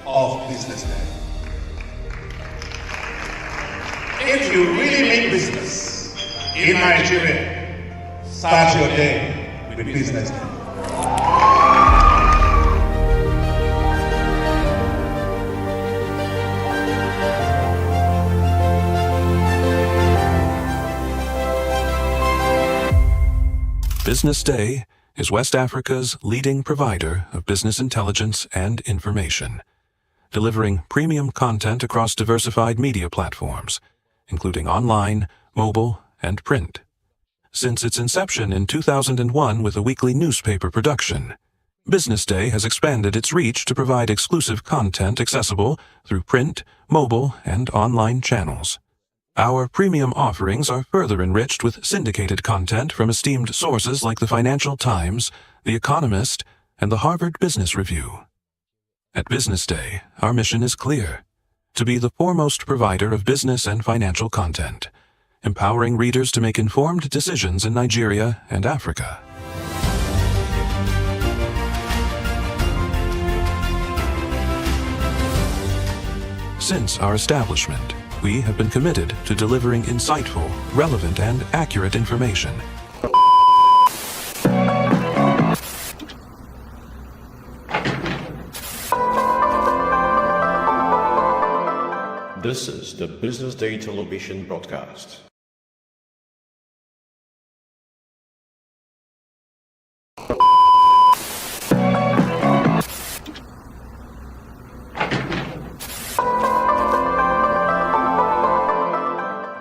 Of Business Day. If you really mean business in Nigeria, start your day with Business Day. Business Day is West Africa's leading provider of business intelligence and information, delivering premium content across diversified media platforms, including online, mobile, and print. Since its inception in 2001 with a weekly newspaper production, Business Day has expanded its reach to provide exclusive content accessible through print, mobile, and online channels. Our premium offerings are further enriched with syndicated content from esteemed sources like the Financial Times, The Economist, and the Harvard Business Review. At Business Day, our mission is clear: to be the foremost provider of business and financial content, empowering readers to make informed decisions in Nigeria and Africa. Since our establishment, we have been committed to delivering insightful, relevant, and accurate information. This is the Business Day television broadcast.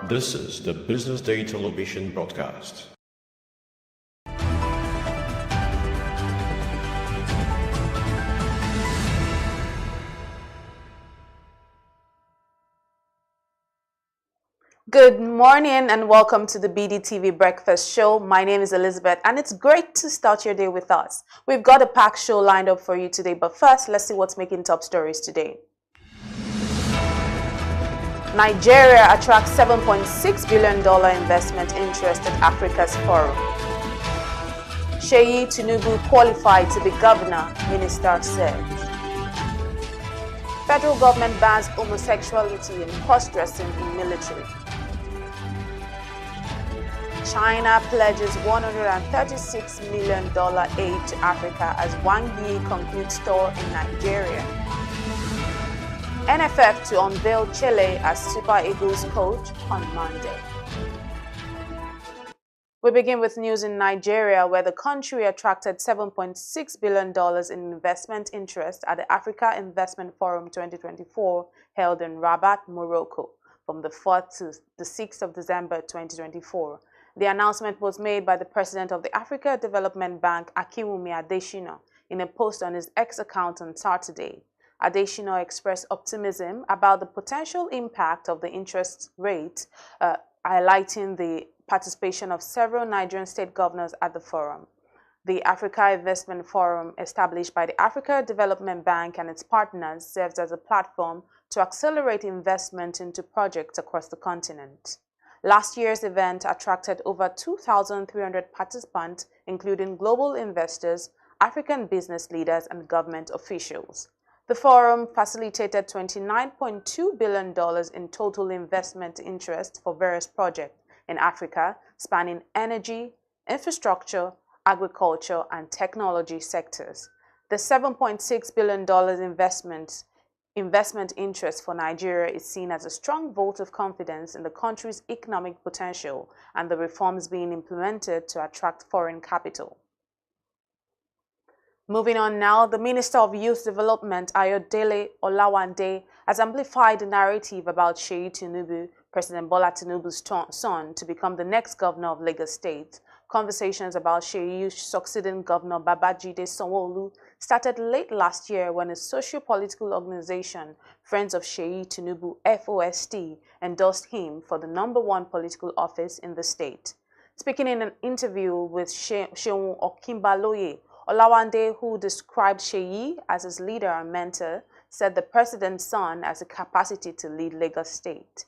This is the Business Day television broadcast. Good morning and welcome to the BDTV Breakfast Show. My name is Elizabeth and it's great to start your day with us. We've got a packed show lined up for you today, but first, let's see what's making top stories today. Nigeria attracts $7.6 billion investment interest at Africa's forum. Sheyi Tinubu qualified to be governor, minister says. Federal government bans homosexuality and cross-dressing in military. China pledges $136 million aid to Africa as Wang Yi concludes tour in Nigeria. NFF to unveil Chile as Super Eagles coach on Monday. We begin with news in Nigeria, where the country attracted $7.6 billion in investment interest at the Africa Investment Forum 2024 held in Rabat, Morocco, from the 4th to the 6th of December 2024. The announcement was made by the president of the Africa Development Bank, Akinwumi Adesina, in a post on his X account on Saturday. Adesina expressed optimism about the potential impact of the interest rate, highlighting the participation of several Nigerian state governors at the forum. The Africa Investment Forum, established by the Africa Development Bank and its partners, serves as a platform to accelerate investment into projects across the continent. Last year's event attracted over 2,300 participants, including global investors, African business leaders, and government officials. The forum facilitated $29.2 billion in total investment interest for various projects in Africa, spanning energy, infrastructure, agriculture, and technology sectors. The $7.6 billion investment interest for Nigeria is seen as a strong vote of confidence in the country's economic potential and the reforms being implemented to attract foreign capital. Moving on now, the Minister of Youth Development, Ayodele Olawande, has amplified the narrative about Sheyi Tinubu, President Bola Tinubu's son, to become the next governor of Lagos State. Conversations about Sheyi succeeding Governor Babajide Sanwo-Olu started late last year when a socio-political organization, Friends of Sheyi Tinubu FOST, endorsed him for the #1 political office in the state. Speaking in an interview with Seun Okinbaloye, Olawande, who described Sheyi as his leader and mentor, said the president's son has a capacity to lead Lagos State.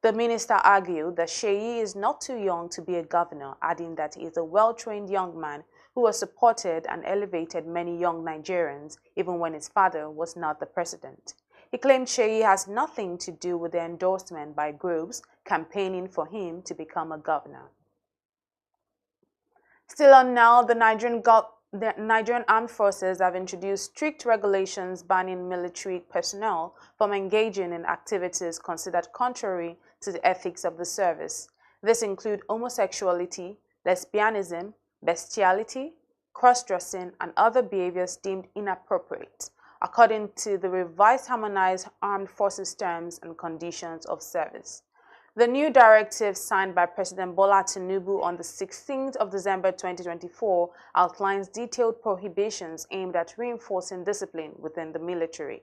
The minister argued that Sheyi is not too young to be a governor, adding that he is a well-trained young man who has supported and elevated many young Nigerians, even when his father was not the president. He claimed Sheyi has nothing to do with the endorsement by groups campaigning for him to become a governor. Still on now, the Nigerian Armed Forces have introduced strict regulations banning military personnel from engaging in activities considered contrary to the ethics of the service. This includes homosexuality, lesbianism, bestiality, cross-dressing, and other behaviors deemed inappropriate, according to the revised harmonized Armed Forces Terms and Conditions of Service. The new directive signed by President Bola Tinubu on the 16th of December 2024 outlines detailed prohibitions aimed at reinforcing discipline within the military.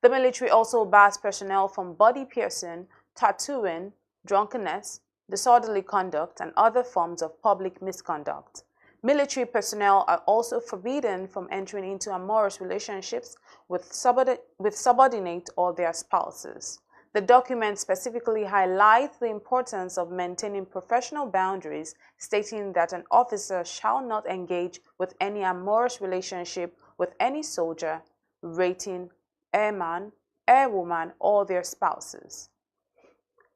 The military also bars personnel from body piercing, tattooing, drunkenness, disorderly conduct, and other forms of public misconduct. Military personnel are also forbidden from entering into amorous relationships with subordinate or their spouses. The document specifically highlights the importance of maintaining professional boundaries, stating that an officer shall not engage with any amorous relationship with any soldier, rating, airman, airwoman, or their spouses.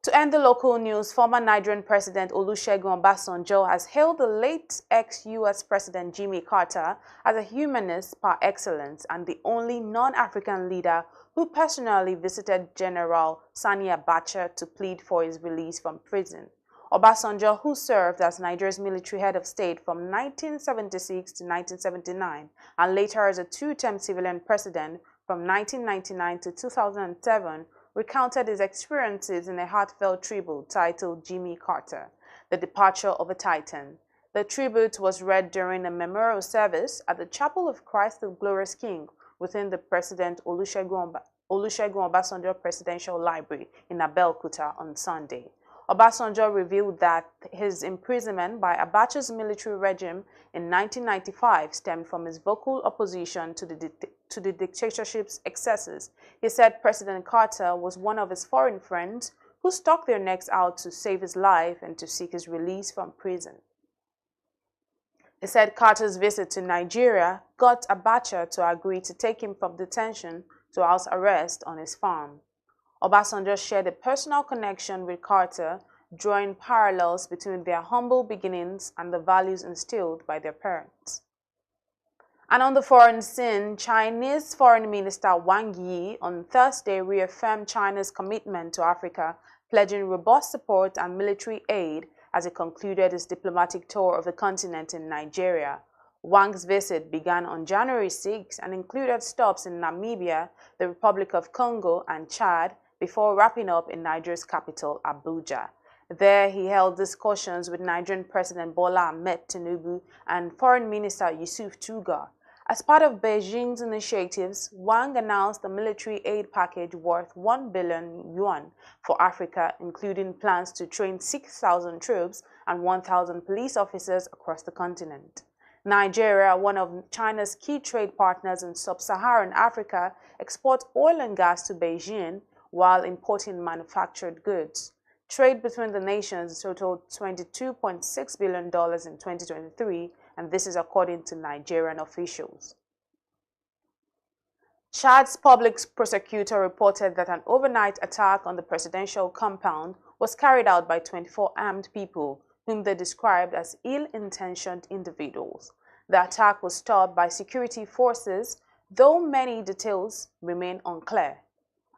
To end the local news, former Nigerian President Olusegun Obasanjo has hailed the late ex-US President Jimmy Carter as a humanist par excellence and the only non-African leader who personally visited General Sani Abacha to plead for his release from prison. Obasanjo, who served as Nigeria's military head of state from 1976 to 1979 and later as a two-term civilian president from 1999 to 2007, recounted his experiences in a heartfelt tribute titled Jimmy Carter, The Departure of a Titan. The tribute was read during a memorial service at the Chapel of Christ the Glorious King within the President Olusegun Obasanjo Presidential Library in Abeokuta on Sunday. Obasanjo revealed that his imprisonment by Abacha's military regime in 1995 stemmed from his vocal opposition to the dictatorship's excesses. He said President Carter was one of his foreign friends who stuck their necks out to save his life and to seek his release from prison. He said Carter's visit to Nigeria got Abacha to agree to take him from detention to house arrest on his farm. Obasanjo shared a personal connection with Carter, drawing parallels between their humble beginnings and the values instilled by their parents. And on the foreign scene, Chinese Foreign Minister Wang Yi on Thursday reaffirmed China's commitment to Africa, pledging robust support and military aid as he concluded his diplomatic tour of the continent in Nigeria. Wang's visit began on January 6 and included stops in Namibia, the Republic of Congo, and Chad, before wrapping up in Nigeria's capital, Abuja. There, he held discussions with Nigerian President Bola Ahmed Tinubu and Foreign Minister Yusuf Tuga. As part of Beijing's initiatives, Wang announced a military aid package worth 1 billion yuan for Africa, including plans to train 6,000 troops and 1,000 police officers across the continent. Nigeria, one of China's key trade partners in sub-Saharan Africa, exports oil and gas to Beijing while importing manufactured goods. Trade between the nations totaled $22.6 billion in 2023, and this is according to Nigerian officials. Chad's public prosecutor reported that an overnight attack on the presidential compound was carried out by 24 armed people, whom they described as ill-intentioned individuals. The attack was stopped by security forces, though many details remain unclear.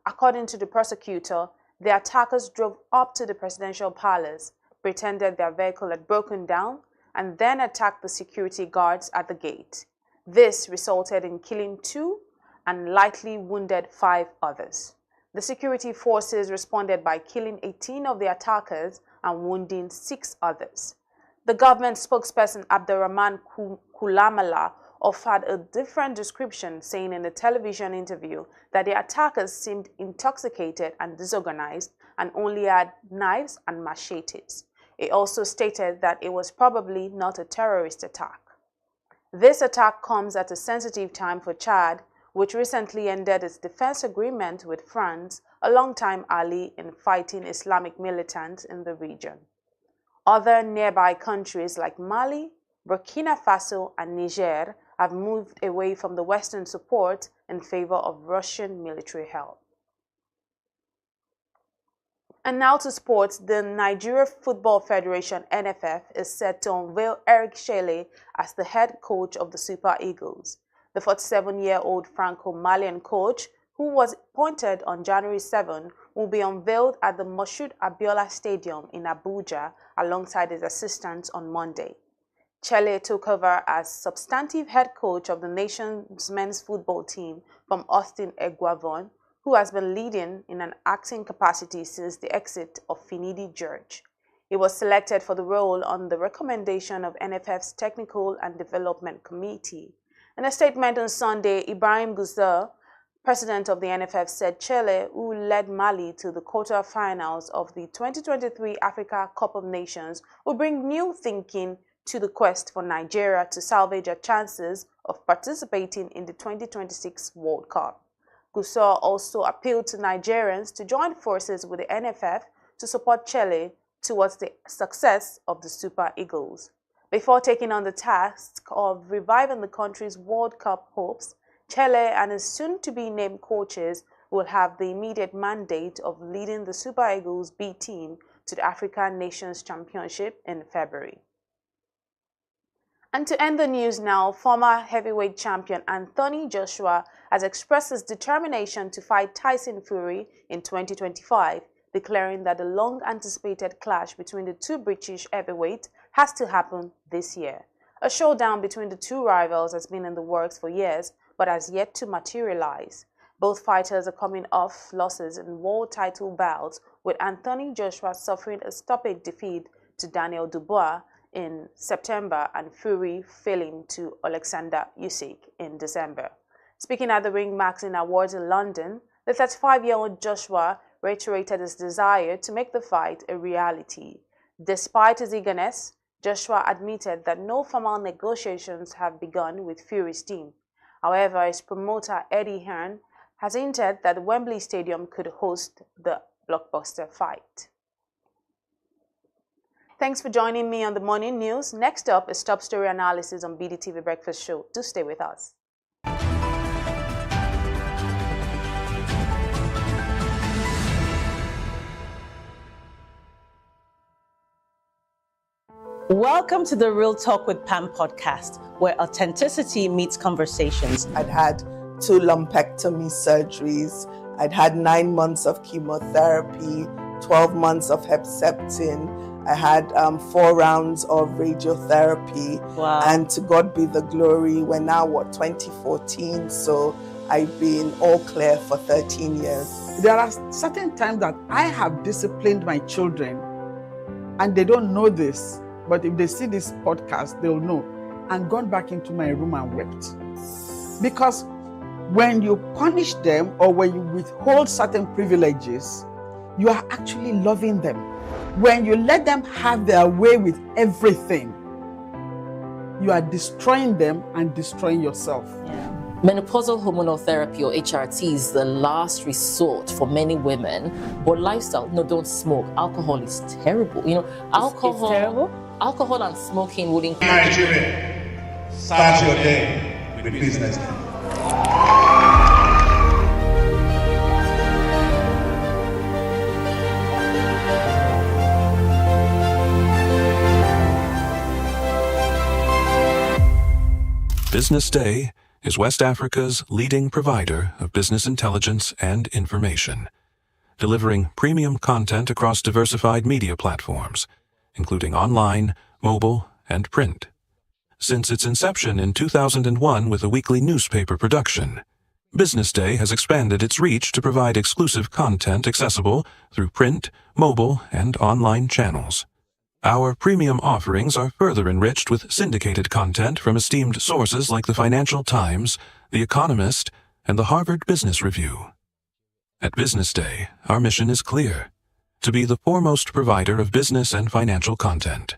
According to the prosecutor, the attackers drove up to the presidential palace, pretended their vehicle had broken down, and then attacked the security guards at the gate. This resulted in killing 2 and lightly wounded 5 others. The security forces responded by killing 18 of the attackers and wounding 6 others. The government spokesperson Abdurrahman Kulamala offered a different description, saying in a television interview that the attackers seemed intoxicated and disorganized and only had knives and machetes. He also stated that it was probably not a terrorist attack. This attack comes at a sensitive time for Chad, which recently ended its defense agreement with France, a longtime ally in fighting Islamic militants in the region. Other nearby countries like Mali, Burkina Faso, and Niger have moved away from the Western support in favor of Russian military help. And now to sports. The Nigeria Football Federation (NFF) is set to unveil Eric Shelley as the head coach of the Super Eagles. The 47-year-old Franco-Malian coach, who was appointed on January 7, will be unveiled at the Moshood Abiola Stadium in Abuja alongside his assistants on Monday. Shelley took over as substantive head coach of the nation's men's football team from Austin Eguavon, who has been leading in an acting capacity since the exit of Finidi George. He was selected for the role on the recommendation of NFF's Technical and Development Committee. In a statement on Sunday, Ibrahim Gusau, president of the NFF, said Chelle, who led Mali to the quarter-finals of the 2023 Africa Cup of Nations, will bring new thinking to the quest for Nigeria to salvage their chances of participating in the 2026 World Cup. Gusau also appealed to Nigerians to join forces with the NFF to support Chelle towards the success of the Super Eagles. Before taking on the task of reviving the country's World Cup hopes, Chelle and his soon-to-be-named coaches will have the immediate mandate of leading the Super Eagles B team to the African Nations Championship in February. And to end the news now, former heavyweight champion Anthony Joshua has expressed his determination to fight Tyson Fury in 2025, declaring that the long-anticipated clash between the two British heavyweights has to happen this year. A showdown between the two rivals has been in the works for years, but has yet to materialize. Both fighters are coming off losses in world title bouts, with Anthony Joshua suffering a stoppage defeat to Daniel Dubois in September and Fury failing to Alexander Usyk in December. Speaking at the Ring Magazine Awards in London, the 35-year-old Joshua reiterated his desire to make the fight a reality. Despite his eagerness, Joshua admitted that no formal negotiations have begun with Fury's team. However, his promoter Eddie Hearn has hinted that Wembley Stadium could host the blockbuster fight. Thanks for joining me on the morning news. Next up is top story analysis on BDTV Breakfast Show. Do stay with us. Welcome to the Real Talk with Pam podcast, where authenticity meets conversations. I'd had 2 lumpectomy surgeries. I'd had 9 months of chemotherapy, 12 months of Herceptin. I had 4 rounds of radiotherapy. Wow. And to God be the glory, we're now, 2014? So I've been all clear for 13 years. There are certain times that I have disciplined my children, and they don't know this, but if they see this podcast, they'll know, and gone back into my room and wept. Because when you punish them or when you withhold certain privileges, you are actually loving them. When you let them have their way with everything, you are destroying them and destroying yourself. Yeah. Menopausal hormonal therapy, or HRT, is the last resort for many women. But lifestyle, no, don't smoke. Alcohol is terrible. You know, alcohol. It's terrible? Alcohol and smoking would increase. Nigeria, start your day with Business Day. Business Day is West Africa's leading provider of business intelligence and information, delivering premium content across diversified media platforms, including online, mobile, and print. Since its inception in 2001 with a weekly newspaper production, Business Day has expanded its reach to provide exclusive content accessible through print, mobile, and online channels. Our premium offerings are further enriched with syndicated content from esteemed sources like the Financial Times, The Economist, and the Harvard Business Review. At Business Day, our mission is clear: to be the foremost provider of business and financial content,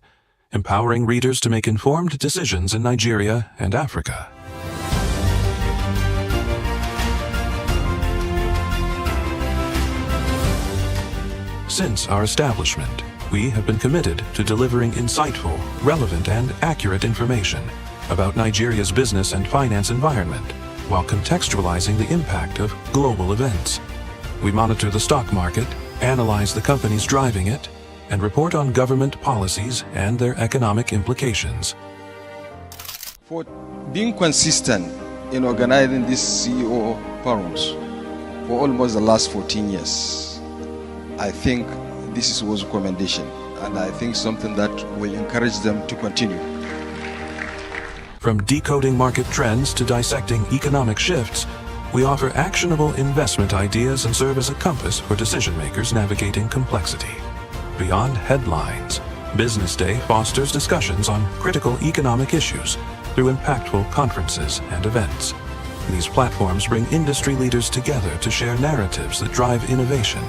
empowering readers to make informed decisions in Nigeria and Africa. Since our establishment, we have been committed to delivering insightful, relevant, and accurate information about Nigeria's business and finance environment, while contextualizing the impact of global events. We monitor the stock market, analyze the companies driving it, and report on government policies and their economic implications. For being consistent in organizing these CEO forums for almost the last 14 years, I think this was a commendation, and I think something that will encourage them to continue. From decoding market trends to dissecting economic shifts, we offer actionable investment ideas and serve as a compass for decision makers navigating complexity. Beyond headlines, Business Day fosters discussions on critical economic issues through impactful conferences and events. These platforms bring industry leaders together to share narratives that drive innovation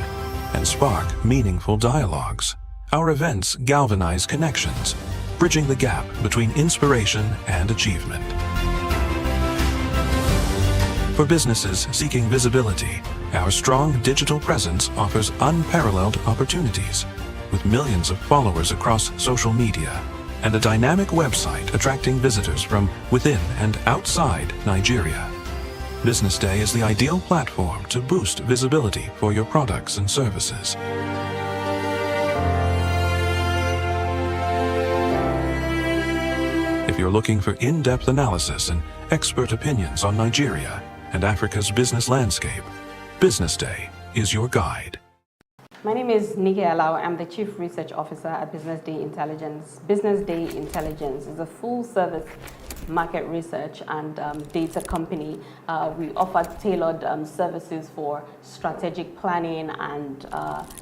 and spark meaningful dialogues. Our events galvanize connections, bridging the gap between inspiration and achievement. For businesses seeking visibility, our strong digital presence offers unparalleled opportunities, with millions of followers across social media and a dynamic website attracting visitors from within and outside Nigeria. Business Day is the ideal platform to boost visibility for your products and services. If you're looking for in-depth analysis and expert opinions on Nigeria and Africa's business landscape, Business Day is your guide. My name is Nike Alao. I'm the Chief Research Officer at Business Day Intelligence. Business Day Intelligence is a full-service market research and data company. We offer tailored services for strategic planning and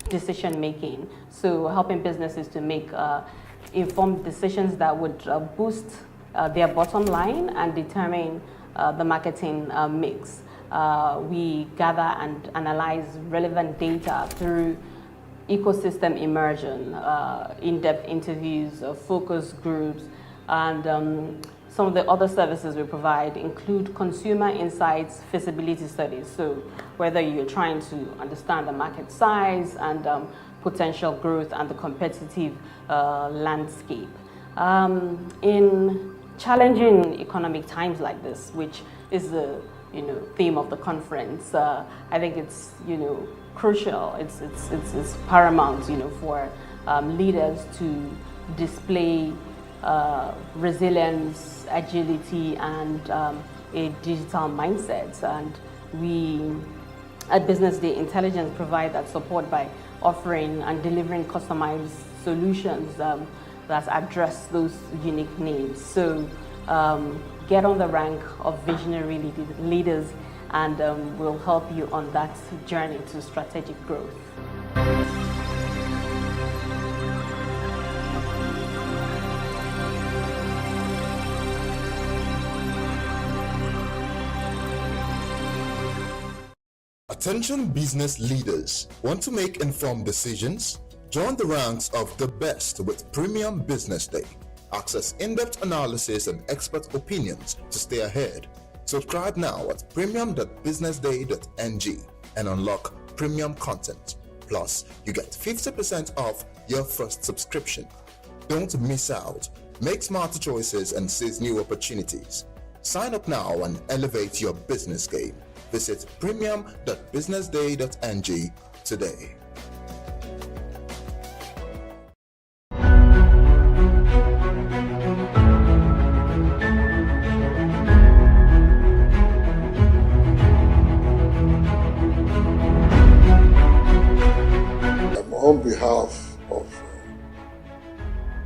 decision-making, so helping businesses to make informed decisions that would boost their bottom line and determine the marketing mix. We gather and analyze relevant data through ecosystem immersion, in-depth interviews, focus groups, and some of the other services we provide include consumer insights, feasibility studies. So whether you're trying to understand the market size and potential growth and the competitive landscape. In challenging economic times like this, which is the theme of the conference, I think it's crucial. It's paramount for leaders to display resilience, agility, and a digital mindset. And we at Business Day Intelligence provide that support by offering and delivering customized solutions that address those unique needs. So get on the rank of visionary leaders, and we'll help you on that journey to strategic growth. Attention business leaders. Want to make informed decisions? Join the ranks of the best with Premium Business Day. Access in-depth analysis and expert opinions to stay ahead. Subscribe now at premium.businessday.ng and unlock premium content. Plus, you get 50% off your first subscription. Don't miss out. Make smarter choices and seize new opportunities. Sign up now and elevate your business game. Visit premium.businessday.ng today. On behalf of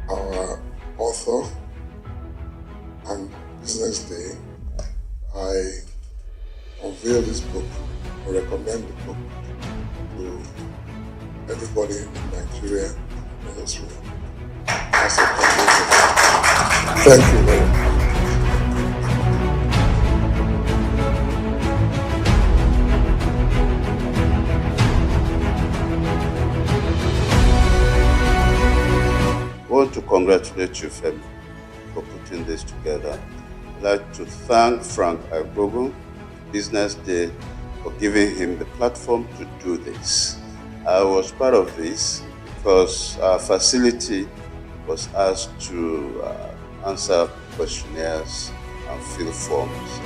our author and Business Day, I unveil this book or recommend the book to everybody in Nigeria and Israel. Thank you very much. I want to congratulate you, Femi, for putting this together. I'd like to thank Frank Agbogu, Business Day, for giving him the platform to do this. I was part of this because our facility was asked to answer questionnaires and fill forms.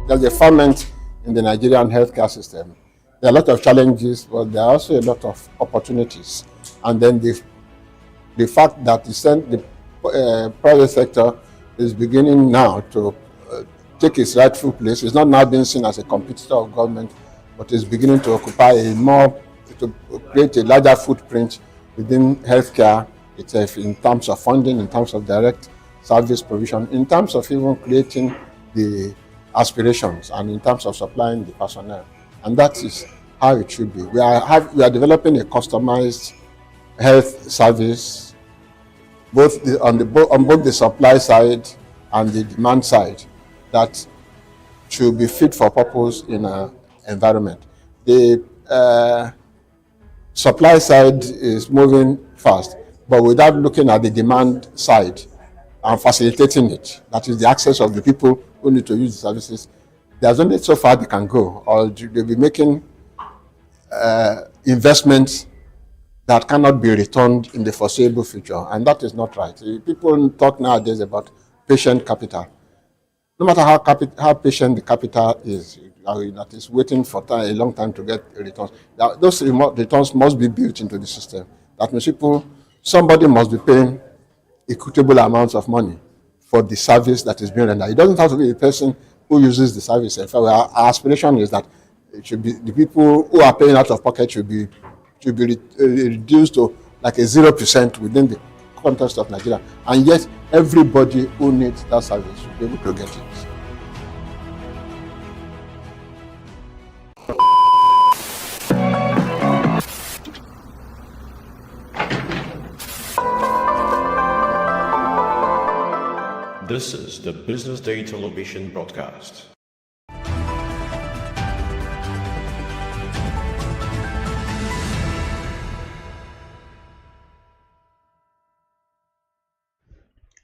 There's a ferment in the Nigerian healthcare system. There are a lot of challenges, but there are also a lot of opportunities. And then the fact that the private sector is beginning now to take its rightful place. It's not now being seen as a competitor of government, but is beginning to occupy to create a larger footprint within healthcare itself in terms of funding, in terms of direct service provision, in terms of even creating the aspirations, and in terms of supplying the personnel. And that is how it should be. We are developing a customized health service, on both the supply side and the demand side, that should be fit for purpose in an environment. The supply side is moving fast, but without looking at the demand side and facilitating it, that is the access of the people who need to use the services. There's only so far they can go, or they'll be making investments that cannot be returned in the foreseeable future, and that is not right. People talk nowadays about patient capital. No matter how patient the capital is, that is waiting for a long time to get returns, those returns must be built into the system. That means somebody must be paying equitable amounts of money for the service that is being rendered. It doesn't have to be the person who uses the service. In fact, our aspiration is that it should be the people who are paying out of pocket should be reduced to like a 0% within the context of Nigeria, and yet everybody who needs that service should be able to get it. This is the Business Day television broadcast.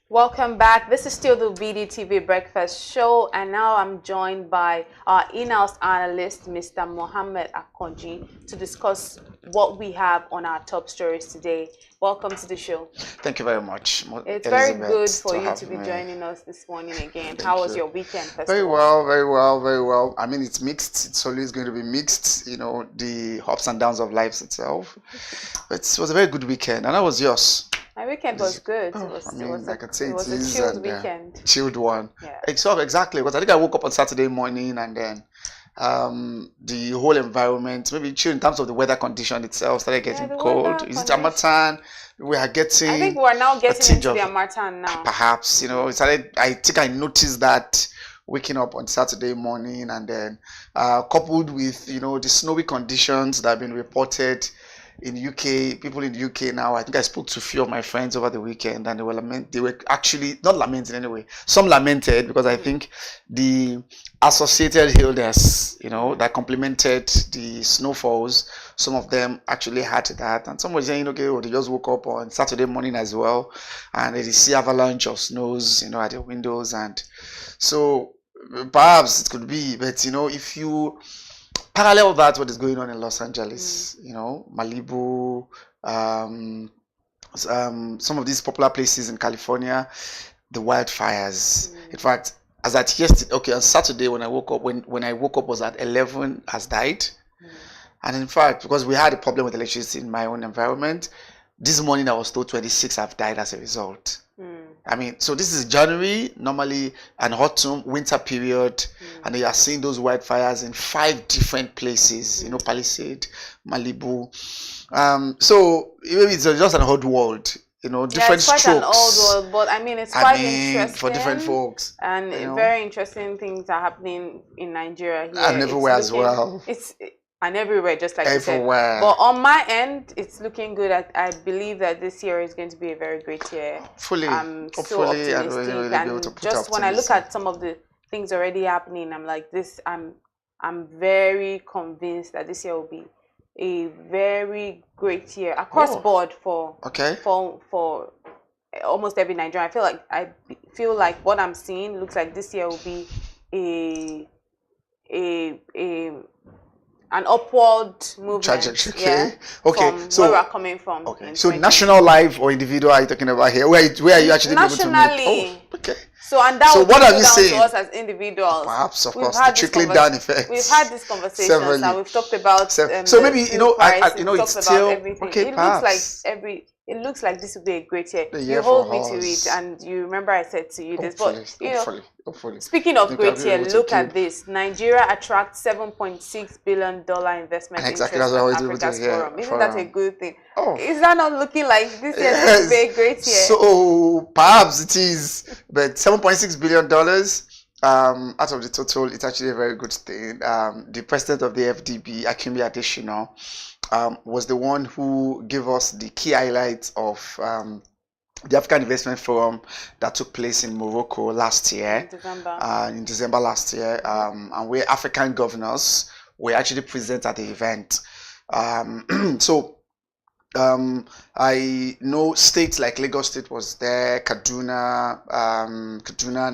Welcome back. This is still the BDTV Breakfast Show, and now I'm joined by our in-house analyst, Mr. Mohammed Akonji, to discuss what we have on our top stories today. Welcome to the show. Thank you very much, It's very good for you to be joining us this morning again. How was your weekend? Very well, very well, very well. I mean, it's mixed. It's always going to be mixed, you know, the ups and downs of life itself. But it was a very good weekend. And how was yours? My weekend was good. I could say it was a chilled weekend. Chilled one. Yeah. Exactly. Because I think I woke up on Saturday morning, and then the whole environment, maybe chill in terms of the weather condition itself, started getting cold. Is it Harmattan? We are getting. I think we're now getting into the Harmattan now. Perhaps, you know, I think I noticed that waking up on Saturday morning, and then coupled with, you know, the snowy conditions that have been reported in UK, people in the UK now. I think I spoke to a few of my friends over the weekend, and they were actually not lamenting anyway. Some lamented because I think the associated illness, you know, that complemented the snowfalls, some of them actually had that, and some were saying, okay, they just woke up on Saturday morning as well, and they see avalanche of snows, you know, at the windows, and so perhaps it could be. But you know, if you parallel that, what is going on in Los Angeles, you know, Malibu, some of these popular places in California, the wildfires. In fact, as at yesterday, okay, on Saturday when I woke up, when I woke up was at 11 has died. And in fact, because we had a problem with electricity in my own environment, this morning I was told 26 have died as a result. I mean, so this is January, normally an autumn, winter period, and you are seeing those wildfires in 5 different places, you know, Palisade, Malibu. So maybe it's just an odd world, you know, different strokes. Yeah, it's quite an old world, but I mean, it's quite interesting. For different folks. And you know, very interesting things are happening in Nigeria here. And everywhere as well. and everywhere, just like everywhere. you said. But on my end, it's looking good. I believe that this year is going to be a very great year. I'm so optimistic, and just when I look at some of the things already happening, I'm like this. I'm very convinced that this year will be a very great year across board for almost every Nigerian. I feel like what I'm seeing looks like this year will be an upward movement. Trajectory. Yeah. Okay. So where we're coming from. Okay. So national live or individual are you talking about here? Where are you actually nationally? Able to make? Okay. So and that what are you saying to us as individuals? Perhaps, of course, the trickling down effect. We've had this conversation, and we've talked about. So maybe it's still okay. It looks like this will be a great year. You hold me to it, and you remember I said to you this. But hopefully. Speaking of great year, look at this. Nigeria attracts $7.6 billion investment interest at Africa's Forum. Isn't that a good thing? Is that not looking like this year will be a great year? So perhaps it is, but $7.6 billion out of the total, it's actually a very good thing. The president of the FDB, Akinbi Adesina, was the one who gave us the key highlights of the African Investment Forum that took place in Morocco last year, in December last year, and where African governors were actually present at the event. I know states like Lagos State was there, Kaduna,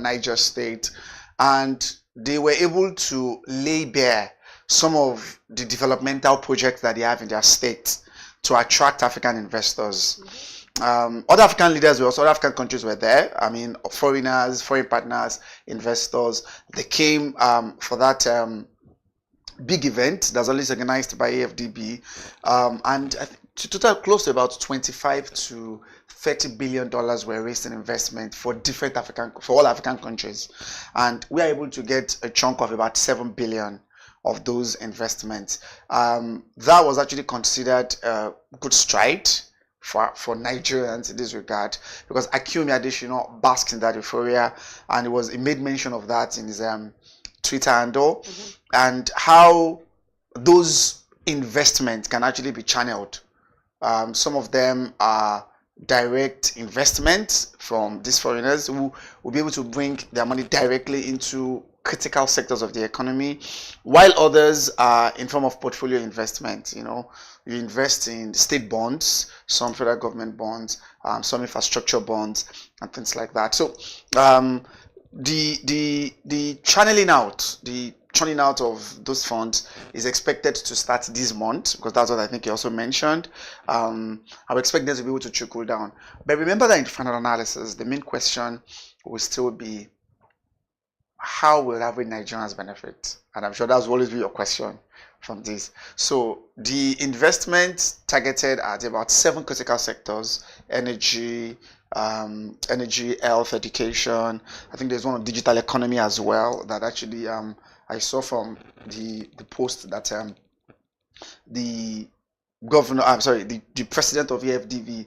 Niger State, and they were able to lay bare some of the developmental projects that they have in their state to attract African investors. Other African leaders were also, other African countries were there. I mean, foreigners, foreign partners, investors, they came for that big event that's always organized by AFDB, and I think total close to about 25 to $30 billion were raised in investment for all African countries, and we are able to get a chunk of about 7 billion of those investments. That was actually considered a good stride for Nigerians in this regard, because Akinbi Adesina basked in that euphoria, and he made mention of that in his Twitter handle, and how those investments can actually be channeled. Some of them are direct investments from these foreigners who will be able to bring their money directly into critical sectors of the economy, while others are in form of portfolio investment. You invest in state bonds, some federal government bonds, some infrastructure bonds, and things like that. So the churning out of those funds is expected to start this month, because that's what I think you also mentioned. I would expect them to be able to trickle down. But remember that in final analysis, the main question will still be, how will average Nigerians benefit? And I'm sure that's always be your question from this. So the investment targeted at about 7 critical sectors: energy, health, education. I think there's one on digital economy as well that actually I saw from the post that the president of EFDV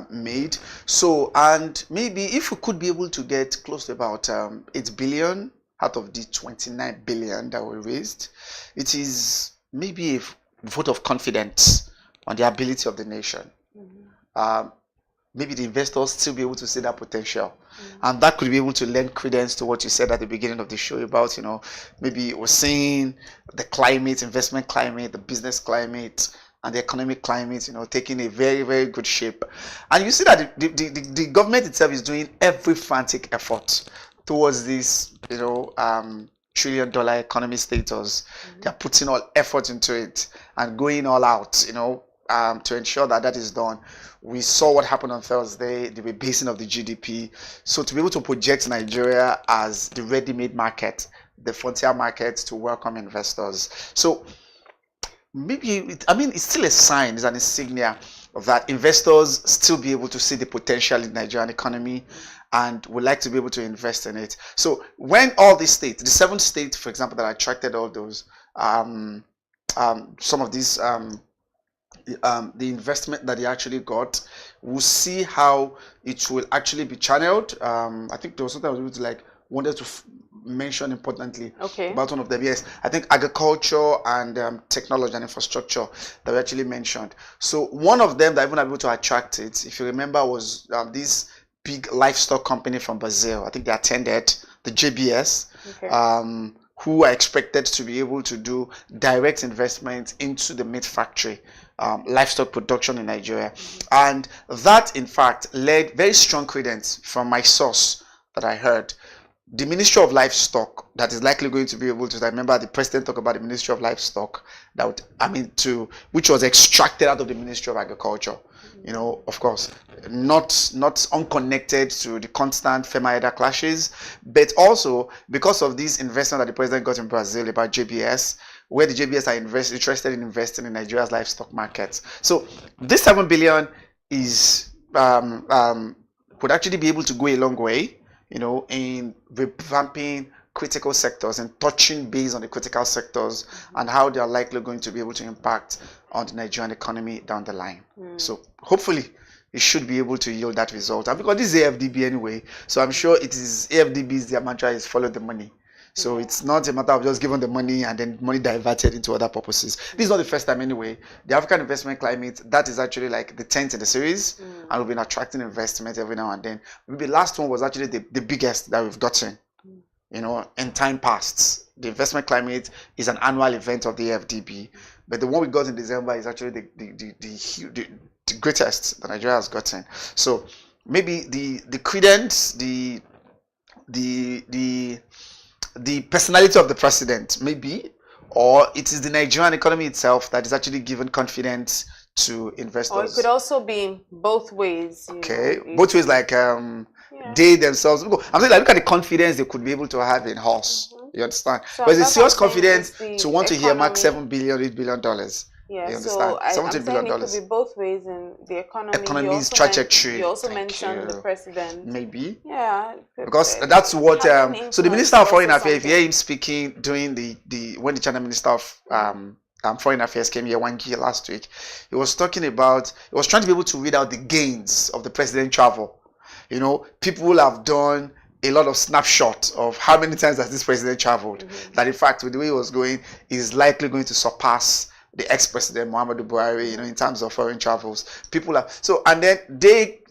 made. So, and maybe if we could be able to get close to about 8 billion out of the 29 billion that were raised, it is maybe a vote of confidence on the ability of the nation. Maybe the investors still be able to see that potential, and that could be able to lend credence to what you said at the beginning of the show about, maybe we're seeing the climate, investment climate, the business climate, and the economic climate, taking a very, very good shape. And you see that the government itself is doing every frantic effort towards this, $1 trillion economy status. They're putting all effort into it and going all out, to ensure that is done. We saw what happened on Thursday, the rebasing of the GDP. So to be able to project Nigeria as the ready-made market, the frontier market to welcome investors. So maybe, it's still a sign, it's an insignia of that investors still be able to see the potential in the Nigerian economy and would like to be able to invest in it. So when all these states, the 7 states, for example, that attracted all those, some of these, the investment that they actually got, we'll see how it will actually be channeled. I think there was something I was able to wanted to mention importantly Okay. about one of them. Yes, I think agriculture and technology and infrastructure that we actually mentioned. So one of them that even able to attract it, if you remember, was this big livestock company from Brazil. I think they attended the JBS, Okay. who are expected to be able to do direct investment into the meat factory, livestock production in Nigeria. And that, in fact, led very strong credence from my source that I heard. The Ministry of Livestock that is likely going to be able to, I remember the president talked about the Ministry of Livestock that would, which was extracted out of the Ministry of Agriculture. You know, of course, not unconnected to the constant FEMA-EDA clashes, but also because of this investment that the president got in Brazil about JBS, where the JBS are interested in investing in Nigeria's livestock markets. So this 7 billion is would actually be able to go a long way, you know, in revamping critical sectors and touching base on the critical sectors and how they are likely going to be able to impact on the Nigerian economy down the line. So hopefully it should be able to yield that result. And because this is AFDB anyway, so I'm sure it is AFDB's their mantra is follow the money. So it's not a matter of just giving the money and then money diverted into other purposes. This is not the first time anyway. The African investment climate, that is actually like the 10th in the series, and we've been attracting investment every now and then. Maybe the last one was actually the biggest that we've gotten, you know, in time past. The investment climate is an annual event of the AFDB, but the one we got in December is actually the greatest that Nigeria has gotten. So maybe the credence, the personality of the president, maybe, or it is the Nigerian economy itself that is actually given confidence to investors. Or it could also be both ways. Okay, both ways, like they themselves. I'm saying, like, look at the confidence they could be able to have in horse. You understand? So but it's a that's serious what I'm saying, confidence it's to the want to hear Mark economy. $7 billion, $8 billion. Yeah, you understand? so I'm $17 saying billion. it could be both ways in the economy. Economy's trajectory. You also Thank mentioned the you. president. Maybe. Yeah. Because that's what so the Minister of Foreign Affairs, if you hear him speaking during when the China Minister of Foreign Affairs came here last week, he was talking about, he was trying to be able to read out the gains of the president travel. You know, people have done a lot of snapshots of how many times has this president traveled, that in fact with the way he was going is likely going to surpass the ex-president Muhammadu Buhari, you know, in terms of foreign travels. People are so, and then they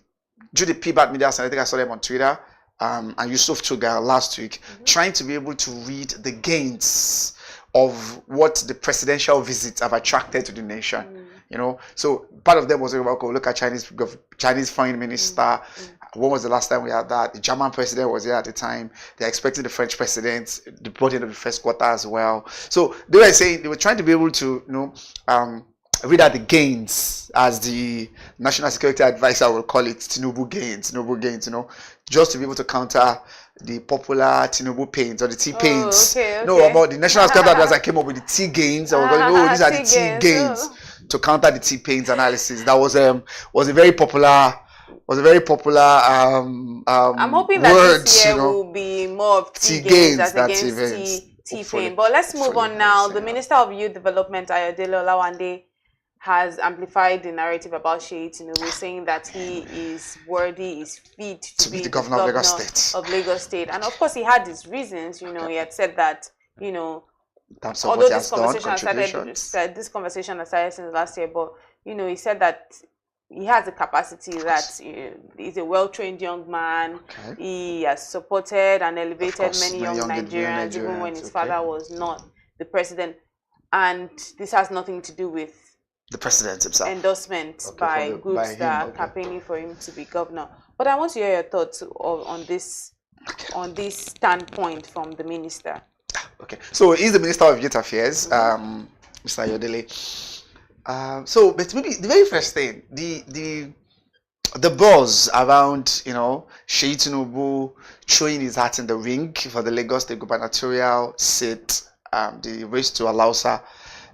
do the PBAT media, and I think I saw them on Twitter, and Yusuf Tuga last week, trying to be able to read the gains of what the presidential visits have attracted to the nation. You know, so part of them was about, look at Chinese foreign minister. When was the last time we had that? The German president was here at the time. They're expecting the French president. They brought in the first quarter as well. So they were saying, they were trying to be able to, you know, read out the gains, as the national security advisor will call it, Tinubu gains, you know, just to be able to counter the popular Tinubu pains or the T pains. Okay. No, about the national security advisor came up with the T gains. I was going, no, these are the T gains to counter the T pains analysis. That was a very popular. I'm hoping that this year will be more of T gains as against T pain. But let's move on now. The Minister of Youth Development, Ayodele Olawande, has amplified the narrative about Sheyi Tinubu, saying that he is worthy, is fit to be the governor of Lagos State. And of course, he had his reasons. You know, he had said that, you know, although this conversation started since last year, but you know, he said that he has the capacity, that he's a well-trained young man. He has supported and elevated many young Nigerians, even when his father was not the president. And this has nothing to do with the president himself. Endorsement by groups that are campaigning for him to be governor. But I want to hear your thoughts on this standpoint from the minister. Okay, so he's the Minister of Youth Affairs, Mr. Ayodele. So, but maybe the very first thing, the buzz around, you know, Sheyi Tinubu throwing his hat in the ring for the Lagos State gubernatorial seat, the race to Alausa,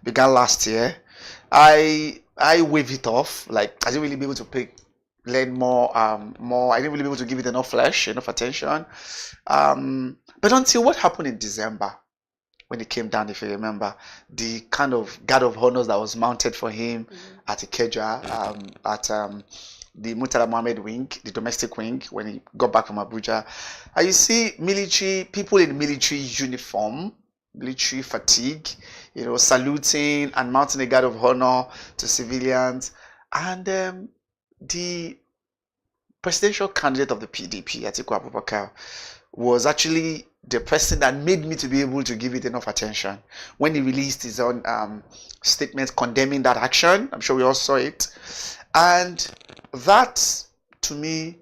began last year. I wave it off. Like, I didn't really be able to learn more. I didn't really be able to give it enough flesh, enough attention. But until what happened in December, when it came down, if you remember, the kind of guard of honors that was mounted for him at Ikeja, at the Murtala Mohammed wing, the domestic wing, when he got back from Abuja. And you see people in military uniform, military fatigue, saluting and mounting a guard of honor to civilians. And the presidential candidate of the PDP, Atiku Abubakar, was actually the person that made me to be able to give it enough attention. When he released his own statement condemning that action, I'm sure we all saw it. And that, to me,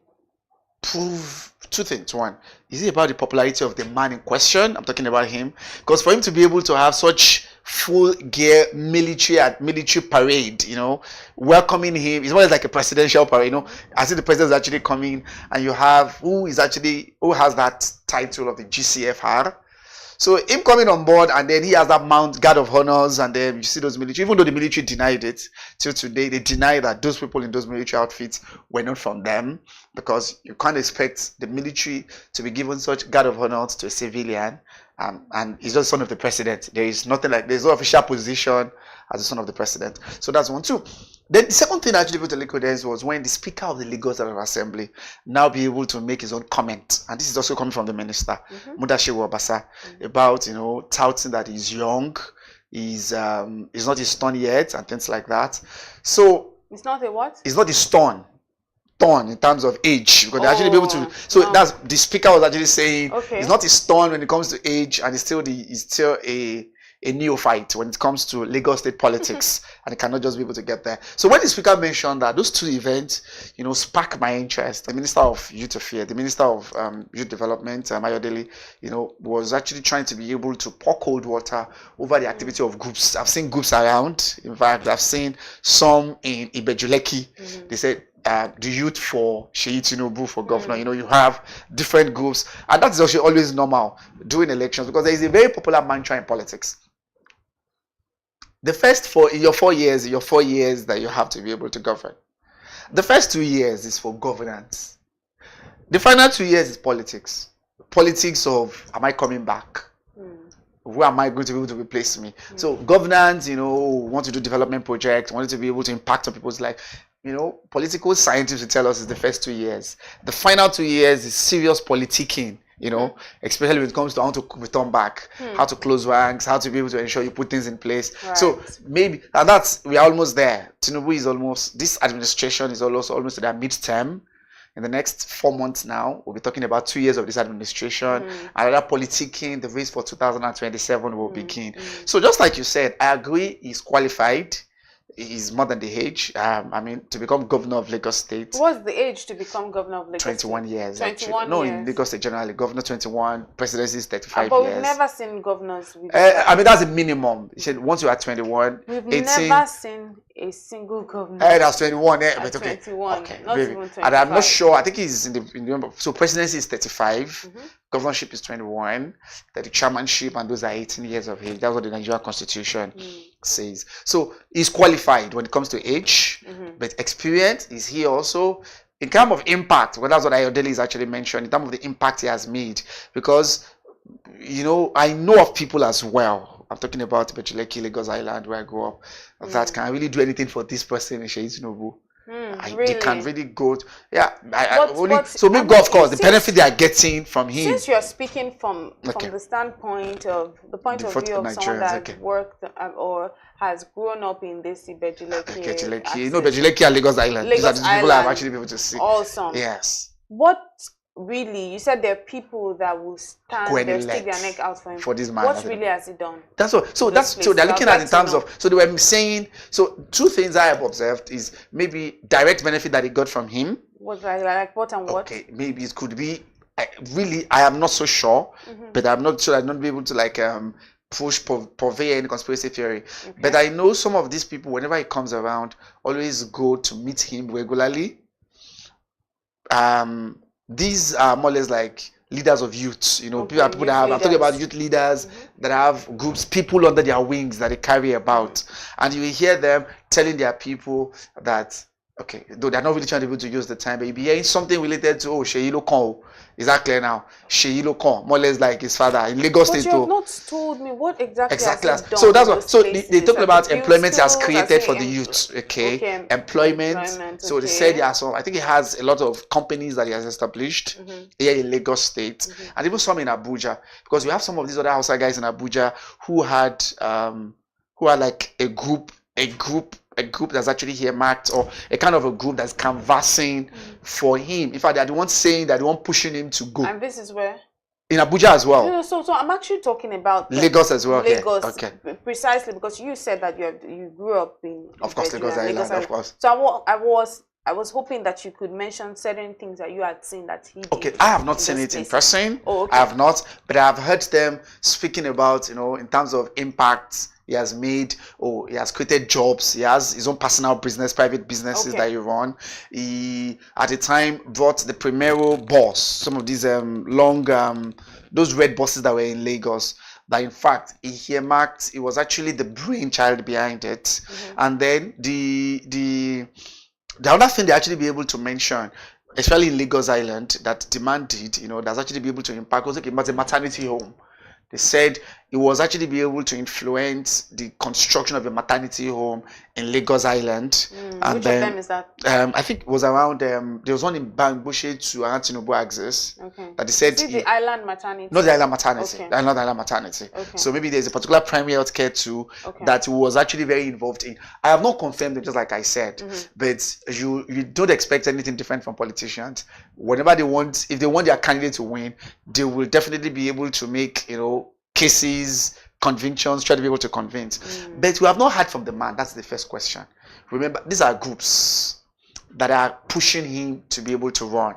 proved two things. One, is it about the popularity of the man in question? I'm talking about him. Because for him to be able to have such full gear military parade, welcoming him, it's more like a presidential parade, I see the president is actually coming, and you have who has that title of the GCFR. So him coming on board, and then he has that Mount Guard of Honors, and then you see those military, even though the military denied it till today, they deny that those people in those military outfits were not from them, because you can't expect the military to be given such Guard of Honors to a civilian. And he's just son of the president. There's no official position as the son of the president. So that's one. Two. Then the second thing I actually put to liquidate was when the Speaker of the Lagos Assembly now be able to make his own comment, and this is also coming from the minister, Mudashiru Obasa, about touting that he's young, he's not his turn yet, and things like that. So it's not a what? It's not his turn in terms of age, because they actually be able to. So that's the speaker was actually saying it's not his turn when it comes to age, and he's still a neophyte when it comes to Lagos state politics, and he cannot just be able to get there. So when the speaker mentioned that, those two events, sparked my interest. The Minister of Youth Affairs, the Minister of Youth Development, Ayodele, was actually trying to be able to pour cold water over the activity of groups. I've seen groups around. In fact, I've seen some in Ibejuleki. They said, the youth for Sheyi Tinubu for governor, you have different groups, and that's actually always normal during elections, because there is a very popular mantra in politics. The first your 4 years that you have to be able to govern. The first 2 years is for governance. The final 2 years is politics. Politics of, am I coming back? Who am I going to be able to replace me? So governance, want to do development projects, want to be able to impact on people's life. Political scientists will tell us is the first 2 years. The final 2 years is serious politicking, especially when it comes to how to return back, how to close ranks, how to be able to ensure you put things in place. Right. So maybe, and we are almost there. This administration is almost at their midterm. In the next 4 months now, we'll be talking about 2 years of this administration. Another politicking, the race for 2027 will begin. So just like you said, I agree he's qualified. He's more than the age. To become governor of Lagos State. What's the age to become governor of Lagos 21 State? years. 21 actually. No, years. in Lagos State generally. Governor 21, presidency is 35 but years. We've never seen governors. That's a minimum. He said once you are 21, we've 18, never seen a single governor. That's 21. At 21. Okay, not maybe. even 25. And I'm not sure. I think he's in the so presidency is 35. Governorship is 21. That the chairmanship and those are 18 years of age. That's what the Nigerian Constitution says. So he's qualified when it comes to age, but experience is here also. In terms of impact, well, that's what Ayodele is actually mentioned, in terms of the impact he has made. Because, I know of people as well. I'm talking about Ibejuleki, Lagos Island, where I grew up, that can really do anything for this person in Sheyi Tinubu. They can really go. So maybe go, of course, the benefit they are getting from him. Since you are speaking from the standpoint of the point of view of someone that worked or has grown up in this Ibejuleki. Ibejuleki and Lagos Island. These are the people I've actually been able to see. Awesome. Yes. What really, you said there are people that will stand, they'll stick their neck out for him. For this man. What really has he done? That's what. So they're looking at in terms of. So they were saying. So two things I have observed is maybe direct benefit that he got from him. What like what and what? Okay, maybe it could be. I am not so sure, but I'm not sure. I'd not be able to purvey any conspiracy theory. Okay. But I know some of these people, whenever he comes around, always go to meet him regularly. These are more or less like leaders of youth, people that have, I'm talking about youth leaders that have groups, people under their wings that they carry about. And you will hear them telling their people that Okay, though they're not really trying to be able to use the time, but you'll be hearing something related to, oh, Sheyi Lokon. Is that clear now? Sheyi Lokon, more or less like his father in Lagos State. But you have not told me what exactly has he done. So that's what. So they talked about employment he has skills, created for the youth. Okay, employment. So they said yeah. So I think he has a lot of companies that he has established here in Lagos State, and even some in Abuja, because we have some of these other Hausa guys in Abuja who had like a group that's actually here marked, or a kind of a group that's canvassing for him. In fact, they're the ones saying that, the one pushing him to go. And this is where? In Abuja as well. No, so I'm actually talking about Lagos as well. Lagos, okay. Precisely because you said that you grew up in of course Lagos Island, of course. So I was hoping that you could mention certain things that you had seen that he did. Okay, I have not seen it in person. Oh, okay. I have not, but I have heard them speaking about, in terms of impacts he has made, or he has created jobs. He has his own personal business, private businesses that he run. He, at the time, brought the Primero bus, some of these those red buses that were in Lagos. That in fact, he earmarked, it was actually the brainchild behind it. And then the other thing they actually be able to mention, especially in Lagos Island, that demanded, that's actually be able to impact, was about a maternity home. They said it was actually be able to influence the construction of a maternity home in Lagos Island. And which then, of them is that? I think it was around, there was one in Bangbushe to around Tinubu axis. Okay. That they said... Is it the island maternity? Not the island maternity. Okay. Not the island maternity. Okay. So maybe there's a particular primary health care too that he was actually very involved in. I have not confirmed it, just like I said. But you don't expect anything different from politicians. Whenever they want, if they want their candidate to win, they will definitely be able to make, cases, convictions, try to be able to convince. But we have not heard from the man. That's the first question. Remember, these are groups that are pushing him to be able to run.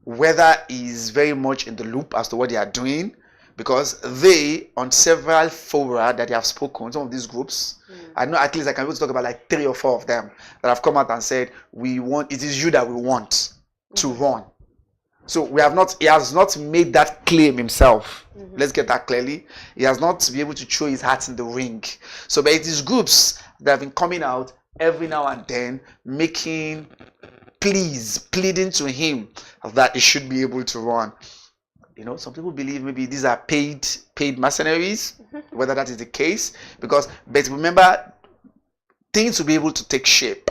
Whether he's very much in the loop as to what they are doing, because they, on several fora that they have spoken, some of these groups, I know at least I can be able to talk about like 3 or 4 of them that have come out and said, it is you that we want to run. So he has not made that claim himself. Let's get that clearly. He has not been able to throw his hat in the ring. So, but it is groups that have been coming out every now and then, making pleading to him that he should be able to run. Some people believe maybe these are paid mercenaries, whether that is the case. But remember, things will be able to take shape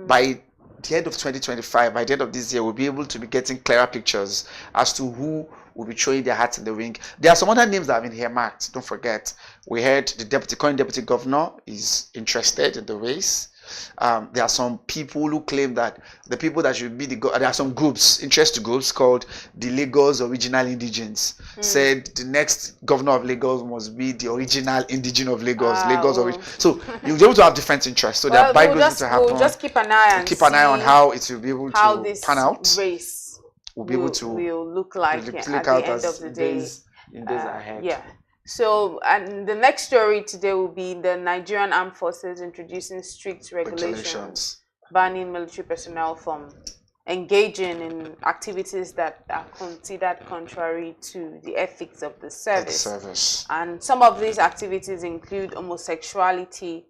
by the end of 2025, by the end of this year, we'll be able to be getting clearer pictures as to who will be throwing their hats in the ring. There are some other names that have been earmarked. Don't forget, we heard the current deputy governor is interested in the race. There are some people who claim that the people that should be there are some groups, interest groups called the Lagos Original Indigenes, said the next governor of Lagos must be the original indigene of Lagos. So you'll be able to have different interests. So there are Bibles to happen. We'll just keep an eye on how it will be able to this pan out. Race will look like at the end of the day. In days ahead. Yeah. So, and the next story today will be the Nigerian Armed Forces introducing strict regulations banning military personnel from engaging in activities that are considered contrary to the ethics of the service. And some of these activities include homosexuality,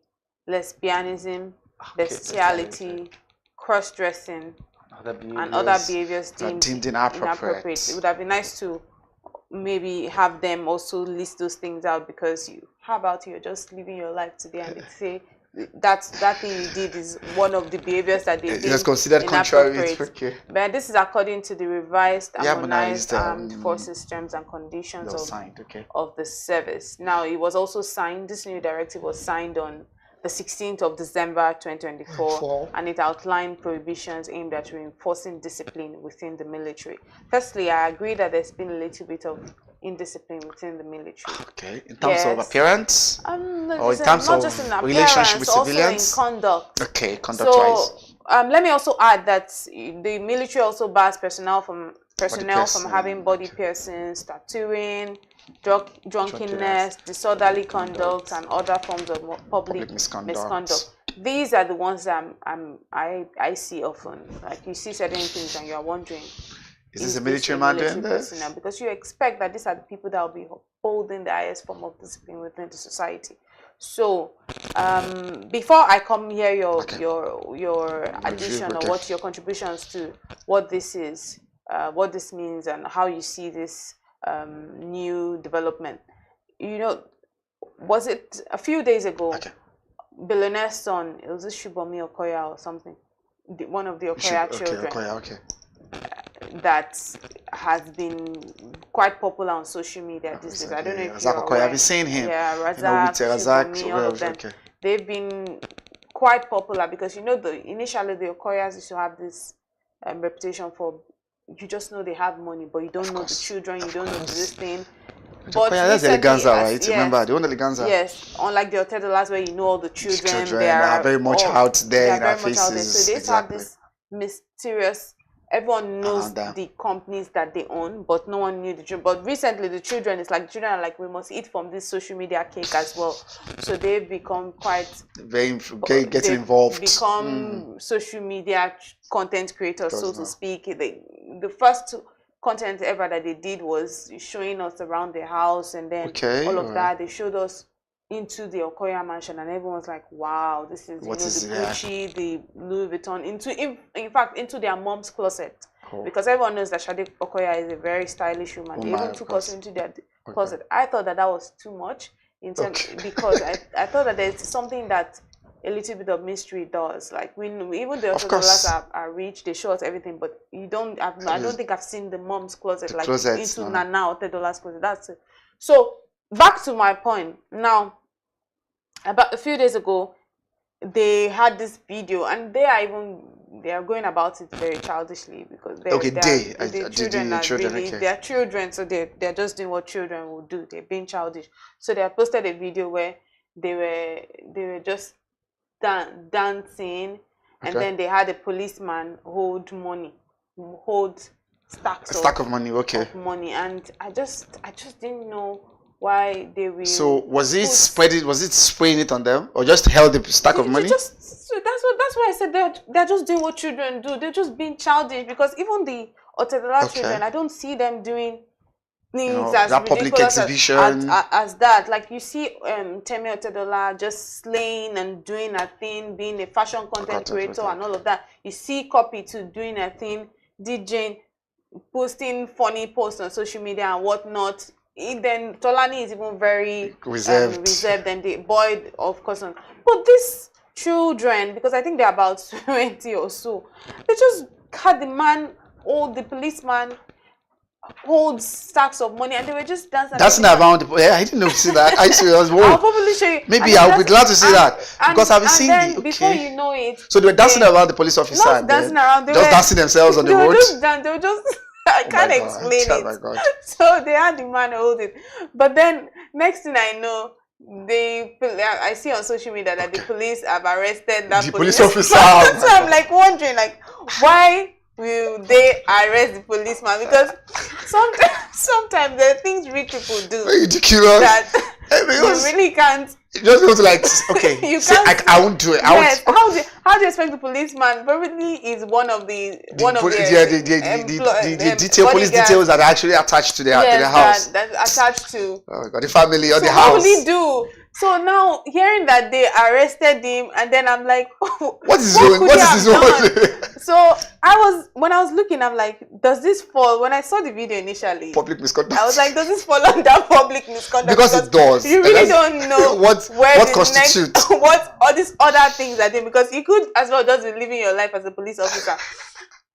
lesbianism, bestiality, cross-dressing, and other behaviors deemed inappropriate. It would have been nice to maybe have them also list those things out, because how about you're just living your life today and they say that thing you did is one of the behaviors that they did is considered contrary. But this is according to the revised harmonized armed forces terms and conditions of the service. Now, it was also signed, this new directive was signed on the 16th of December 2024, and it outlined prohibitions aimed at reinforcing discipline within the military. Firstly, I agree that there's been a little bit of indiscipline within the military. Okay, in terms of appearance? Or in terms of relationship with civilians? Also in conduct. Okay, conduct-wise. So, let me also add that the military also bars personnel from having body piercings, tattooing, drunkenness, disorderly conduct, and other forms of public misconduct. These are the ones that I see often. Like, you see certain things and you are wondering, is this a military man doing this? Because you expect that these are the people that will be holding the highest form of discipline within the society. So, before I come hear your addition or what your contributions to what this is, what this means, and how you see this new development, you know, was it a few days ago? Billionaire's son, it was this Shubomi Okoya or something, one of the Okoya children. That has been quite popular on social media these days. I don't know if you're aware. Have you seen him? Yeah, Razak, all of them. They've been quite popular because initially the Okoyas used to have this reputation for, you just know they have money, but you don't know the children, you don't know this thing. But that's eleganza, right? Yes, remember, they own eleganza. Yes, unlike the Otedolas where you know all the children, they are very much out there in our faces. So they have this mysterious. Everyone knows the companies that they own, but no one knew the children. But recently, the children are like, we must eat from this social media cake as well. So they've become quite getting involved. Become social media content creators, so to speak. The first content ever that they did was showing us around the house, and then all of that. They showed us into the Okoya mansion, and everyone's like, wow, this is the Gucci, the Louis Vuitton, in fact into their mom's closet. Because everyone knows that Shade Okoya is a very stylish woman. They even took us into their closet. I thought that was too much because I thought that there's something that a little bit of mystery does. Like even the Otodolas are rich, they show us everything, but I don't think I've seen the mom's closet, into Nana Otedola's closet. That's it. So back to my point. Now, about a few days ago, they had this video, and they are going about it very childishly because they're children, so they're just doing what children will do. They're being childish. So they have posted a video where they were just dancing, and then they had a policeman hold stack of money. Of money, and I just didn't know why they will. So was it spraying it on them, or just held the stack of money? That's why I said they're just doing what children do. They're just being childish, because even the Otedola children, I don't see them doing things as that public exhibition as that. Like you see Temi Otedola just slaying and doing a thing, being a fashion content creator and all of that. You see Copy to doing a thing, DJing, posting funny posts on social media and whatnot. Then Tolani is even very reserved, and the boy, of course. But these children, because I think they're about 20 or so, they just had the policeman hold stacks of money, and they were just dancing. Dancing around. I didn't know to see that. I'll probably show you. Maybe I'll be glad to see that, because I've seen it. Before you know it, so they were dancing around the police officer. Not dancing around. They were dancing themselves on the road. They were just. I can't explain it. My God. So they had the man hold it, but then next thing I know, I see on social media that the police have arrested that police officer. So I'm like wondering, like, why will they arrest the policeman? Because sometimes there are things rich people do ridiculous that you really can't. You just go to you can't. I won't do it. Yes. How do you expect the policeman? Probably is one of the police details that are actually attached to their house. That's attached to. Oh my God, the family or the house. Probably do. So now hearing that they arrested him, and then I'm like, what is his own? So when I was looking, I'm like, does this fall? When I saw the video initially, public misconduct, I was like, does this fall under public misconduct? Because it does. You really don't know what constitutes what all these other things are doing, because you could as well just be living your life as a police officer.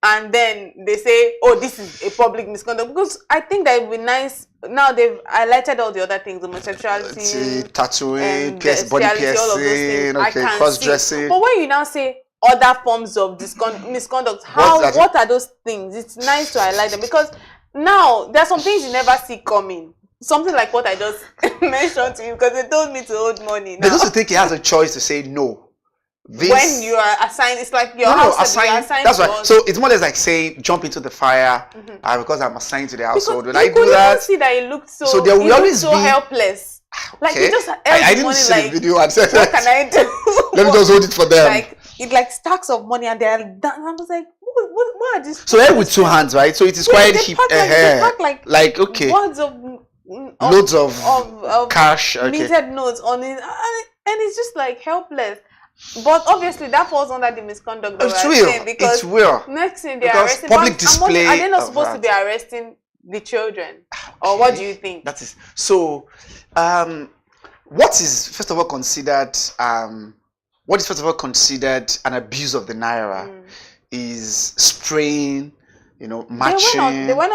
And then they say, oh, this is a public misconduct. Because I think that it would be nice. Now they've highlighted all the other things, homosexuality, tattooing, body piercing, cross-dressing. But when you now say other forms of misconduct, what are those things? It's nice to highlight them, because now there are some things you never see coming. Something like what I just mentioned to you, because they told me to hold money. They also think he has a choice to say no. When you are assigned, it's like your house. Assigned. That's right. So it's more or less like saying jump into the fire, because I'm assigned to the household. When I do that, see that it looked so there will always be helpless. Like you just I didn't see the video and said, what can I do? Let me just hold it for them. Like stacks of money, and they're done. I was like, what are these? So they're with two hands, right? So it is quite hip. Like okay. Loads of loads of cash, minted notes on it. And it's just like helpless. But obviously that falls under the misconduct that It's we're real. saying, because It's real. next thing they're Because arresting public display are they not of supposed to that. be arresting the children? Or what do you think? That is so. What is first of all considered? What is first of all considered an abuse of the naira is spraying. You know, matching. They were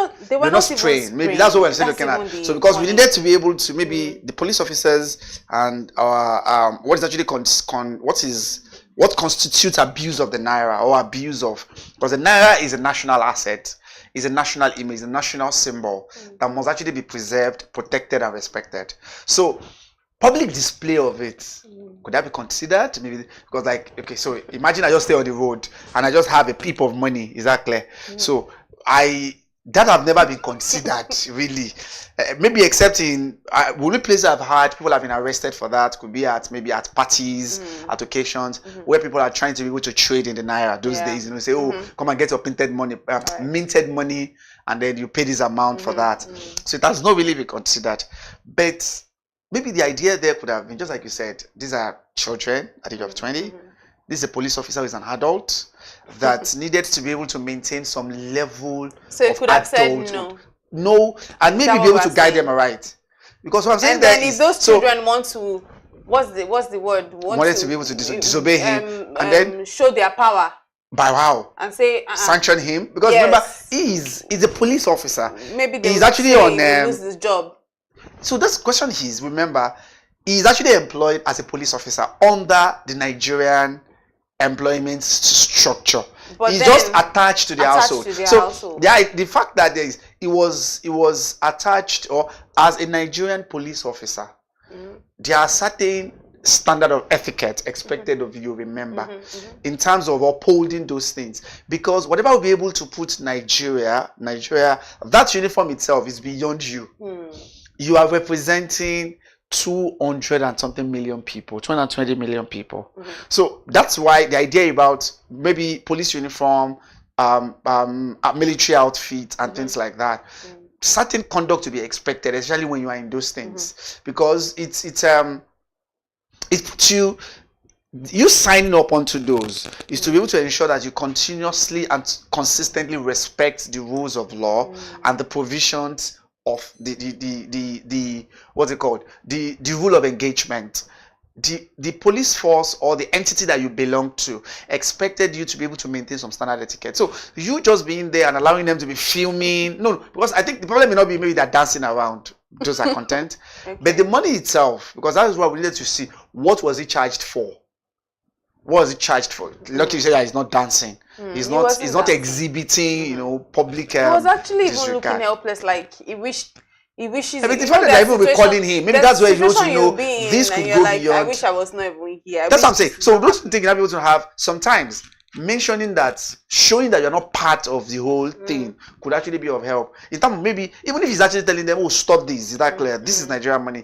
not spraying. Maybe that's what we're still looking at. So because we needed to be able to maybe the police officers and our what is actually what constitutes abuse of the naira or abuse of, because the naira is a national asset, is a national image, a national symbol that must actually be preserved, protected, and respected. So public display of it, could that be considered? Maybe because, like, okay, so imagine I just stay on the road and I just have a peep of money. Is that clear? So that have never been considered really. Maybe except in only places I've had people have been arrested for that could be maybe at parties, at occasions where people are trying to be able to trade in the naira those days. You know, say, oh, come and get your printed money, minted money, and then you pay this amount for that. So it has not really been considered, but maybe the idea there could have been, just like you said, these are children at the age of 20. This is a police officer who is an adult that needed to be able to maintain some level so it of could have said adulthood. No, and maybe be able to guide them right. Because what I'm saying there is, if those children want to, what's the word? Wanted to be able to disobey him and then show their power. By wow. And say sanction him, because remember he's a police officer. Maybe he's actually on lose his job. So this question is, remember, he's actually employed as a police officer under the Nigerian employment structure. But he's just attached to the household. The fact that he was attached or as a Nigerian police officer, there are certain standard of etiquette expected of you, remember, in terms of upholding those things, because whatever will be able to put Nigeria, that uniform itself is beyond you. You are representing 200 and something million people, 220 million people. So that's why the idea about maybe police uniform, military outfit and things like that, certain conduct to be expected, especially when you are in those things, because it's you signing up onto those is to be able to ensure that you continuously and consistently respect the rules of law and the provisions of the what's it called, the rule of engagement. The police force or the entity that you belong to expected you to be able to maintain some standard etiquette. So you just being there and allowing them to be filming, no, because I think the problem may not be maybe they're dancing around, those are content, but the money itself, because that is what we needed to see. What was he charged for? What was he charged for? Luckily, you say that he's not dancing. He's not exhibiting, you know, public. He was actually even looking helpless, like he wishes. I mean, the fact that they're even recording him, maybe that's where you want to know this could go beyond. I wish I was not even here. That's what I'm saying. So those things you have able to have sometimes mentioning that, showing that you're not part of the whole thing could actually be of help. In terms of maybe, even if he's actually telling them, oh, stop this, is that clear? This is Nigerian money.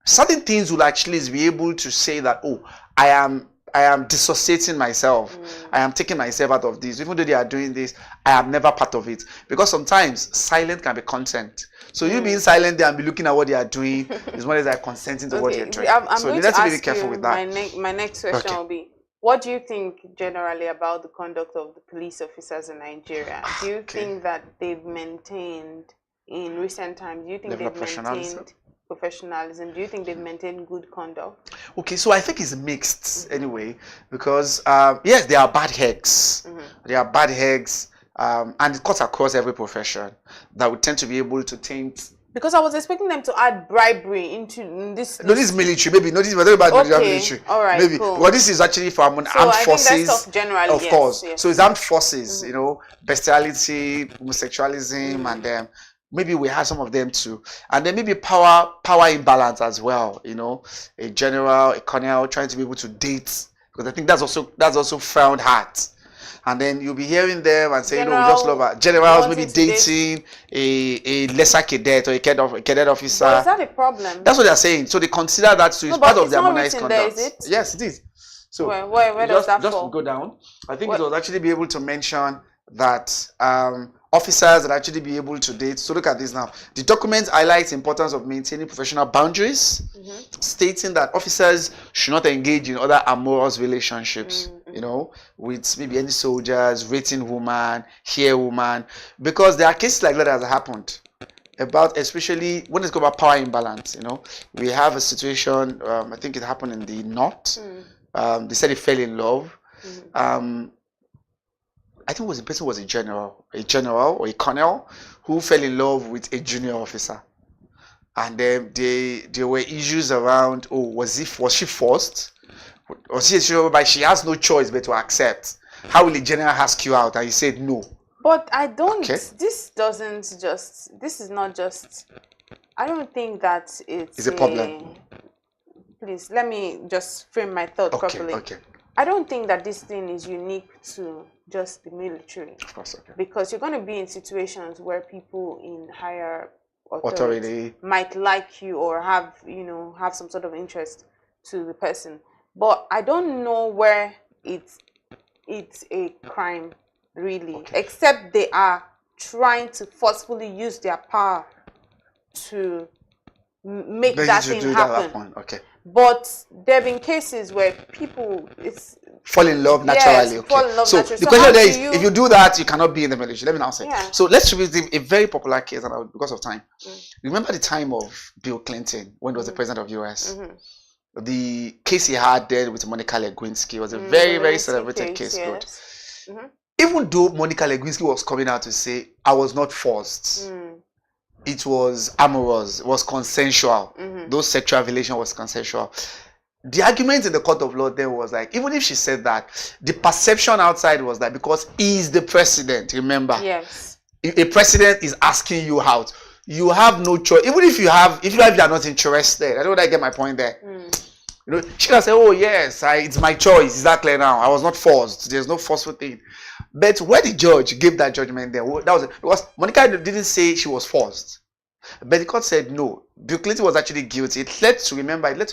Certain things will actually be able to say that, oh, I am dissociating myself. I am taking myself out of this. Even though they are doing this, I am never part of it. Because sometimes silent can be consent. So you being silent there and be looking at what they are doing is more like consenting to what they're doing. So you need to be careful with that. My next question will be, what do you think generally about the conduct of the police officers in Nigeria? Do you think that they've maintained in recent times? Do you think they've maintained professionalism? Do you think they've maintained good conduct? Okay, so I think it's mixed anyway, because yes, there are bad eggs. There are bad eggs, and it cuts across every profession that would tend to be able to taint. Because I was expecting them to add bribery into this. No, this is military. Maybe not this. We're talking about military. All right. Maybe. Cool. Well, this is actually from armed forces. That's generally, of course. Yes. So it's armed forces. You know, bestiality, homosexualism, and then maybe we have some of them too, and then maybe power imbalance as well. You know, a general, a colonel trying to be able to date, because I think that's also found hard. And then you'll be hearing them and saying, "No, we just love her." Generals maybe dating a lesser cadet or a cadet officer. But is that a problem? That's what they're saying. So they consider that to be part of their harmonized conduct. There, is it? Yes, it is. So where does that fall? Just go down. I think it was actually be able to mention that officers that actually be able to date. So look at this now. The document highlights the importance of maintaining professional boundaries, stating that officers should not engage in other amorous relationships, you know, with maybe any soldiers, rating woman, hair woman, because there are cases like that has happened. About, especially when it's about power imbalance, you know, we have a situation, I think it happened in the north. They said he fell in love. I think the person was a general or a colonel who fell in love with a junior officer, and then there were issues around, oh, was she forced? Was she sure? But she has no choice but to accept. How will the general ask you out? And he said no. But I don't. Okay. This is not just. I don't think that it's a problem. Please let me just frame my thought properly. Okay. I don't think that this thing is unique to just the military. Of course, okay. Because you're going to be in situations where people in higher authority might like you or have some sort of interest to the person. But I don't know where it's a crime, really, except they are trying to forcefully use their power to make that thing happen. Okay. But there have been cases where people fall in love naturally. Yes, fall in love so naturally. The question there is, if you do that, you cannot be in the military. Let me now say. Yeah. So let's revisit a very popular case, and because of time. Remember the time of Bill Clinton when he was the president of US? The case he had there with Monica Lewinsky was a very, very celebrated case. Yes. Even though Monica Lewinsky was coming out to say, I was not forced. It was amorous, it was consensual. Those sexual relation was consensual. The argument in the court of law there was like, even if she said that, the perception outside was that because he is the president, remember? Yes. If a president is asking you out, you have no choice. Even if you are not interested, I don't know whether I get my point there. You know, she can say, oh yes, it's my choice. Is that clear now? I was not forced. There's no forceful thing. But when the judge gave that judgment there, that was because Monica didn't say she was forced. But the court said no. Bill Clinton was actually guilty. It led to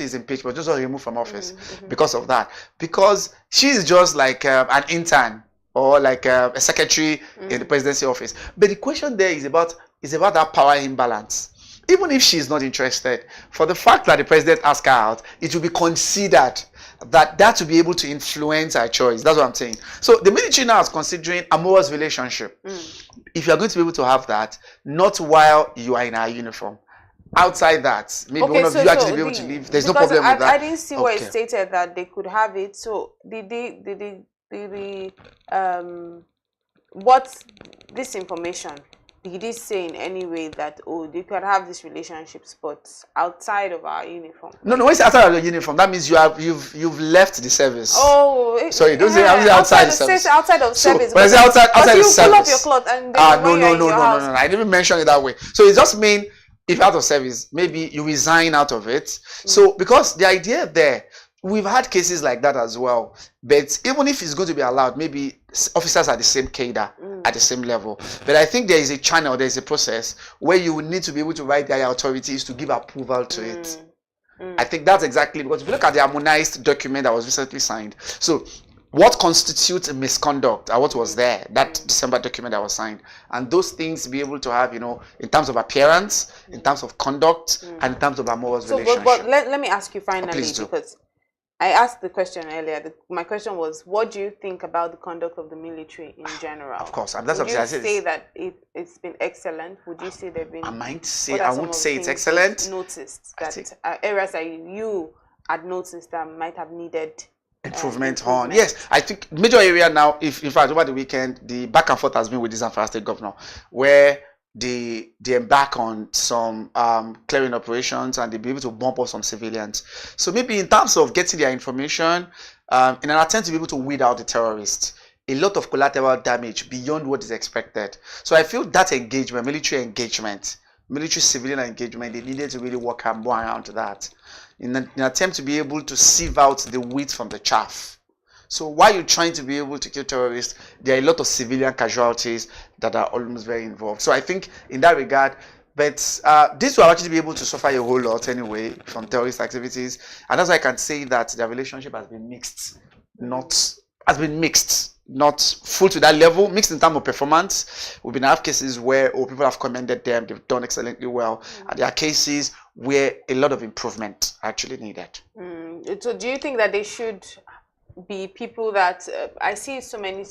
his impeachment, just removed from office because of that. Because she's just like an intern or like a secretary in the presidency office. But the question there is about that power imbalance. Even if she's not interested, for the fact that the president asked her out, it will be considered that to be able to influence her choice. That's what I'm saying. So the military now is considering amorous relationship. If you are going to be able to have that, not while you are in our uniform. Outside that, maybe one of you actually be able to leave. There's no problem with that. I didn't see where it stated that they could have it. So what's this information? Did he say in any way that they could have these relationships, but outside of our uniform? No. When it's outside of the uniform, that means you've left the service. Sorry, don't say outside the service. Outside of service. But it's outside the service. You pull up your cloth and no. I didn't mention it that way. So it just means if you're out of service, maybe you resign out of it. So because the idea there, we've had cases like that as well. But even if it's going to be allowed, maybe officers are the same cadre, at the same level. But I think there is a channel, there is a process where you will need to be able to write their authorities to give approval to it. I think that's exactly, because if you look at the harmonized document that was recently signed, so what constitutes misconduct and what was there, that December document that was signed, and those things be able to have, in terms of appearance, in terms of conduct, and in terms of amorous relationship. But let me ask you finally, because I asked the question earlier. My question was, what do you think about the conduct of the military in general? Of course, that's would you say that it's been excellent? Would you say they've been? I won't say it's excellent. Noticed that areas that you had noticed that might have needed improvement on. Yes, I think major area now. If in fact over the weekend, the back and forth has been with the Zamfara State Governor, where they embark on some clearing operations and they'll be able to bump up some civilians. So maybe in terms of getting their information, in an attempt to be able to weed out the terrorists, a lot of collateral damage beyond what is expected. So I feel that engagement, military civilian engagement, they needed to really work more around that in an attempt to be able to sieve out the wheat from the chaff. So while you're trying to be able to kill terrorists, there are a lot of civilian casualties that are almost very involved. So I think in that regard, but this will actually be able to suffer a whole lot anyway from terrorist activities. And that's why I can say that their relationship has been mixed. not full to that level, mixed in terms of performance. We've been have cases where people have commended them, they've done excellently well. And there are cases where a lot of improvement actually needed. So do you think that they should be people that, I see so many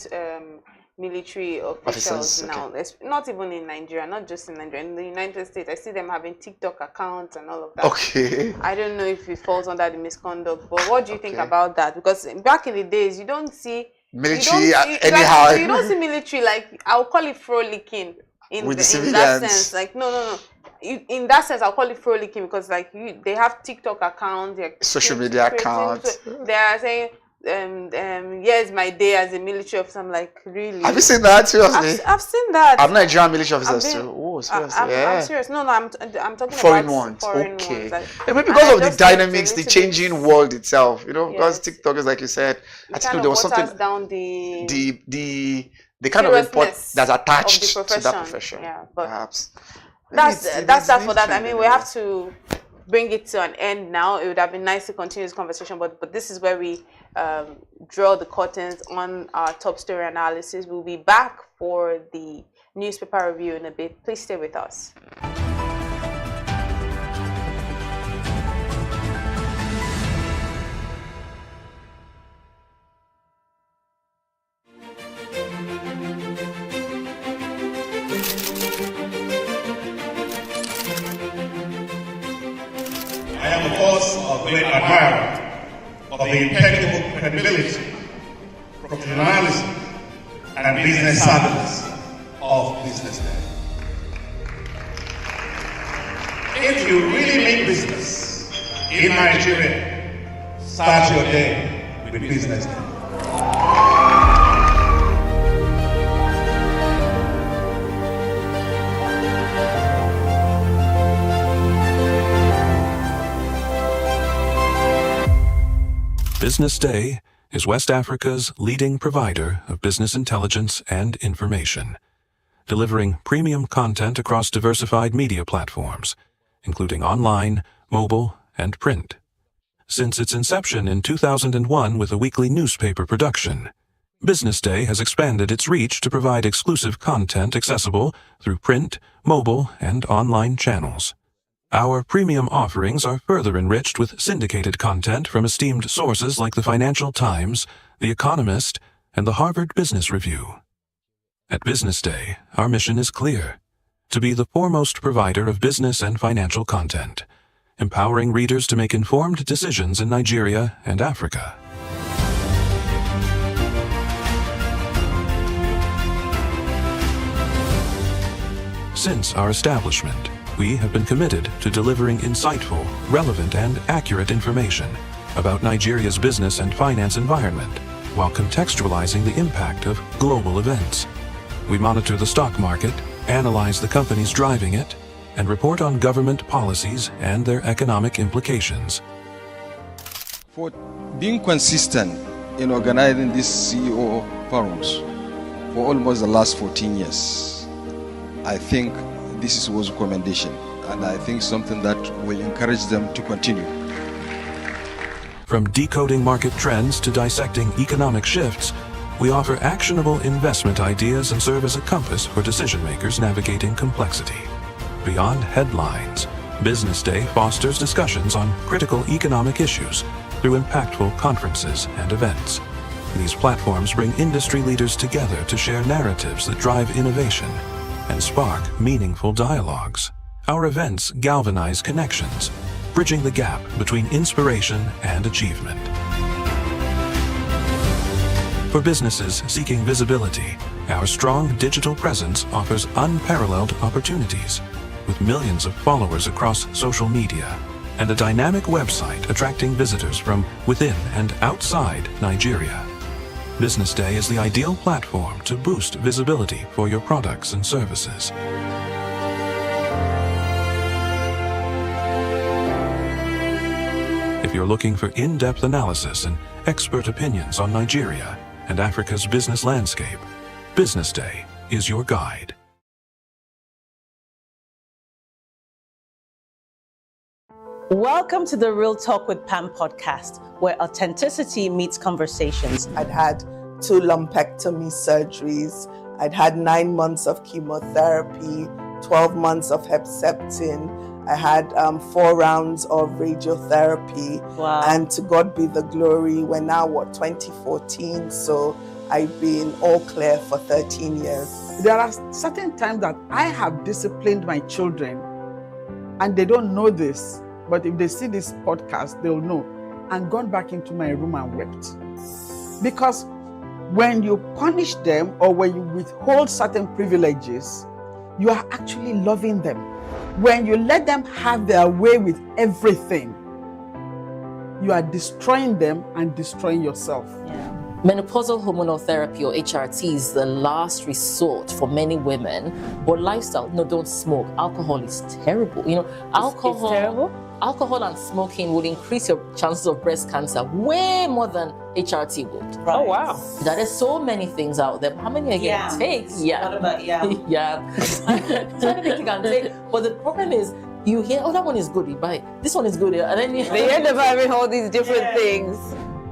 military officials now, not even in Nigeria, not just in Nigeria, in the United States, I see them having TikTok accounts and all of that. Okay. I don't know if it falls under the misconduct, but what do you think about that? Because back in the days, you don't see military anyhow. You don't see military, like, I'll call it frolicking in that sense. Like, no. In that sense, I'll call it frolicking because, like, they have TikTok accounts, social media accounts. They are saying, here's my day as a military officer. I'm like, really? Have you seen that? Seriously? I've seen that. I'm Nigerian military officers too. Oh, seriously? I'm serious. No, I'm talking foreign about ones. Foreign okay. ones. Like, maybe because of the dynamics, the changing world itself. You know, because TikTok is, like you said, I think there was something down the kind of report that's attached to that profession. Yeah, but perhaps. That's that for that. I mean, we have to bring it to an end now. It would have been nice to continue this conversation, but this is where we draw the curtains on our top story analysis. We'll be back for the newspaper review in a bit. Please stay with us. I am, of course, a great admirer of the impeccable credibility, professionalism, and business savviness of BusinessDay. If you really mean business in Nigeria, start your day with BusinessDay. BusinessDay is West Africa's leading provider of business intelligence and information, delivering premium content across diversified media platforms, including online, mobile, and print. Since its inception in 2001 with a weekly newspaper production, BusinessDay has expanded its reach to provide exclusive content accessible through print, mobile, and online channels. Our premium offerings are further enriched with syndicated content from esteemed sources like the Financial Times, The Economist, and the Harvard Business Review. At BusinessDay, our mission is clear: to be the foremost provider of business and financial content, empowering readers to make informed decisions in Nigeria and Africa. Since our establishment, we have been committed to delivering insightful, relevant, and accurate information about Nigeria's business and finance environment, while contextualizing the impact of global events. We monitor the stock market, analyze the companies driving it, and report on government policies and their economic implications. For being consistent in organizing these CEO forums for almost the last 14 years, I think this was a commendation, and I think something that will encourage them to continue. From decoding market trends to dissecting economic shifts, we offer actionable investment ideas and serve as a compass for decision makers navigating complexity. Beyond headlines, BusinessDay fosters discussions on critical economic issues through impactful conferences and events. These platforms bring industry leaders together to share narratives that drive innovation and spark meaningful dialogues. Our events galvanize connections, bridging the gap between inspiration and achievement. For businesses seeking visibility, our strong digital presence offers unparalleled opportunities, with millions of followers across social media and a dynamic website attracting visitors from within and outside Nigeria. BusinessDay is the ideal platform to boost visibility for your products and services. If you're looking for in-depth analysis and expert opinions on Nigeria and Africa's business landscape, BusinessDay is your guide. Welcome to the Real Talk with Pam podcast, where authenticity meets conversations. I'd had 2 lumpectomy surgeries. I'd had 9 months of chemotherapy, 12 months of Herceptin. I had 4 rounds of radiotherapy. Wow. And to God be the glory, we're now, 2014? So I've been all clear for 13 years. There are certain times that I have disciplined my children, and they don't know this, but if they see this podcast, they'll know, and gone back into my room and wept. Because when you punish them or when you withhold certain privileges, you are actually loving them. When you let them have their way with everything, you are destroying them and destroying yourself. Yeah. Menopausal hormonal therapy, or HRT, is the last resort for many women. But lifestyle, no, don't smoke. Alcohol is terrible. You know, alcohol. It's terrible? Alcohol and smoking will increase your chances of breast cancer way more than HRT would. Right. Oh, wow. There are so many things out there. How many are you going to take? Yeah. What about yam? Yeah. So many things you can take. But the problem is, you hear, oh, that one is good, you buy it. This one is good, and then you They end up having all these different things.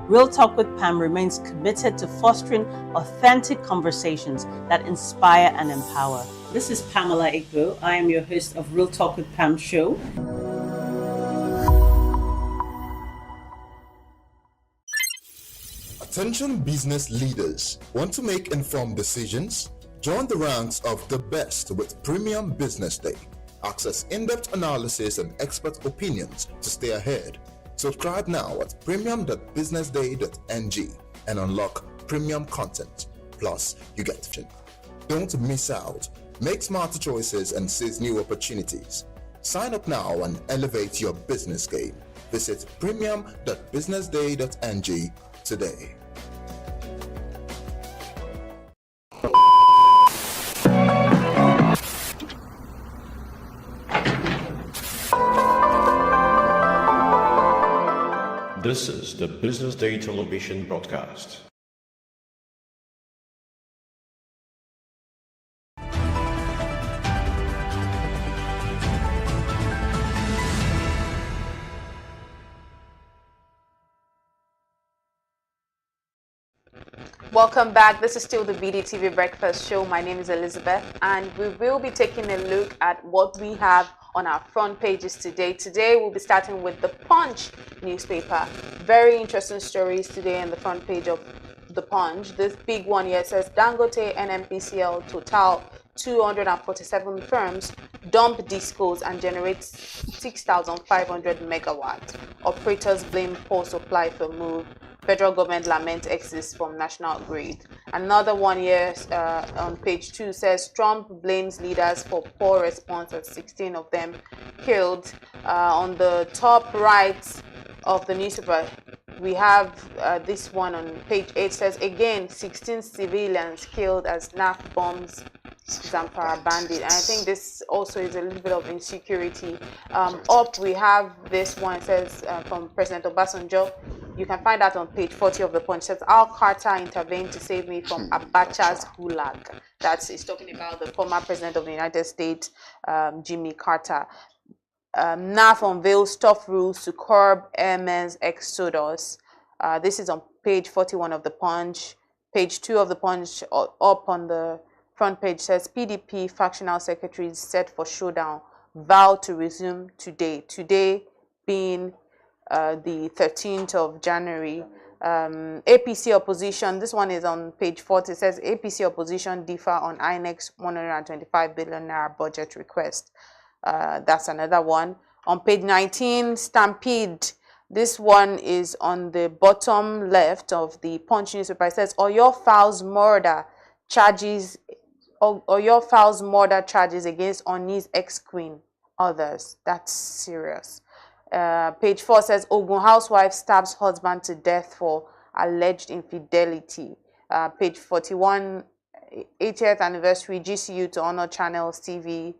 Real Talk with Pam remains committed to fostering authentic conversations that inspire and empower. This is Pamela Igbo. I am your host of Real Talk with Pam show. Attention business leaders. Want to make informed decisions? Join the ranks of the best with Premium Business Day. Access in-depth analysis and expert opinions to stay ahead. Subscribe now at premium.businessday.ng and unlock premium content. Plus, you get it. Don't miss out. Make smarter choices and seize new opportunities. Sign up now and elevate your business game. Visit premium.businessday.ng today. This is the Business Day television broadcast. Welcome back. This is still the BDTV Breakfast Show. My name is Elizabeth, and we will be taking a look at what we have on our front pages today. Today, we'll be starting with the Punch newspaper. Very interesting stories today on the front page of the Punch. This big one here says Dangote, NNPCL, Total, 247 firms dump discos and generate 6,500 megawatt. Operators blame poor supply for move. Federal government laments exits from national grid. Another one here on page 2 says Trump blames leaders for poor response at 16 of them killed. On the top right of the newspaper, we have this one on page 8 says again 16 civilians killed as NAF bombs Zamfara bandit. And I think this also is a little bit of insecurity. Up we have this one, it says from President Obasanjo. You can find that on page 40 of the Punch. It says Al Carter intervened to save me from Abacha's gulag. That's talking about the former president of the United States, Jimmy Carter. NAF unveils tough rules to curb airmen's exodus. This is on page 41 of the Punch. Page 2 of the Punch, up on the front page, says PDP factional secretaries set for showdown, vow to resume today. Today being the 13th of January. APC opposition, this one is on page 40, it says APC opposition differ on INEC's 125 billion naira budget request. That's another one. On page 19, Stampede. This one is on the bottom left of the Punch newspaper. It says Oyo files murder charges. Oyo files murder charges against Oni's ex-queen. Others. That's serious. Page 4 says Ogun housewife stabs husband to death for alleged infidelity. Page 41, 80th anniversary GCU to honor Channels TV,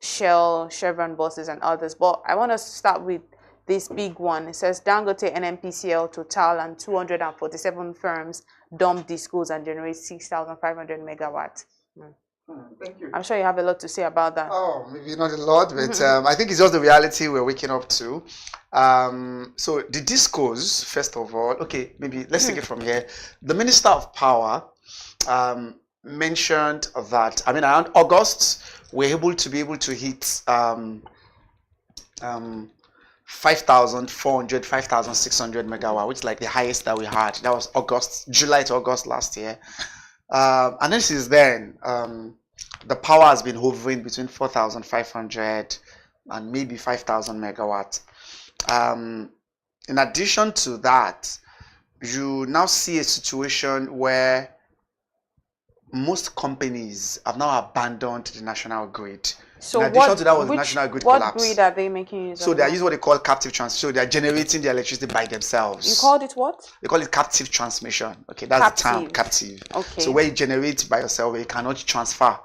Shell, Chevron buses and others. But I want to start with this big one. It says Dangote, NNPCL, Total and 247 firms dump discos and generate 6,500 megawatts. Thank you. I'm sure you have a lot to say about that. Oh, maybe not a lot, but I think it's just the reality we're waking up to. So the discourse, first of all, okay, maybe let's take it from here. The Minister of Power mentioned that, I mean, around August, we're able to hit 5,400, 5,600 megawatt, which is like the highest that we had. That was July to August last year. And then since then, the power has been hovering between 4,500 and maybe 5,000 megawatt. In addition to that, you now see a situation where most companies have now abandoned the national grid. So in addition to that was the national grid what collapse. grid are they making use of? So they are using what they call captive transmission. So they are generating the electricity by themselves. You called it what? They call it captive transmission. Okay, that's the term, captive. Okay. So where you generate by yourself, where you cannot transfer.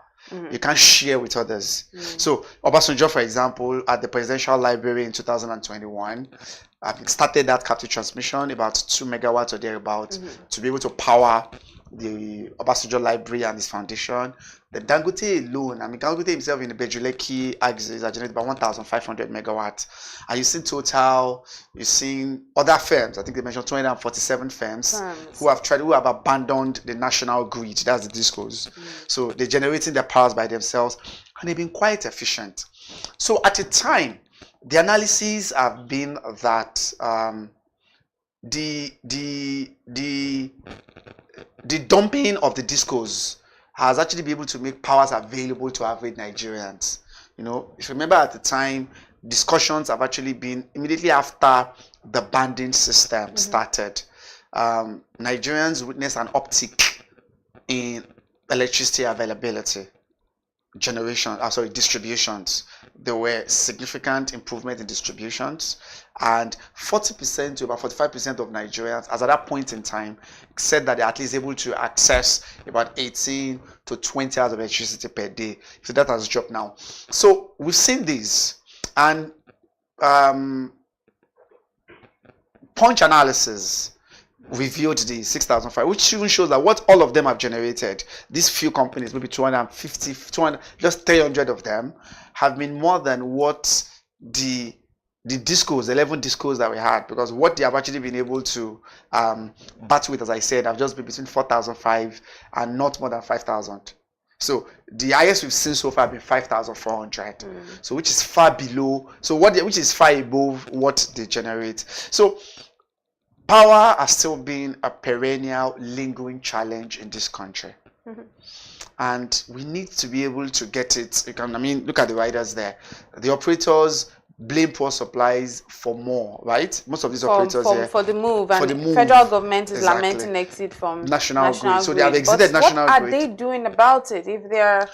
You can't share with others. So Obasanjo, for example, at the Presidential Library in 2021, started that captive transmission, about 2 megawatts or thereabout, to be able to power the Obasanjo Library and its foundation. The Dangote alone, I mean, Dangote himself in the Bejuleki axis are generated about 1,500 megawatts. And you've seen Total, you've seen other firms, I think they mentioned 247 firms who have abandoned the national grid. That's the discourse. So they're generating their powers by themselves, and they've been quite efficient. So at the time, the analyses have been that the dumping of the discos has actually been able to make powers available to average Nigerians. You know, if you remember at the time, discussions have actually been immediately after the banding system started. Nigerians witnessed an uptick in electricity availability, distributions. There were significant improvement in distributions, and 40% to about 45% of Nigerians, as at that point in time, said that they're at least able to access about 18 to 20 hours of electricity per day. So that has dropped now. So we've seen this, and Punch analysis revealed the 6,005, which even shows that what all of them have generated, these few companies, maybe 250, 200, just 300 of them, have been more than what the discos, 11 discos that we had, because what they have actually been able to battle with, as I said, have just been between 4,005 and not more than 5,000. So the highest we've seen so far have been 5,400. So which is far below, which is far above what they generate. So power has still been a perennial, lingering challenge in this country. And we need to be able to get it. Look at the riders there. The operators blame poor supplies for more, right? Most of these operators for the move, and the federal government is lamenting exit from national grid. So they have exited national grid. What are they doing about it if they're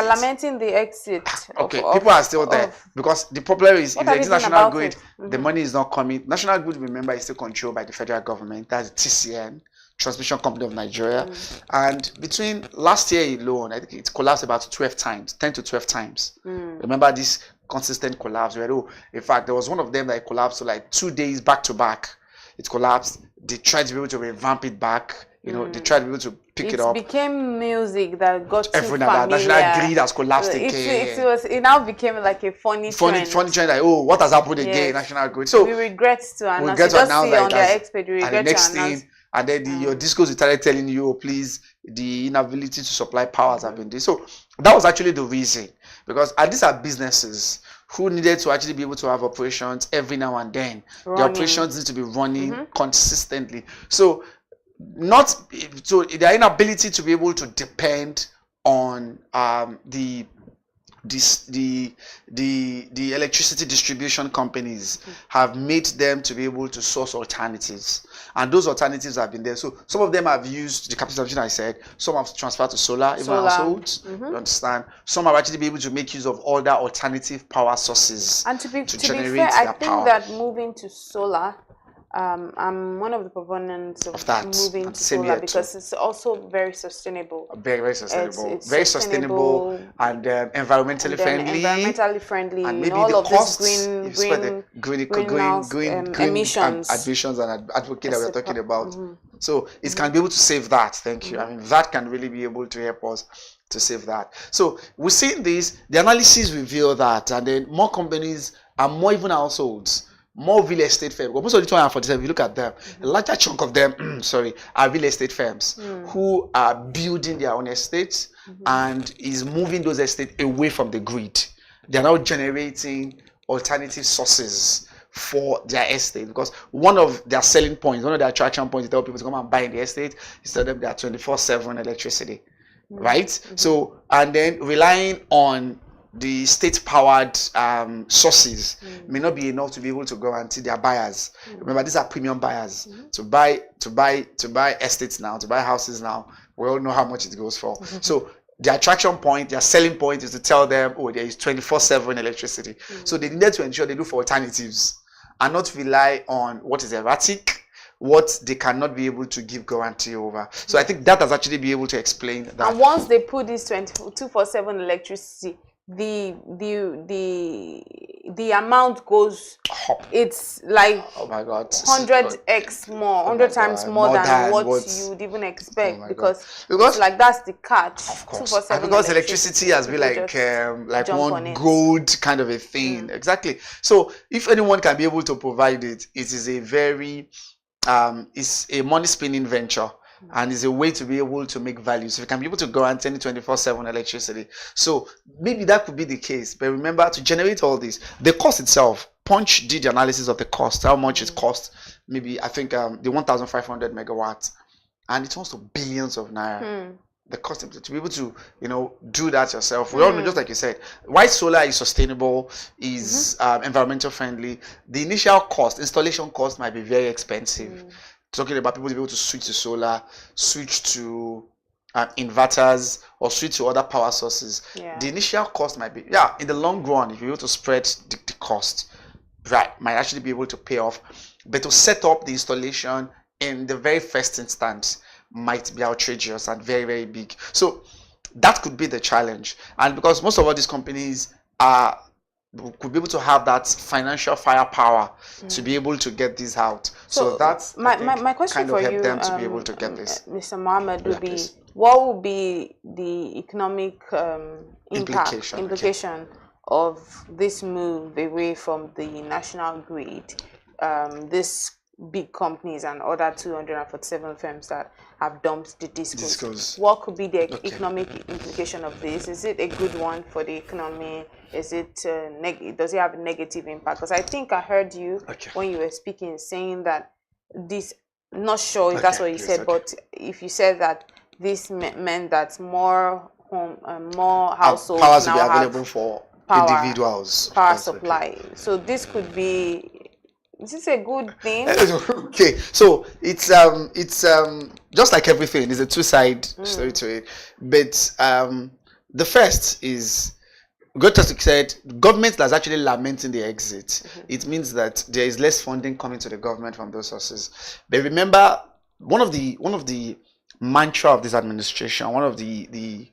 lamenting the exit? Okay, people are still there because the problem is if they exit national grid, the money is not coming. National grid, remember, is still controlled by the federal government. That's TCN, Transmission Company of Nigeria. And between last year alone, I think it collapsed about 12 times, 10 to 12 times. Remember this consistent collapse where, in fact, there was one of them that collapsed to like 2 days back to back. It collapsed. They tried to be able to revamp it back. They tried to be able to pick it up. It became music that got too familiar. National grid has collapsed again. It now became like a funny trend. Funny trend, like, what has happened again? National grid. So we regret to announce. Just see on their expert, we regret to announce. And then your discos started telling you, please, the inability to supply powers have been there. So that was actually the reason. Because these are businesses who needed to actually be able to have operations every now and then. The operations need to be running consistently. So their inability to be able to depend on the electricity distribution companies have made them to be able to source alternatives, and those alternatives have been there. So some of them have used the capacity I said, some have transferred to solar, even households. You understand? Some have actually been able to make use of other alternative power sources and to be generate fair, I think power. that moving to solar, I'm one of the proponents of that, moving to solar because it's also very sustainable. Very sustainable. It's very sustainable and environmentally friendly. And maybe all of this green emissions and advocates that we're talking about So it can be able to save that. Thank you. I mean, that can really be able to help us to save that. So we're seeing this, the analysis reveal that, and then more companies are more even households, more real estate firms. Most of the 247, if you look at them, a larger chunk of them, sorry, are real estate firms who are building their own estates and is moving those estates away from the grid. They are now generating alternative sources for their estate, because one of their selling points, one of their attraction points to tell people to come and buy in the estate is tell them they are 24/7 electricity, right? So, and then relying on the state-powered sources may not be enough to be able to guarantee their buyers. Remember, these are premium buyers. To buy estates now, to buy houses now, we all know how much it goes for. So the attraction point, their selling point is to tell them, oh, there is 24/7 electricity. So they needed to ensure they look for alternatives and not rely on what is erratic, what they cannot be able to give guarantee over. So I think that has actually been able to explain that. And once they put this 24/7 electricity, the amount goes up. It's like, oh my God, 100x more, 100 times more than what you would even expect, because it's like that's the catch. Of course, and because electricity has been like one gold kind of a thing. Exactly. So if anyone can be able to provide it, it is a very it's a money spinning venture. And it's a way to be able to make value. So you can be able to guarantee any 24/7 electricity. So maybe that could be the case. But remember, to generate all this, the cost itself, Punch did the analysis of the cost, how much it cost. Maybe I think the 1,500 megawatts, and it comes to billions of naira. The cost to be able to do that yourself. We all know, just like you said, why solar is sustainable, is environmental friendly. The initial cost, installation cost, might be very expensive. Talking about people to be able to switch to solar, switch to inverters, or switch to other power sources. The initial cost might be, in the long run, if you're able to spread the cost, right, might actually be able to pay off. But to set up the installation in the very first instance might be outrageous and very, very big. So that could be the challenge. And because most of all these companies could be able to have that financial firepower to be able to get this out. So that's my question kind of for help you, them to be able to get this. Mr. Mohammed, would be, what would be the economic implication of this move away from the national grid? This big companies and other 247 firms that have dumped the discos. What could be the economic implication of this? Is it a good one for the economy? Is it does it have a negative impact? Because I think I heard you when you were speaking saying that this, not sure if that's what you said, but if you said that this meant that more households powers now will be have available for individuals. Power supply. So this could be. Is this a good thing? Okay, so it's just like everything, there's a two-side story to it. But the first is, Gottesik said, government that's actually lamenting the exit. It means that there is less funding coming to the government from those sources. But remember, one of the mantra of this administration, one of the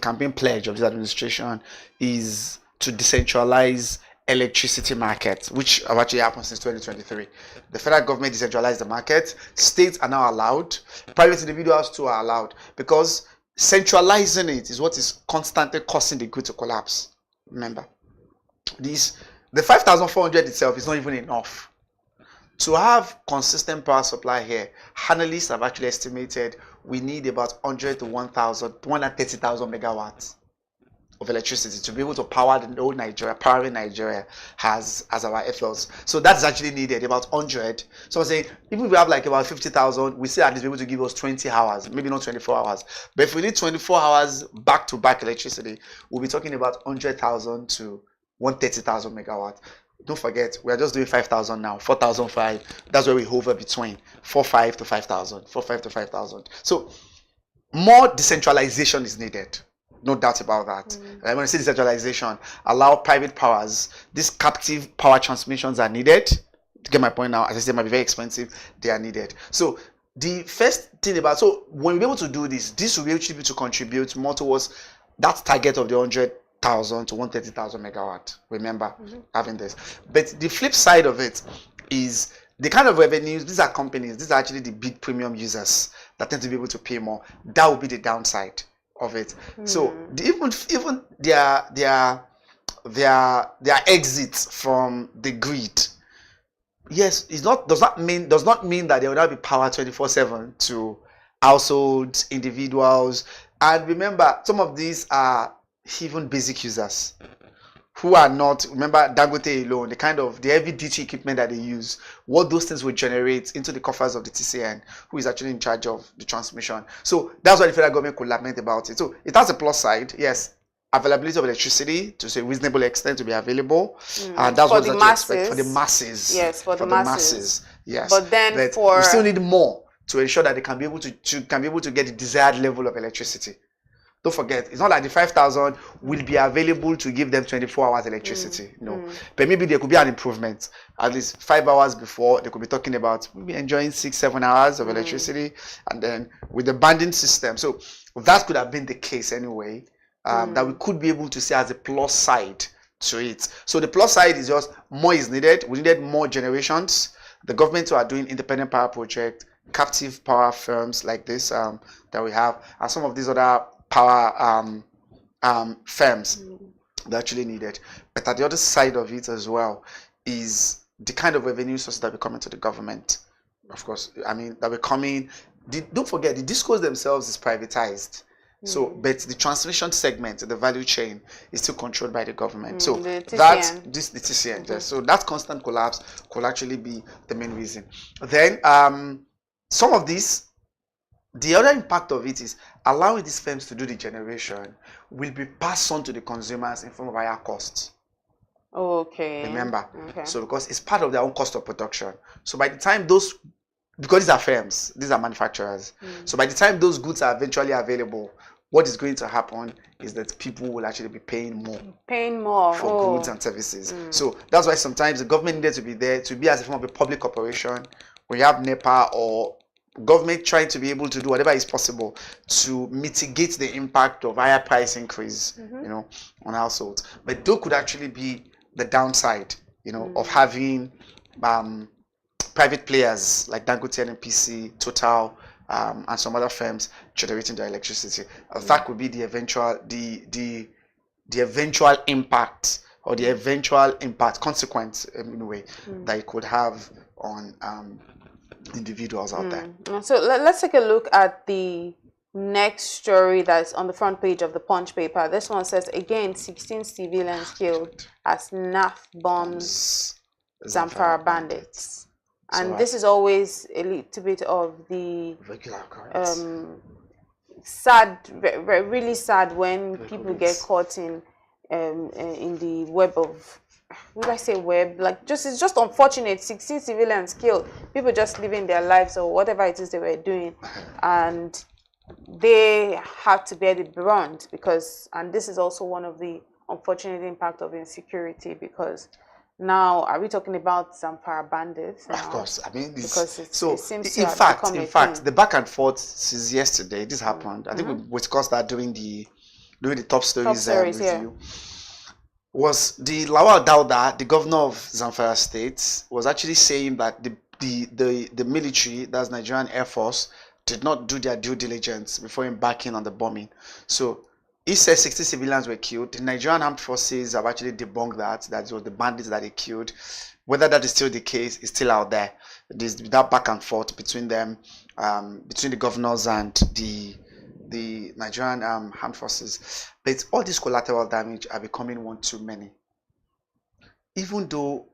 campaign pledge of this administration is to decentralize electricity market, which have actually happened since 2023. The federal government decentralized the market. States are now allowed. Private individuals too are allowed, because centralizing it is what is constantly causing the grid to collapse. Remember, the 5,400 itself is not even enough. To have consistent power supply here, analysts have actually estimated we need about 100 to 130,000 megawatts of electricity to be able to power the whole Nigeria, powering Nigeria as our FLs. So that's actually needed, about 100. So I'm saying, even if we have like about 50,000, we still at least be able to give us 20 hours, maybe not 24 hours. But if we need 24 hours back-to-back electricity, we'll be talking about 100,000 to 130,000 megawatts. Don't forget, we are just doing 5,000 now, 4,005. That's where we hover between 4,500 to 5,000, 4,500 to 5,000. So more decentralization is needed. No doubt about that. When I say decentralization, allow private powers. These captive power transmissions are needed. To get my point now, as I said, might be very expensive. They are needed. So the first thing about, so when we're able to do this, this will be able to contribute more towards that target of the 100,000 to 130,000 megawatt. Remember having this. But the flip side of it is the kind of revenues, these are companies, these are actually the big premium users that tend to be able to pay more. That would be the downside of it. So even their exit from the grid, yes, does not mean that there will not be power 24/7 to households, individuals. And remember, some of these are even basic users who are not, remember Dangote alone, the heavy duty equipment that they use, what those things will generate into the coffers of the TCN, who is actually in charge of the transmission. So that's why the federal government could lament about it. So it has a plus side, yes, availability of electricity to a reasonable extent to be available, and that's what you expect for the masses. Yes, for the masses. Yes, but then we still need more to ensure that they can be able to get the desired level of electricity. Don't forget, it's not like the 5,000 will be available to give them 24 hours electricity. No, but maybe there could be an improvement. At least 5 hours before, they could be talking about maybe enjoying 6-7 hours of electricity, and then with the banding system. So that could have been the case anyway. That we could be able to see as a plus side to it. So the plus side is just more is needed. We needed more generations. The government who are doing independent power project, captive power firms like this that we have, and some of these other power firms that actually needed. But at the other side of it as well is the kind of revenue sources that will come into the government. Of course, I mean, that will come in. Don't forget, the discos themselves is privatized. So, but the transmission segment, the value chain, is still controlled by the government. So that's the TCN. So that constant collapse could actually be the main reason. Then some of these, the other impact of it is allowing these firms to do the generation will be passed on to the consumers in form of higher costs. Okay. Remember, so because it's part of their own cost of production. So by the time those, because these are firms, these are manufacturers. So by the time those goods are eventually available, what is going to happen is that people will actually be paying more for goods and services. So that's why sometimes the government needed to be there to be as a form of a public corporation. We have NEPA or government trying to be able to do whatever is possible to mitigate the impact of higher price increase, on households. But that could actually be the downside, of having private players like Dangote and NPC, Total, and some other firms generating their electricity. That could be the eventual impact, or the eventual consequence in a way that it could have on individuals out there. So let's take a look at the next story that's on the front page of the Punch paper. This one says, again, 16 civilians killed as NAF bombs Zamfara bandits. And this is always a little bit of the sad, really sad when people get caught in the web of, would I say web? Like, it's just unfortunate. 16 civilians killed, people just living their lives or whatever it is they were doing, and they had to bear the brunt and this is also one of the unfortunate impact of insecurity, because now, are we talking about Zamfara bandits now? Of course. I mean, because it seems in fact, the back and forth since yesterday, this happened. I think we discussed that during the top stories review. Was the Lawal Dauda, the governor of Zamfara State, was actually saying that the military, that's Nigerian Air Force, did not do their due diligence before embarking on the bombing. So he said 60 civilians were killed. The Nigerian Armed Forces have actually debunked that it was the bandits that they killed. Whether that is still the case is still out there. There's that back and forth between them, between the governors and the Nigerian Armed Forces. But all this collateral damage are becoming one too many. Even though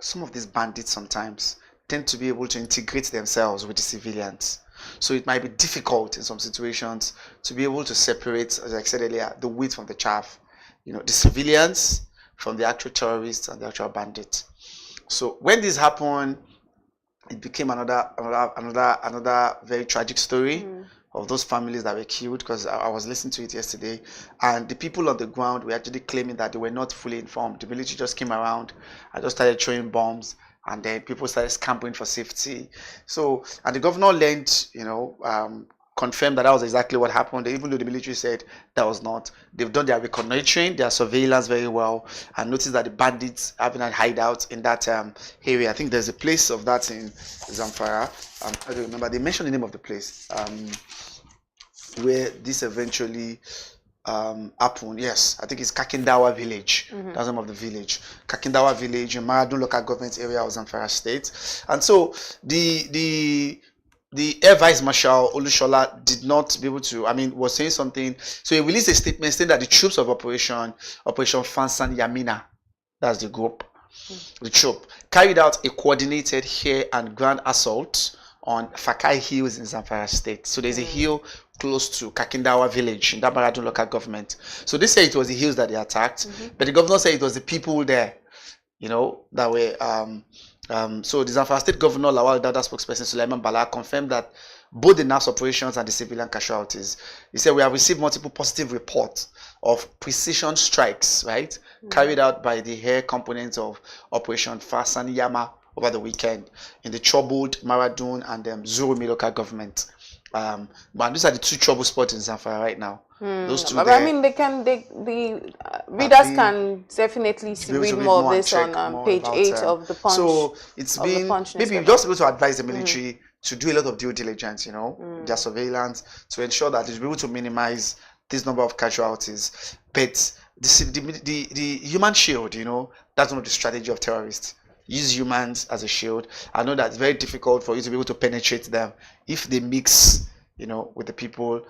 some of these bandits sometimes tend to be able to integrate themselves with the civilians. So it might be difficult in some situations to be able to separate, as I said earlier, the wheat from the chaff. The civilians from the actual terrorists and the actual bandits. So when this happened, it became another very tragic story of those families that were killed, because I was listening to it yesterday, and the people on the ground were actually claiming that they were not fully informed. The military just came around and just started throwing bombs, and then people started scampering for safety. So, and the governor learned, confirmed that that was exactly what happened, even though the military said that was not. They've done their reconnoitering, their surveillance very well, and noticed that the bandits having a hideout in that area. I think there's a place of that in Zamfara. I don't remember. They mentioned the name of the place where this eventually happened. Yes, I think it's Kakindawa village. That's the name of the village. Kakindawa village in Maradun local government area of Zamfara state. And so the Air Vice Marshal Olushola did not be able to, was saying something. So he released a statement saying that the troops of Operation Fansan Yamina, that's the group, the troop, carried out a coordinated air and ground assault on Fakai Hills in Zamfara state. So there's a hill close to Kakindawa village in that Maradun local government. So they say it was the hills that they attacked, but the governor said it was the people there, that were so the Zamfara State Governor Lawal Dada spokesperson Sulaiman Bala confirmed that both the NAS operations and the civilian casualties. He said we have received multiple positive reports of precision strikes, right, carried out by the air components of Operation Fasan Yama over the weekend in the troubled Maradun and Zurumi local government. But these are the two trouble spots in Zamfara right now. Those two. But the readers can definitely read more of this on page 8 of the Punch. So it's been maybe just able to advise the military to do a lot of due diligence, their surveillance, to ensure that they'll be able to minimize this number of casualties. But the human shield, that's one of the strategy of terrorists. Use humans as a shield. I know that's very difficult for you to be able to penetrate them if they mix, with the people.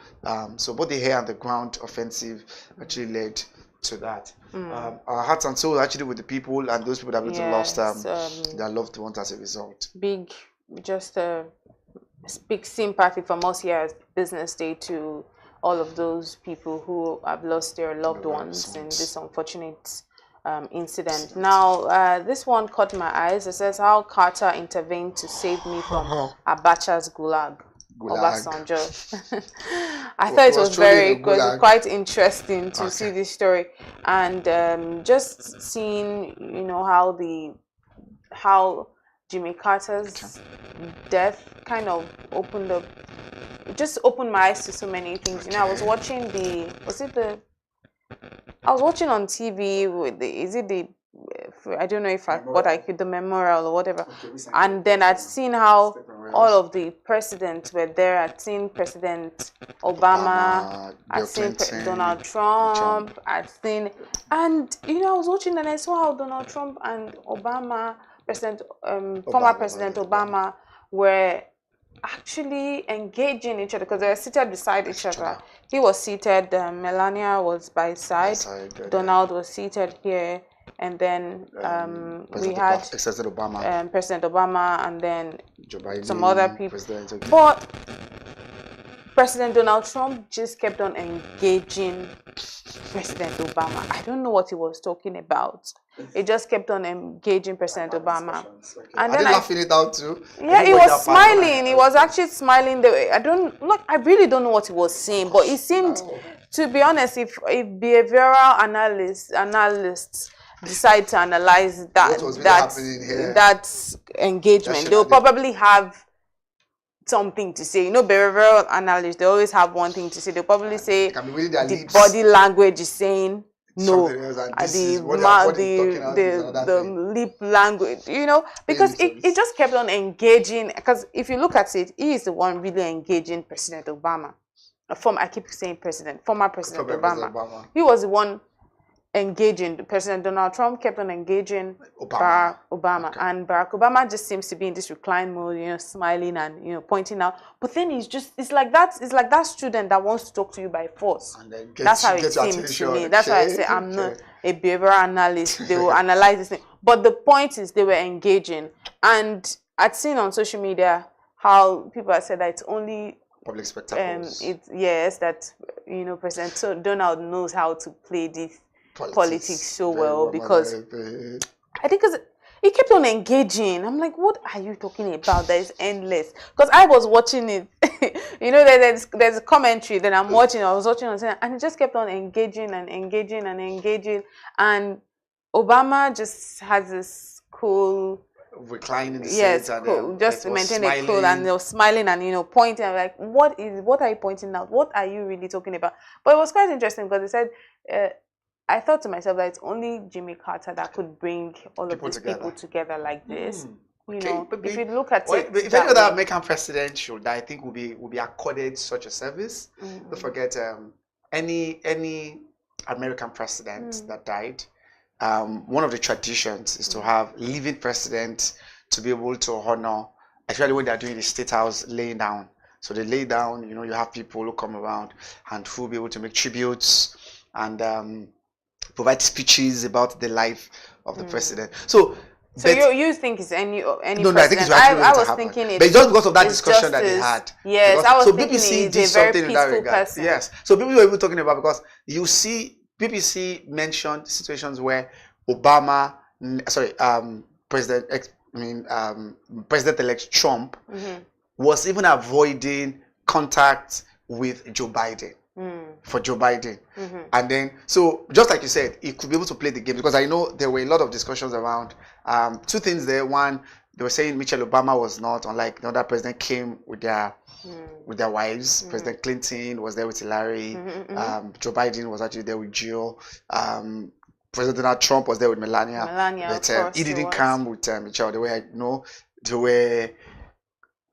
So both the air and the ground offensive actually led to that. Our hearts and souls actually with the people and those people that have lost their loved ones as a result. Big sympathy from us here at Business Day to all of those people who have lost their loved ones in this unfortunate incident. Now, this one caught my eyes. It says how Carter intervened to save me from Abacha's gulag. Obasanjo. I thought it was quite interesting to see this story, and just seeing how Jimmy Carter's death kind of opened my eyes to so many things. I was watching I was watching on TV with I don't know if the memorial or whatever, and then I'd seen how all of the presidents were there. I'd seen President Obama, I'd seen Donald Trump, and I was watching and I saw how Donald Trump and Obama, former President Obama, were actually engaging each other because they were seated beside each other. He was seated, Melania was by his side, Donald was seated here, and then we had President Obama, and then some other people. But President Donald Trump just kept on engaging President Obama. I don't know what he was talking about. He just kept on engaging President Obama. And then laughing it out too. Yeah, he was smiling. He was actually smiling. I really don't know what he was saying, but it seemed, to be honest, if behavioral analysts decide to analyze that engagement, they'll probably have something to say. Behavioral analysts, they always have one thing to say. They'll probably say the body language is saying no, the lip language, because it just kept on engaging. Because if you look at it, he is the one really engaging President Obama. I keep saying former President Obama. He was the one engaging. President Donald Trump kept on engaging Barack Obama, and Barack Obama just seems to be in this recline mode, smiling and pointing out. But then it's like that student that wants to talk to you by force. That's how it seemed to me. That's why I say I'm not a behavioral analyst. They will analyze this thing, but the point is they were engaging. And I'd seen on social media how people have said that it's only public spectacles. That President Donald knows how to play this politics so well, because I think he kept on engaging. I'm like, what are you talking about? That is endless. Because I was watching it, there's a commentary that I was watching and he just kept on engaging and engaging and engaging. And Obama just has this cool reclining in the yes, seat and cool. Just it was maintain a cool, and they were smiling and pointing. I'm like, what are you pointing out? What are you really talking about? But it was quite interesting because they said, I thought to myself that it's only Jimmy Carter that could bring all of these people together like this. If you look at it, if any other American president should, I think will be accorded such a service. Don't forget, any American president that died, one of the traditions is to have living president to be able to honor, especially when they're doing the State House laying down. So they lay down, you have people who come around and who will be able to make tributes and provide speeches about the life of the president. So you think it's any no, president? I think it's I was thinking it's, but just because of that discussion that they had. Yes, because, I was so thinking BBC did he's a very something in that peaceful regard. person. Yes. So people were even talking about, because you see BBC mentioned situations where Obama, President-elect Trump was even avoiding contact with Joe Biden. For Joe Biden. And then, so just like you said, he could be able to play the game, because I know there were a lot of discussions around two things there. One, they were saying Michelle Obama was not, unlike the other president, came with their wives. President Clinton was there with Hillary. Joe Biden was actually there with Jill. President Donald Trump was there with Melania. But he didn't come with Michelle. The way I know, there were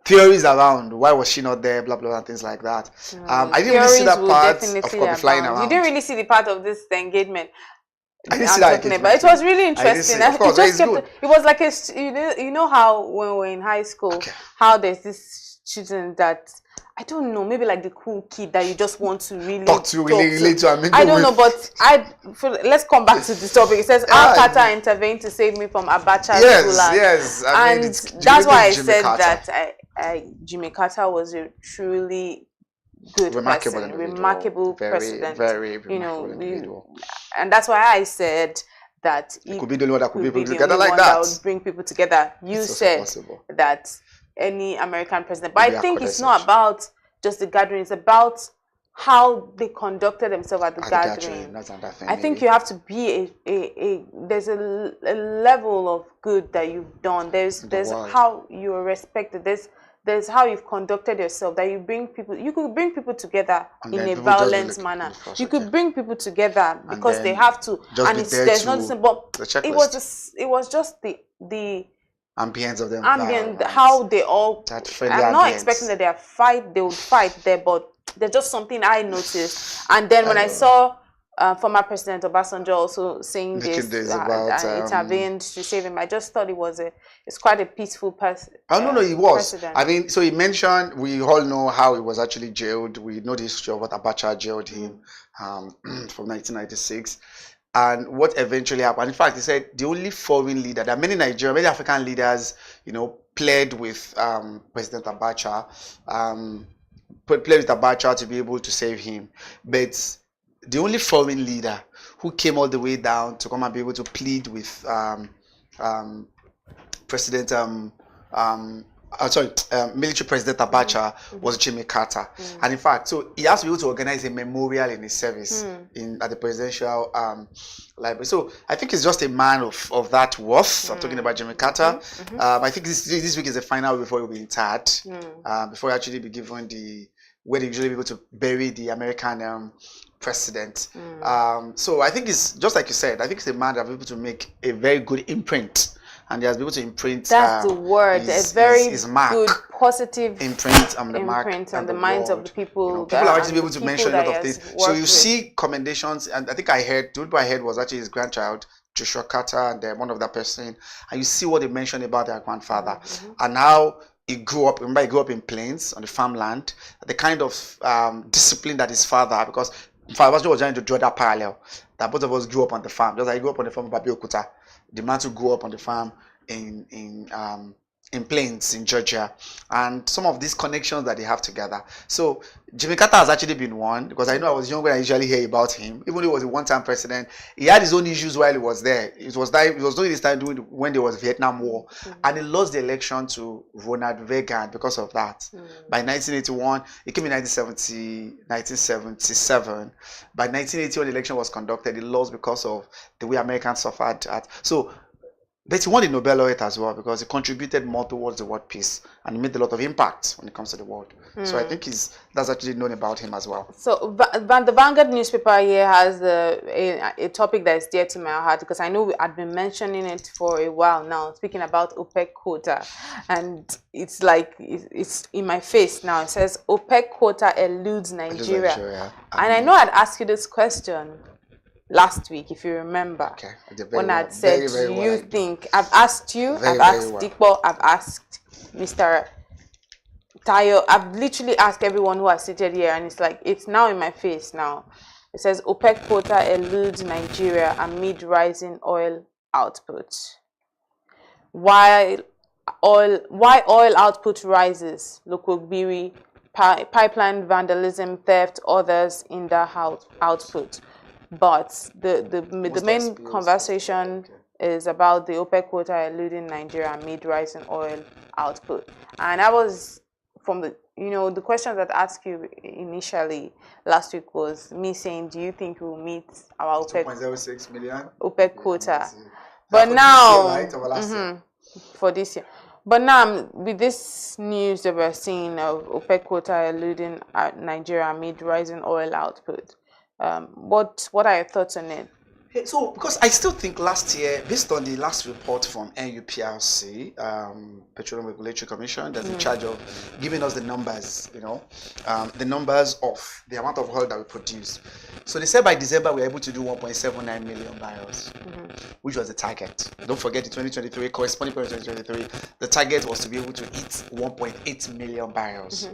theories around why was she not there, blah blah and things like that. I didn't really see that part of the flying around. You didn't really see the part of this engagement. I didn't see that engagement. But it was really interesting. Of course, it was like you know how when we were in high school, how there's this student that, I don't know, maybe like the cool kid that you just want to really talk to, relate to. I don't know, but let's come back to this topic. It says, Al Carter intervened to save me from Abacha's gulag. Yes, and that's why I said that Jimmy Carter was a truly good remarkable president. Very remarkable individual. And that's why I said that it could be the one that could be people together like that. That would bring people together. You said that any American president, but I think it's not about just the gathering. It's about how they conducted themselves at the gathering. I think you have to be there's a level of good that you've done. There's how you are respected. There's how you've conducted yourself, that you could bring people together in a violent manner. You could bring people together because they have to, and there's nothing. But it was just the ambience of them. How they all. I'm not expecting that they would fight there, but there's just something I noticed. And then when I saw former President Obasanjo also saying this, intervened to save him, I just thought it's quite a peaceful person. No, he was. President. I mean, so he mentioned, we all know how he was actually jailed. We know the history of what Abacha jailed him from 1996. And what eventually happened. In fact, he said the only foreign leader, there are many many African leaders, played with President Abacha, played with Abacha to be able to save him. But the only foreign leader who came all the way down to come and be able to plead with military President Abacha was Jimmy Carter. And in fact, so he has to be able to organize a memorial in his service at the presidential library. So I think he's just a man of that worth. I'm talking about Jimmy Carter. I think this week is the final before he'll be interred, before he actually be given where they usually be able to bury the American president. So I think it's just like you said, I think it's a man that will be able to make a very good imprint. And he has been able to imprint. That's the word. His, a very his mark, good, positive imprint on the mark and the minds of the people. People are actually able to mention a lot of things. So you see commendations, and I think the people I heard was actually his grandchild, Joshua Carter, and one of that person. And you see what they mentioned about their grandfather and how he grew up. Remember, he grew up in plains on the farmland. The kind of discipline that his father, because father was trying to draw that parallel, that both of us grew up on the farm. Just like he grew up on the farm of Babi Okuta. The man to grow up on the farm in Plains in Georgia, and some of these connections that they have together. So Jimmy Carter has actually been one, because I know I was young when I usually hear about him. Even though he was a one-time president, he had his own issues while he was there. It was during this time when there was Vietnam War, and he lost the election to Ronald Reagan because of that. By 1981, he came in 1977. By 1980, when the election was conducted, he lost because of the way Americans suffered. So But he won the Nobel laureate as well because he contributed more towards the world peace and made a lot of impact when it comes to the world. So I think that's actually known about him as well. So the Vanguard newspaper here has a topic that is dear to my heart because I know I've been mentioning it for a while now, speaking about OPEC quota, and it's like it's in my face now. It says OPEC quota eludes Nigeria. And I know I'd asked you this question last week, if you remember, when I'd said, do you think, I've asked you, I've asked Dikbo, I've asked Mr. Tayo, I've literally asked everyone who has seated here, and it's like, it's now in my face now. It says, OPEC quota eludes Nigeria amid rising oil output. Why oil output rises, Lokogbiri, pipeline vandalism, theft, others in the output. But the main conversation is about the OPEC quota eluding Nigeria amid rising oil output. And I was from the the question that I asked you initially last week was me saying, do you think we'll meet our $2.06 million OPEC quota? But now for this year. But now with this news that we're seeing of OPEC quota eluding Nigeria amid rising oil output. What are your thoughts on it? So, because I still think last year, based on the last report from NUPRC, Petroleum Regulatory Commission, that's in charge of giving us the numbers, the numbers of the amount of oil that we produce. So they said by December we were able to do 1.79 million barrels, which was the target. Don't forget the 2023, corresponding period 2023, the target was to be able to hit 1.8 million barrels.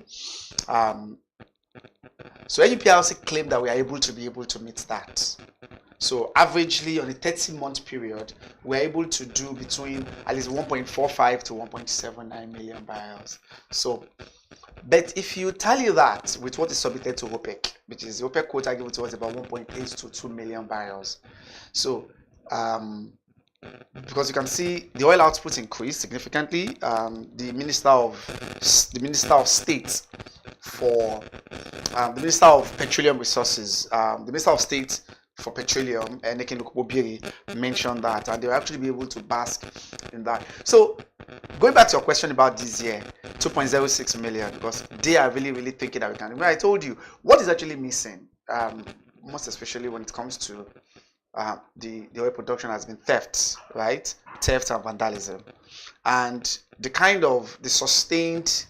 So NUPRC claimed that we are able to meet that. So averagely on a 30-month period, we're able to do between at least 1.45 to 1.79 million barrels. So, but if you tally that with what is submitted to OPEC, which is the OPEC quota given to us about 1.8 to 2 million barrels. So, because you can see the oil output increased significantly. The Minister of State for the Minister of Petroleum Resources, the Minister of State for Petroleum, Nneka Nwoko mentioned that, and they will actually be able to bask in that. So, going back to your question about this year, 2.06 million, because they are really, really thinking that we can. I told you what is actually missing, most especially when it comes to the oil production has been theft, right? Theft and vandalism, and the sustained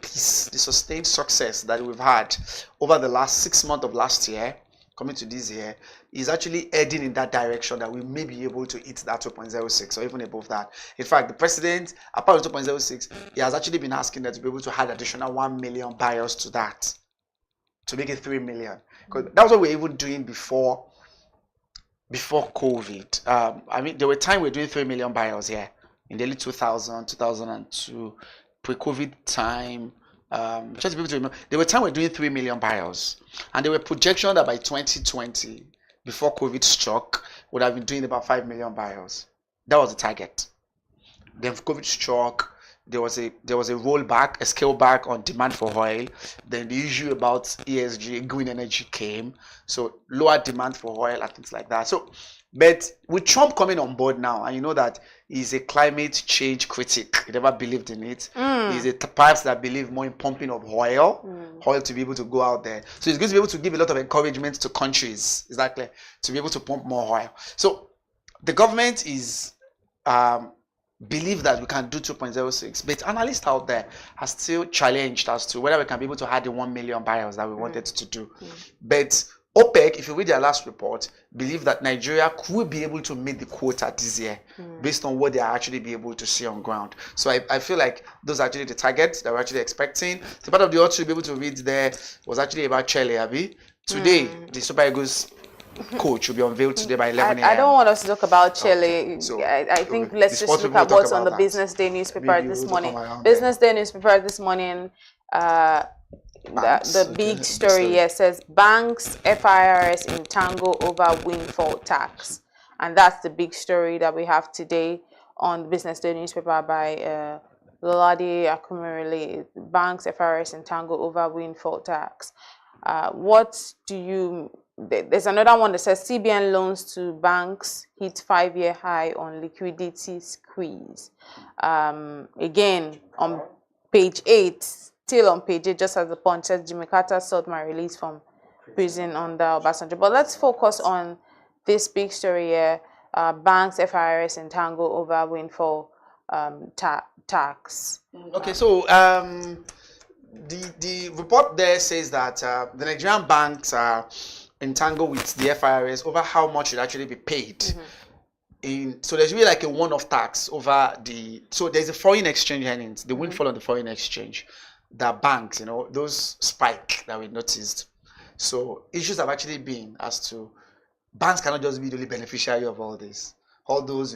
peace, the sustained success that we've had over the last 6 months of last year, coming to this year, is actually heading in that direction that we may be able to hit that 2.06 or even above that. In fact, the president, apart from 2.06, he has actually been asking that to be able to add additional 1 million barrels to that, to make it 3 million. Because that was what we were even doing before COVID. I mean, there were times we were doing 3 million barrels here in the early 2000, 2002, pre-COVID time. Just to be able to remember, there were times we were doing 3 million barrels, and there were projections that by 2020, before COVID struck, would have been doing about 5 million barrels. That was the target. Then COVID struck, there was a rollback, a scale back on demand for oil. Then the issue about ESG, green energy came, so lower demand for oil and things like that. So, but with Trump coming on board now, and you know that he's a climate change critic, he never believed in it. He's a perhaps that believe more in pumping of oil to be able to go out there. So he's going to be able to give a lot of encouragement to countries, exactly, to be able to pump more oil. So the government is believe that we can do 2.06, but analysts out there are still challenged as to whether we can be able to add the 1 million barrels that we wanted to do. But OPEC, if you read their last report, believe that Nigeria could be able to meet the quota this year based on what they are actually be able to see on ground. So I feel like those are actually the targets that we're actually expecting. So part of the article to be able to read there was actually about Chile, Abi. Today, the Super Eagles coach will be unveiled today by 11 a.m. I don't want us to talk about Chile. Okay. So I think let's just look at what's on the BusinessDay newspaper this morning. BusinessDay newspaper this morning, the big story here says banks FIRS entangle over windfall tax, and that's the big story that we have today on the BusinessDay newspaper by Lolade Akumerele. Banks FIRS entangle over windfall tax. What do you there's another one that says CBN loans to banks hit 5-year high on liquidity squeeze. Again, on page 8, still on page 8, just as the Punch says, Jimmy Carter sought my release from prison under Obasanjo. But let's focus on this big story here. Banks, FIRS entangle over windfall tax. Okay, so the report there says that the Nigerian banks are entangled with the FIRS over how much should actually be paid. So there's really like a one-off tax over so there's a foreign exchange earnings, the windfall on the foreign exchange, that banks, those spike that we noticed. So issues have actually been as to banks cannot just be the only beneficiary of all this. All those,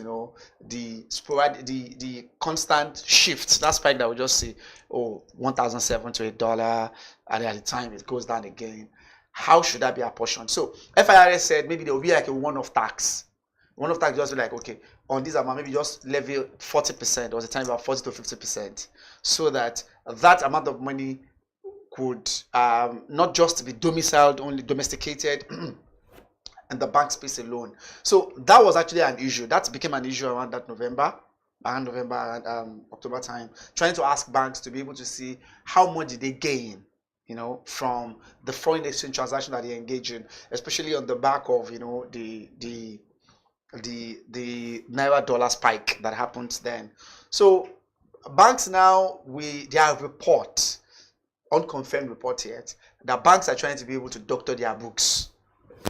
the sporadic, the constant shifts, that spike that we just see, $1,007 to $1, and at the time it goes down again. How should that be apportioned? So FIRS said maybe there will be like a one-off tax. One-off tax just be like, okay, on this amount, maybe just levy 40%. There was a time about 40 to 50%, so that amount of money could not just be domiciled, only domesticated and the bank space alone. So that was actually an issue. That became an issue around that October time, trying to ask banks to be able to see how much did they gain, from the foreign exchange transaction that they engage in, especially on the back of, the Naira dollar spike that happened then. So banks now, their report, unconfirmed report yet, that banks are trying to be able to doctor their books,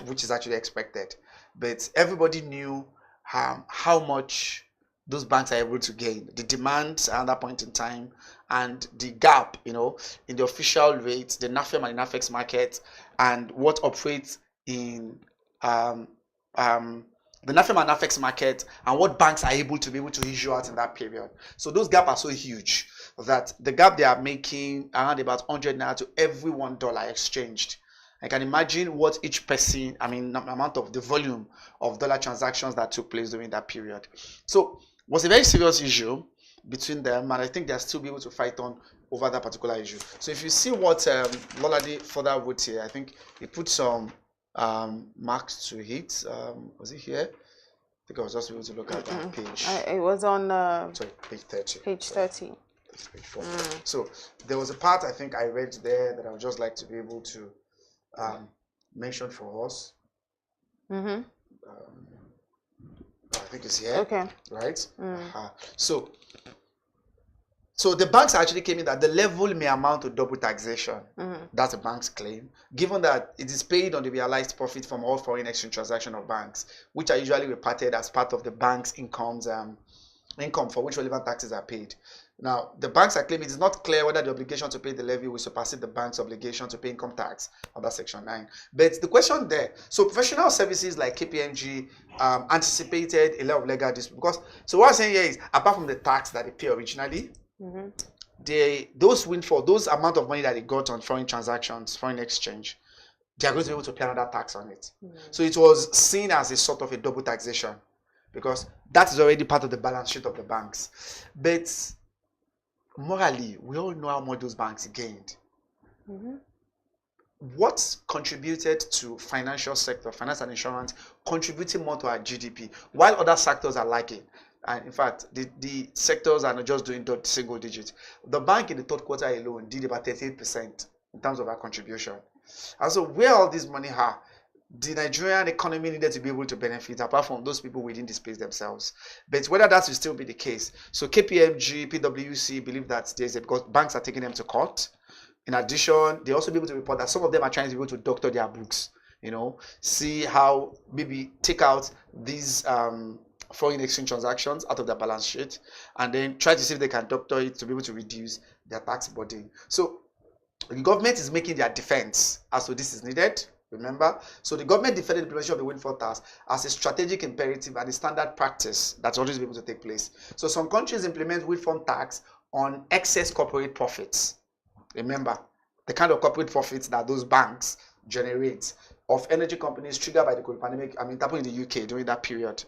which is actually expected. But everybody knew how much those banks are able to gain, the demands at that point in time, and the gap, in the official rates, the NAFEM and the NAFEX market, and what operates in the NAFEM and NAFEX market, and what banks are able to issue out in that period. So those gaps are so huge that the gap they are making around about 100 naira to every $1 exchanged. I can imagine what each person, amount of the volume of dollar transactions that took place during that period. So it was a very serious issue between them, and I think they'll still be able to fight on over that particular issue. So if you see what Lolade further wrote here, I think he put some marks to it. Was it here? I think I was just able to look at that page. It was on page 30. Page 30. Page 4. So there was a part I think I read there that I would just like to be able to mention for us. I think it's here. Okay. Right? So the banks actually came in that the level may amount to double taxation. That's the bank's claim, given that it is paid on the realized profit from all foreign exchange transactions of banks, which are usually reported as part of the bank's income for which relevant taxes are paid. Now, the banks are claiming it is not clear whether the obligation to pay the levy will supersede the bank's obligation to pay income tax under Section 9. But the question there, so professional services like KPMG anticipated a lot of legal dispute. So what I'm saying here is, apart from the tax that they pay originally, those amount of money that they got on foreign transactions, foreign exchange, they are going to be able to pay another tax on it. So it was seen as a sort of a double taxation, because that is already part of the balance sheet of the banks. But morally, we all know how much those banks gained. What contributed to financial sector, finance and insurance, contributing more to our GDP, while other sectors are lacking? And in fact, the sectors are not just doing single digits. The bank in the third quarter alone did about 38% in terms of our contribution. And so where all this money are, the Nigerian economy needed to be able to benefit, apart from those people within the space themselves. But whether that will still be the case. So KPMG, PwC believe that because banks are taking them to court. In addition, they also be able to report that some of them are trying to be able to doctor their books, see how maybe take out these foreign exchange transactions out of their balance sheet, and then try to see if they can doctor it to be able to reduce their tax burden. So the government is making their defense as to this is needed. Remember, so the government defended the implementation of the windfall tax as a strategic imperative and a standard practice that's always be able to take place. So some countries implement windfall tax on excess corporate profits. Remember, the kind of corporate profits that those banks generate of energy companies triggered by the COVID pandemic. It happened in the UK during that period.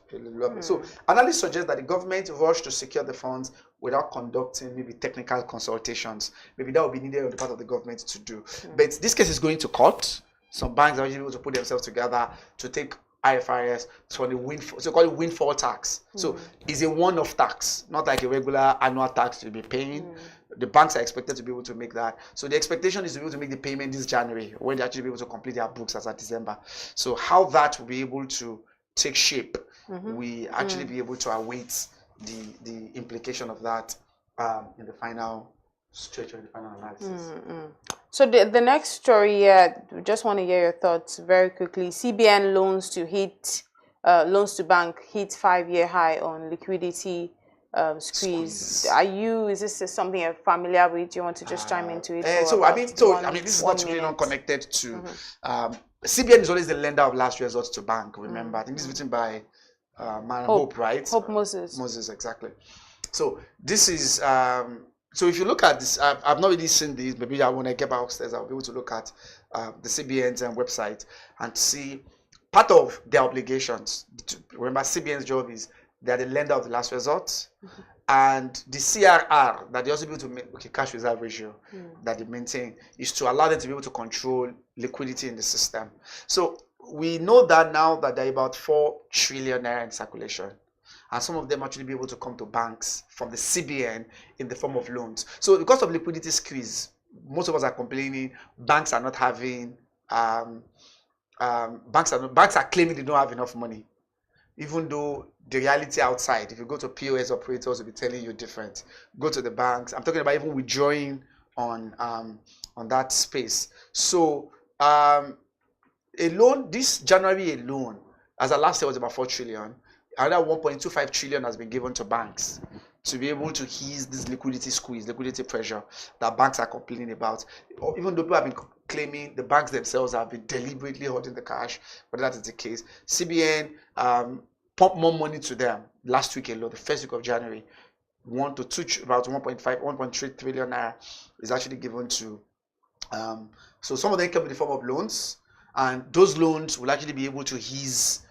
So analysts suggest that the government rushed to secure the funds without conducting maybe technical consultations. Maybe that would be needed on the part of the government to do. But this case is going to court. Some banks are actually able to put themselves together to take IFRS for the windfall, so call it windfall tax. So it's a one-off tax, not like a regular annual tax you'll be paying. The banks are expected to be able to make that. So the expectation is to be able to make the payment this January, when they actually be able to complete their books as of December. So how that will be able to take shape, we actually be able to await the implication of that in the final stretch of the final analysis. So the next story here, just want to hear your thoughts very quickly. CBN loans to bank hit 5-year high on liquidity squeeze. Is this something you're familiar with? Do you want to just chime into it? This is not really not connected to CBN is always the lender of last resort to bank. Remember, I think this is written by Hope, right? Hope Moses. Moses, exactly. So this is so if you look at this, I've not really seen this. Maybe when I get back upstairs, I'll be able to look at the CBN's website and see part of their obligations. Remember, CBN's job is they're the lender of the last resort, and the CRR that they also be able to make, cash reserve ratio that they maintain, is to allow them to be able to control liquidity in the system. So we know that now that there are about 4 trillion naira in circulation. And some of them actually be able to come to banks from the CBN in the form of loans. So because of liquidity squeeze, most of us are complaining banks are not having, banks are claiming they don't have enough money. Even though the reality outside, if you go to POS operators, will be telling you different. Go to the banks. I'm talking about even withdrawing on that space. So a loan, this January alone, as of last year was about 4 trillion. Another 1.25 trillion has been given to banks to be able to ease this liquidity squeeze, liquidity pressure that banks are complaining about. Even though people have been claiming the banks themselves have been deliberately holding the cash, but that is the case. CBN pumped more money to them last week alone, the first week of January. About 1.3 trillion naira is actually given to. So some of them come in the form of loans, and those loans will actually be able to ease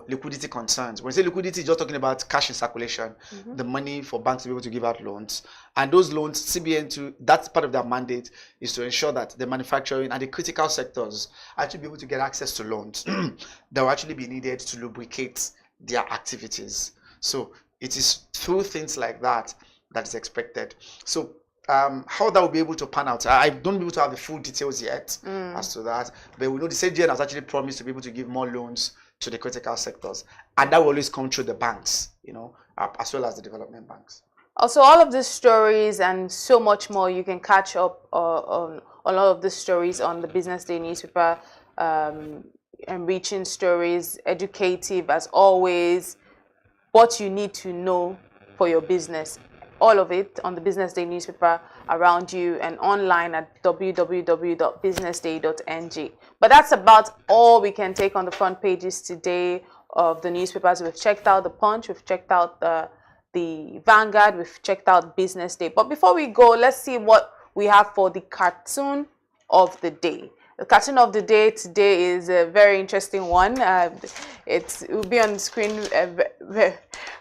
liquidity concerns. When we say liquidity, just talking about cash in circulation, the money for banks to be able to give out loans. And those loans, CBN, that's part of their mandate, is to ensure that the manufacturing and the critical sectors actually be able to get access to loans that will actually be needed to lubricate their activities. So it is through things like that that is expected. So how that will be able to pan out, I don't be able to have the full details yet as to that, but we know the CBN has actually promised to be able to give more loans to the critical sectors, and that will always come through the banks, as well as the development banks. Also, all of these stories and so much more, you can catch up on a lot of these stories on the Business Day newspaper. Enriching stories, educative as always, what you need to know for your business. All of it on the Business Day newspaper around you and online at www.businessday.ng. But that's about all we can take on the front pages today of the newspapers. We've checked out the Punch, we've checked out the Vanguard, we've checked out Business Day. But before we go, let's see what we have for the cartoon of the day. The cartoon of the day today is a very interesting one. It will be on the screen,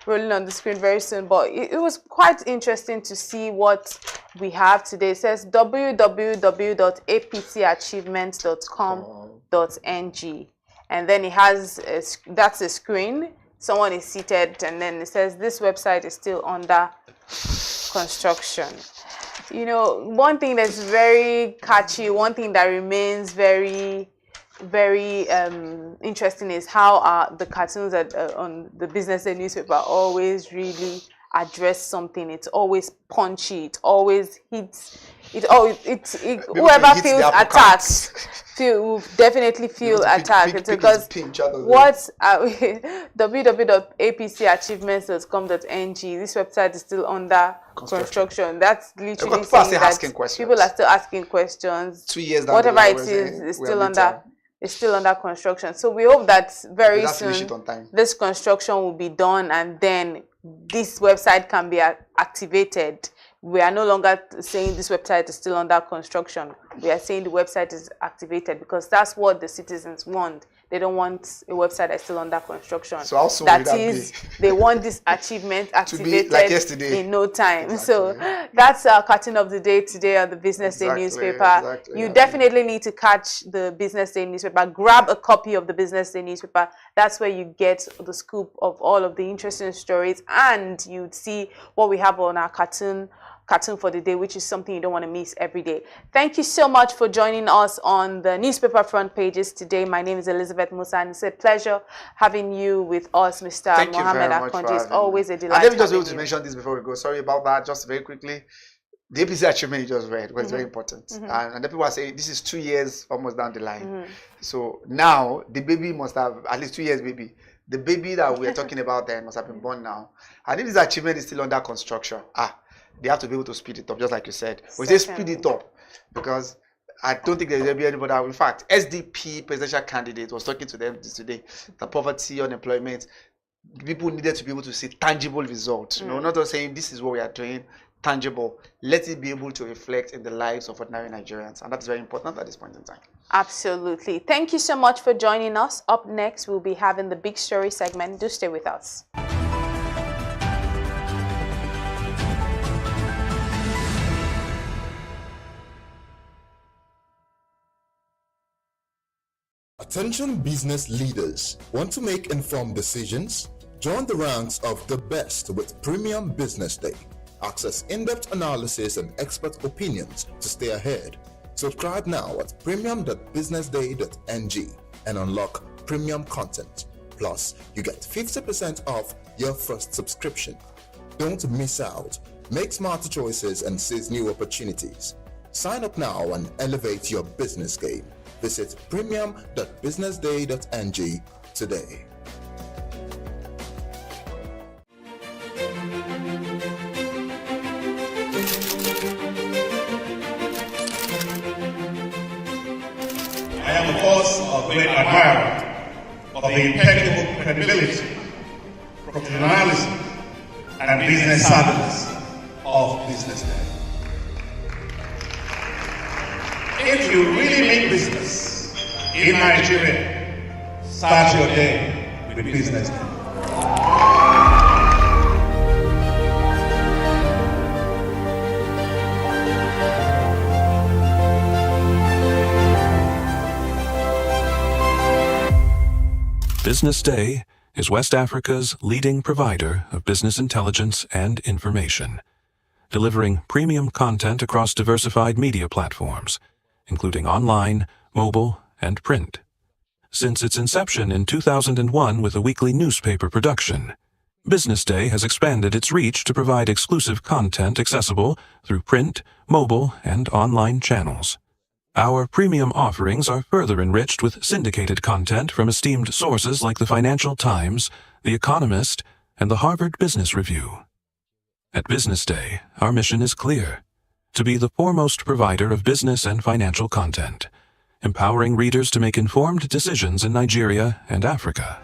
rolling on the screen very soon. But it was quite interesting to see what we have today. It says www.apcachievements.com.ng, and then it has that's a screen. Someone is seated, and then it says this website is still under construction. One thing that's very catchy, one thing that remains very, very interesting is how the cartoons on the Business Day newspaper always really address something. It's always punchy. It always hits. Whoever feels attacked will definitely feel attacked, because what www.apcachievements.com.ng, this website is still under construction. That's literally saying that people are still asking questions. 2 years down whatever the line, it is still under construction. So we hope that very soon this construction will be done, and then this website can be activated we are no longer saying this website is still under construction. We are saying the website is activated because that's what the citizens want. They don't want a website that's still under construction. So how soon that will that is, be? they want this achievement activated to be like yesterday. in no time. Exactly. So that's our cartoon of the day today on the Business Day newspaper. You definitely need to catch the Business Day newspaper. Grab a copy of the Business Day newspaper. That's where you get the scoop of all of the interesting stories, and you'd see what we have on our cartoon for the day, which is something you don't want to miss every day. Thank you so much for joining us on the newspaper front pages today. My name is Elizabeth Musa, and it's a pleasure having you with us, Mr. Mohammed Akonji. It's always a delight. Let me just be able to mention this before we go. Sorry about that, just very quickly. The APC achievement you just read was very important. And the people are saying this is 2 years almost down the line. So now the baby must have at least 2 years baby. The baby that we're talking about then must have been born now. And if this achievement is still under construction, they have to be able to speed it up, just like you said. We say speed it up because I don't think there'll be anybody. In fact, SDP presidential candidate was talking to them today. The poverty, unemployment, people needed to be able to see tangible results. You know, not just saying this is what we are doing, tangible. Let it be able to reflect in the lives of ordinary Nigerians, and that's very important at this point in time. Absolutely. Thank you so much for joining us. Up next, we'll be having the Big Story segment. Do stay with us. Attention business leaders. Want to make informed decisions? Join the ranks of the best with Premium Business Day. Access in-depth analysis and expert opinions to stay ahead. Subscribe now at premium.businessday.ng and unlock premium content. Plus, you get 50% off your first subscription. Don't miss out. Make smarter choices and seize new opportunities. Sign up now and elevate your business game. Visit premium.businessday.ng today. I am, of course, a great admirer of the impeccable credibility, professionalism, and business savviness of BusinessDay. If you really mean business in Nigeria, start your day with BusinessDay. BusinessDay is West Africa's leading provider of business intelligence and information, delivering premium content across diversified media platforms, including online, mobile, and print. Since its inception in 2001 with a weekly newspaper production, BusinessDay has expanded its reach to provide exclusive content accessible through print, mobile, and online channels. Our premium offerings are further enriched with syndicated content from esteemed sources like the Financial Times, The Economist, and the Harvard Business Review. At BusinessDay, our mission is clear: to be the foremost provider of business and financial content, empowering readers to make informed decisions in Nigeria and Africa.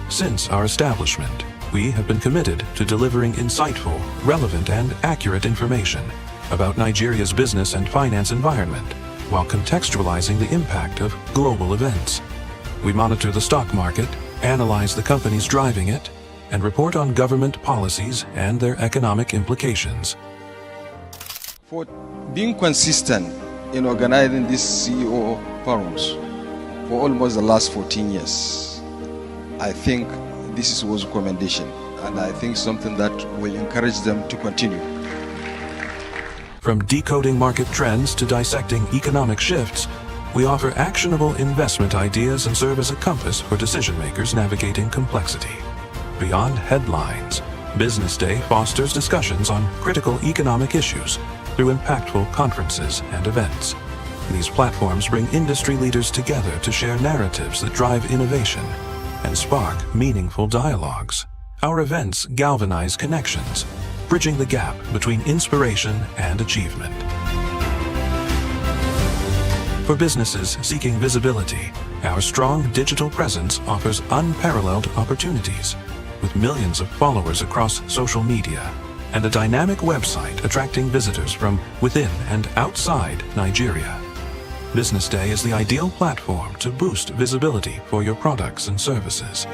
Since our establishment, we have been committed to delivering insightful, relevant, and accurate information about Nigeria's business and finance environment, while contextualizing the impact of global events. We monitor the stock market, analyze the companies driving it, and report on government policies and their economic implications. For being consistent in organizing these CEO forums for almost the last 14 years, I think this is worth commendation, and I think something that will encourage them to continue. From decoding market trends to dissecting economic shifts, we offer actionable investment ideas and serve as a compass for decision-makers navigating complexity. Beyond headlines, BusinessDay fosters discussions on critical economic issues through impactful conferences and events. These platforms bring industry leaders together to share narratives that drive innovation and spark meaningful dialogues. Our events galvanize connections, bridging the gap between inspiration and achievement. For businesses seeking visibility, Our strong digital presence offers unparalleled opportunities, with millions of followers across social media and a dynamic website attracting visitors from within and outside Nigeria. Business Day is the ideal platform to boost visibility for your products and services.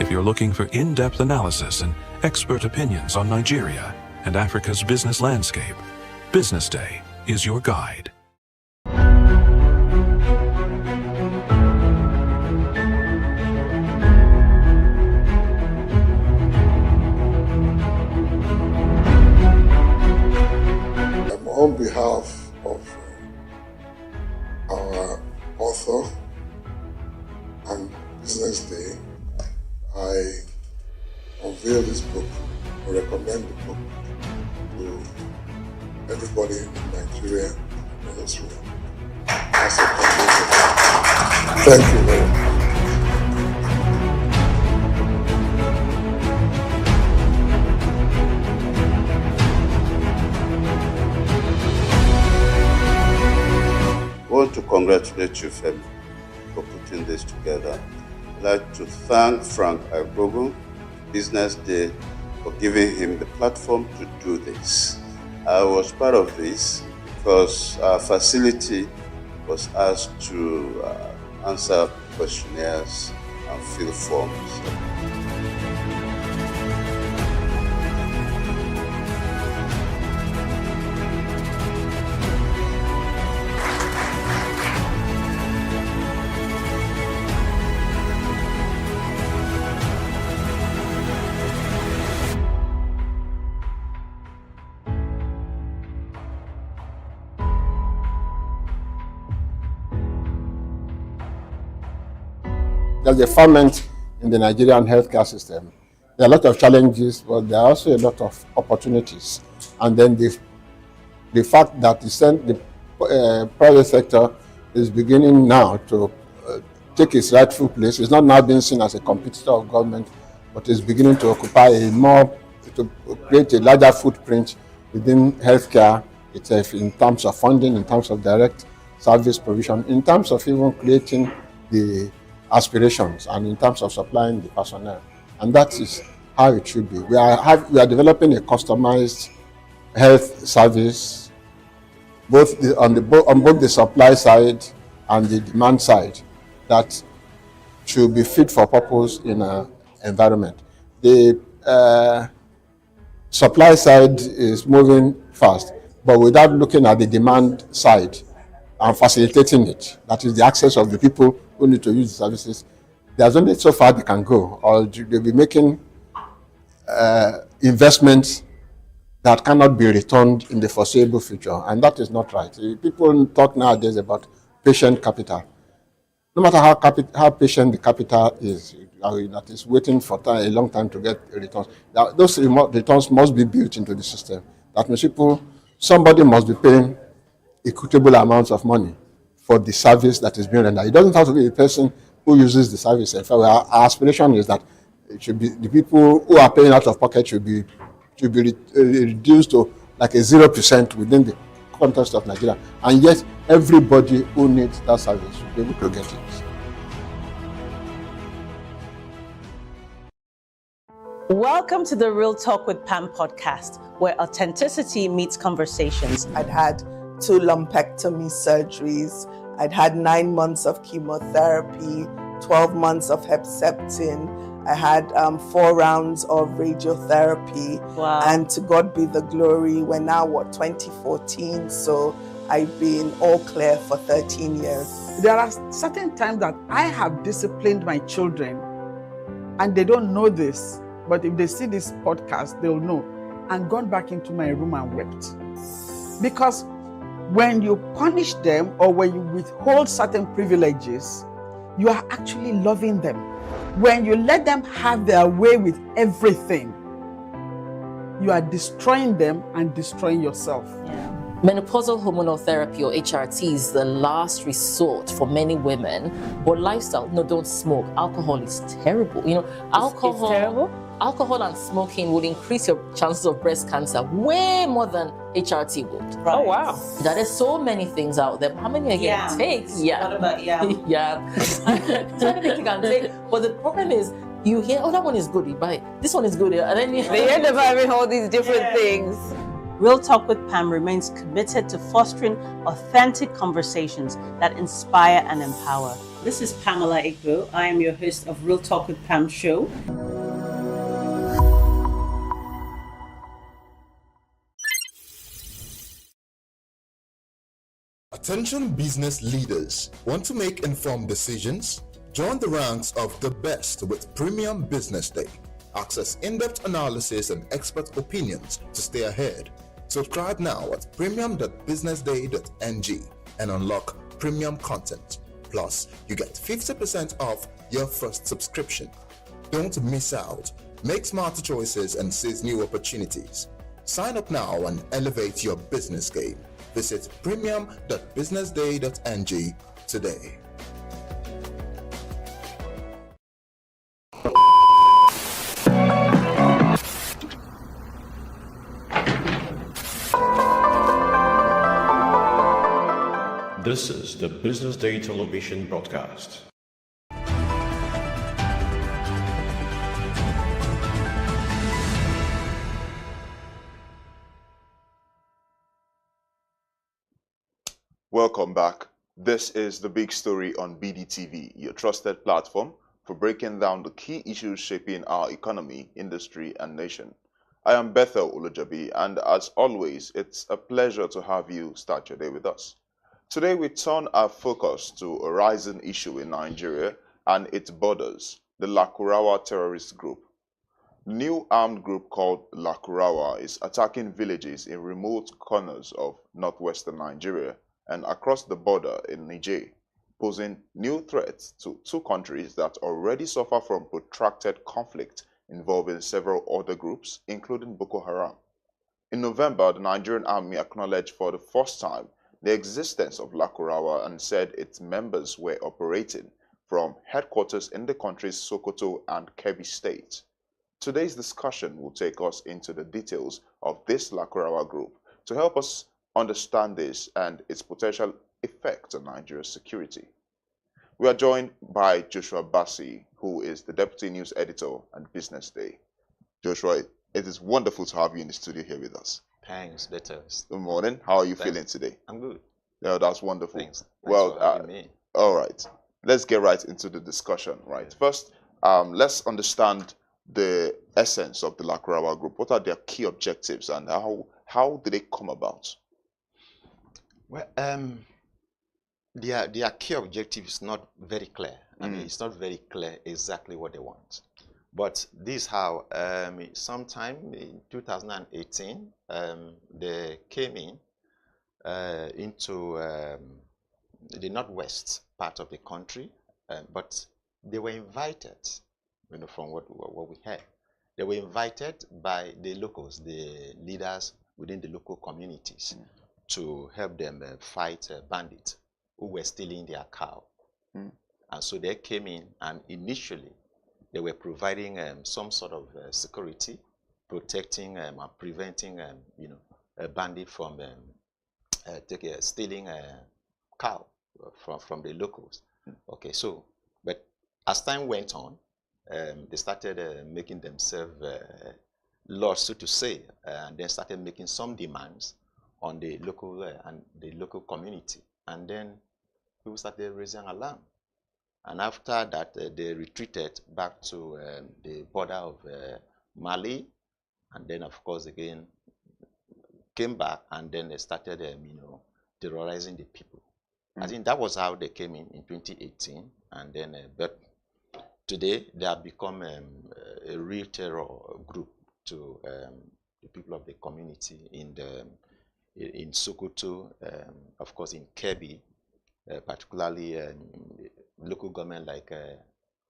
If you're looking for in-depth analysis and expert opinions on Nigeria and Africa's business landscape, Business Day is your guide. On behalf of our author and Business Day, I unveil this book or recommend the book to everybody in Nigeria and elsewhere. As a contributor. Thank you very much. I want to congratulate you, Femi, for putting this together. I'd like to thank Frank Agbogu, Business Day, for giving him the platform to do this. I was part of this because our facility was asked to answer questionnaires and fill forms. There's a ferment in the Nigerian healthcare system. There are a lot of challenges, but there are also a lot of opportunities. And then the fact that the private sector is beginning now to take its rightful place. It's not now being seen as a competitor of government, but is beginning to occupy to create a larger footprint within healthcare itself in terms of funding, in terms of direct service provision, in terms of even creating the aspirations and in terms of supplying the personnel. And that is how it should be. We are developing a customized health service on both the supply side and the demand side that should be fit for purpose in an environment. The supply side is moving fast, but without looking at the demand side and facilitating it, that is the access of the people who need to use the services. There's only so far they can go, or they'll be making investments that cannot be returned in the foreseeable future, and that is not right. People talk nowadays about patient capital. No matter how patient the capital is, that is waiting for a long time to get returns, those returns must be built into the system. That means somebody must be paying equitable amounts of money for the service that is being rendered. It doesn't have to be the person who uses the service. In fact, our aspiration is that it should be the people who are paying out of pocket should be reduced to like a 0% within the context of Nigeria. And yet, everybody who needs that service should be able to get it. Welcome to the Real Talk with Pam podcast, where authenticity meets conversations. I'd had 2 lumpectomy surgeries. I'd had 9 months of chemotherapy, 12 months of Herceptin. I had 4 rounds of radiotherapy. Wow. And to God be the glory, we're now, 2014? So I've been all clear for 13 years. There are certain times that I have disciplined my children, and they don't know this, but if they see this podcast, they'll know, and gone back into my room and wept. Because when you punish them or when you withhold certain privileges, you are actually loving them. When you let them have their way with everything, you are destroying them and destroying yourself. Yeah. Menopausal hormonal therapy, or HRT, is the last resort for many women. But lifestyle, no, don't smoke. Alcohol is terrible. You know, alcohol. It's terrible? Alcohol and smoking would increase your chances of breast cancer way more than HRT would. Right. Oh, wow. There are so many things out there. How many are you going to take? Yeah. What about yam? Yeah. So anything you can take. But the problem is, you hear, oh, that one is good, you buy it. This one is good, and then you They end up having all these different things. Real Talk with Pam remains committed to fostering authentic conversations that inspire and empower. This is Pamela Igbo. I am your host of Real Talk with Pam show. Attention business leaders. Want to make informed decisions? Join the ranks of the best with Premium Business Day. Access in-depth analysis and expert opinions to stay ahead. Subscribe now at premium.businessday.ng and unlock premium content. Plus, you get 50% off your first subscription. Don't miss out. Make smarter choices and seize new opportunities. Sign up now and elevate your business game. Visit premium.businessday.ng today. This is the Business Day television broadcast. Welcome back. This is The Big Story on BDTV, your trusted platform for breaking down the key issues shaping our economy, industry, and nation. I am Bethel Ulujabi, and as always, it's a pleasure to have you start your day with us. Today, we turn our focus to a rising issue in Nigeria and its borders, the Lakurawa terrorist group. The new armed group called Lakurawa is attacking villages in remote corners of northwestern Nigeria and across the border in Niger, posing new threats to two countries that already suffer from protracted conflict involving several other groups, including Boko Haram. In November, the Nigerian army acknowledged for the first time the existence of Lakurawa and said its members were operating from headquarters in the country's Sokoto and Kebbi states. Today's discussion will take us into the details of this Lakurawa group to help us understand this and its potential effect on Nigeria's security. We are joined by Joshua Bassi, who is the Deputy News Editor at Business Day. Joshua, it is wonderful to have you in the studio here with us. Thanks, better. Good morning. How are you feeling today? I'm good. Yeah, that's wonderful. Thanks well, for having me. All right. Let's get right into the discussion. Right. First, let's understand the essence of the Lakurawa group. What are their key objectives and how did they come about? Well, their key objective is not very clear. I mean, it's not very clear exactly what they want. But this is how, sometime in 2018, they came into the northwest part of the country, but they were invited, from what we heard. They were invited by the locals, the leaders within the local communities, to help them fight bandits who were stealing their cow. And so they came in, and initially they were providing some sort of security, protecting and preventing, a bandit from stealing a cow from the locals. Okay, so, but as time went on, they started making themselves laws, so to say, and then started making some demands on the local and the local community, and then people started raising alarm. And after that, they retreated back to the border of Mali, and then, of course, again came back, and then they started, terrorizing the people. I think that was how they came in 2018, and then, but today they have become a real terror group to the people of the community in Sokoto, of course, in Kebbi, particularly local government like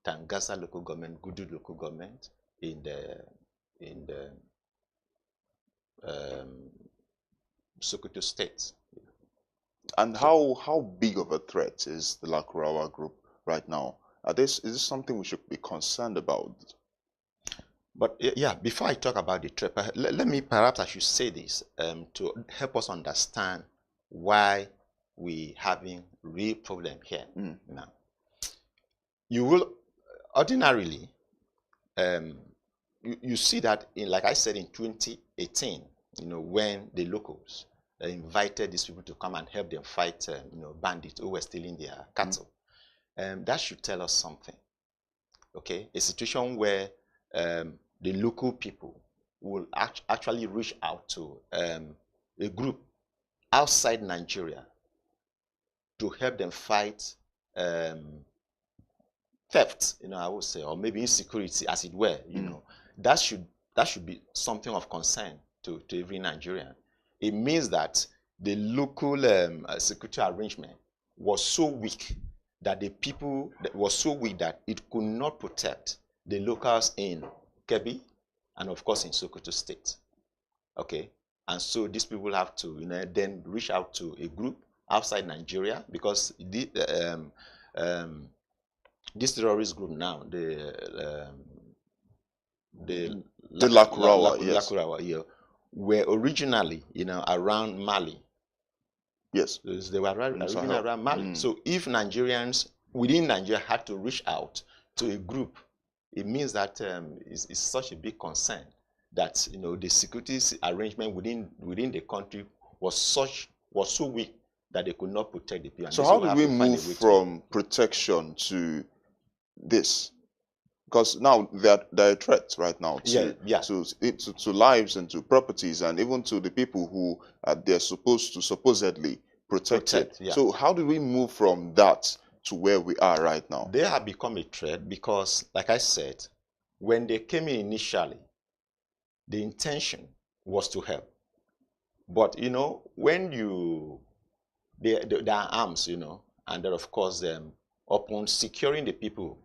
Tangasa local government, Gudu local government, in the Sokoto State. And how big of a threat is the Lakurawa group right now? Is this something we should be concerned about? But yeah, before I talk about the threat, let me, perhaps I should say this to help us understand why we having real problem here now. You will ordinarily, you see that like I said, in 2018, when the locals invited these people to come and help them fight, bandits who were stealing their cattle. That should tell us something. Okay, a situation where the local people will actually reach out to a group outside Nigeria to help them fight theft, I would say, or maybe insecurity, as it were. That should be something of concern to every Nigerian. It means that the local security arrangement was so weak that it could not protect the locals in Kebbi and of course in Sokoto State. Okay, and so these people have to then reach out to a group outside Nigeria, because this terrorist group now, the Lakurawa, yes, Lakurawa, were originally around Mali. Yes, they were originally around Mali. So if Nigerians within Nigeria had to reach out to a group, it means that it's such a big concern that the security arrangement within the country was so weak that they could not protect the people. So how do we move from protection to this? Because now there are threats right now to lives and to properties and even to the people who they're supposed to supposedly protect. Yeah. So how do we move from that to where we are right now? They have become a threat because, like I said, when they came in initially, the intention was to help. But when there are arms, and then of course upon securing the people,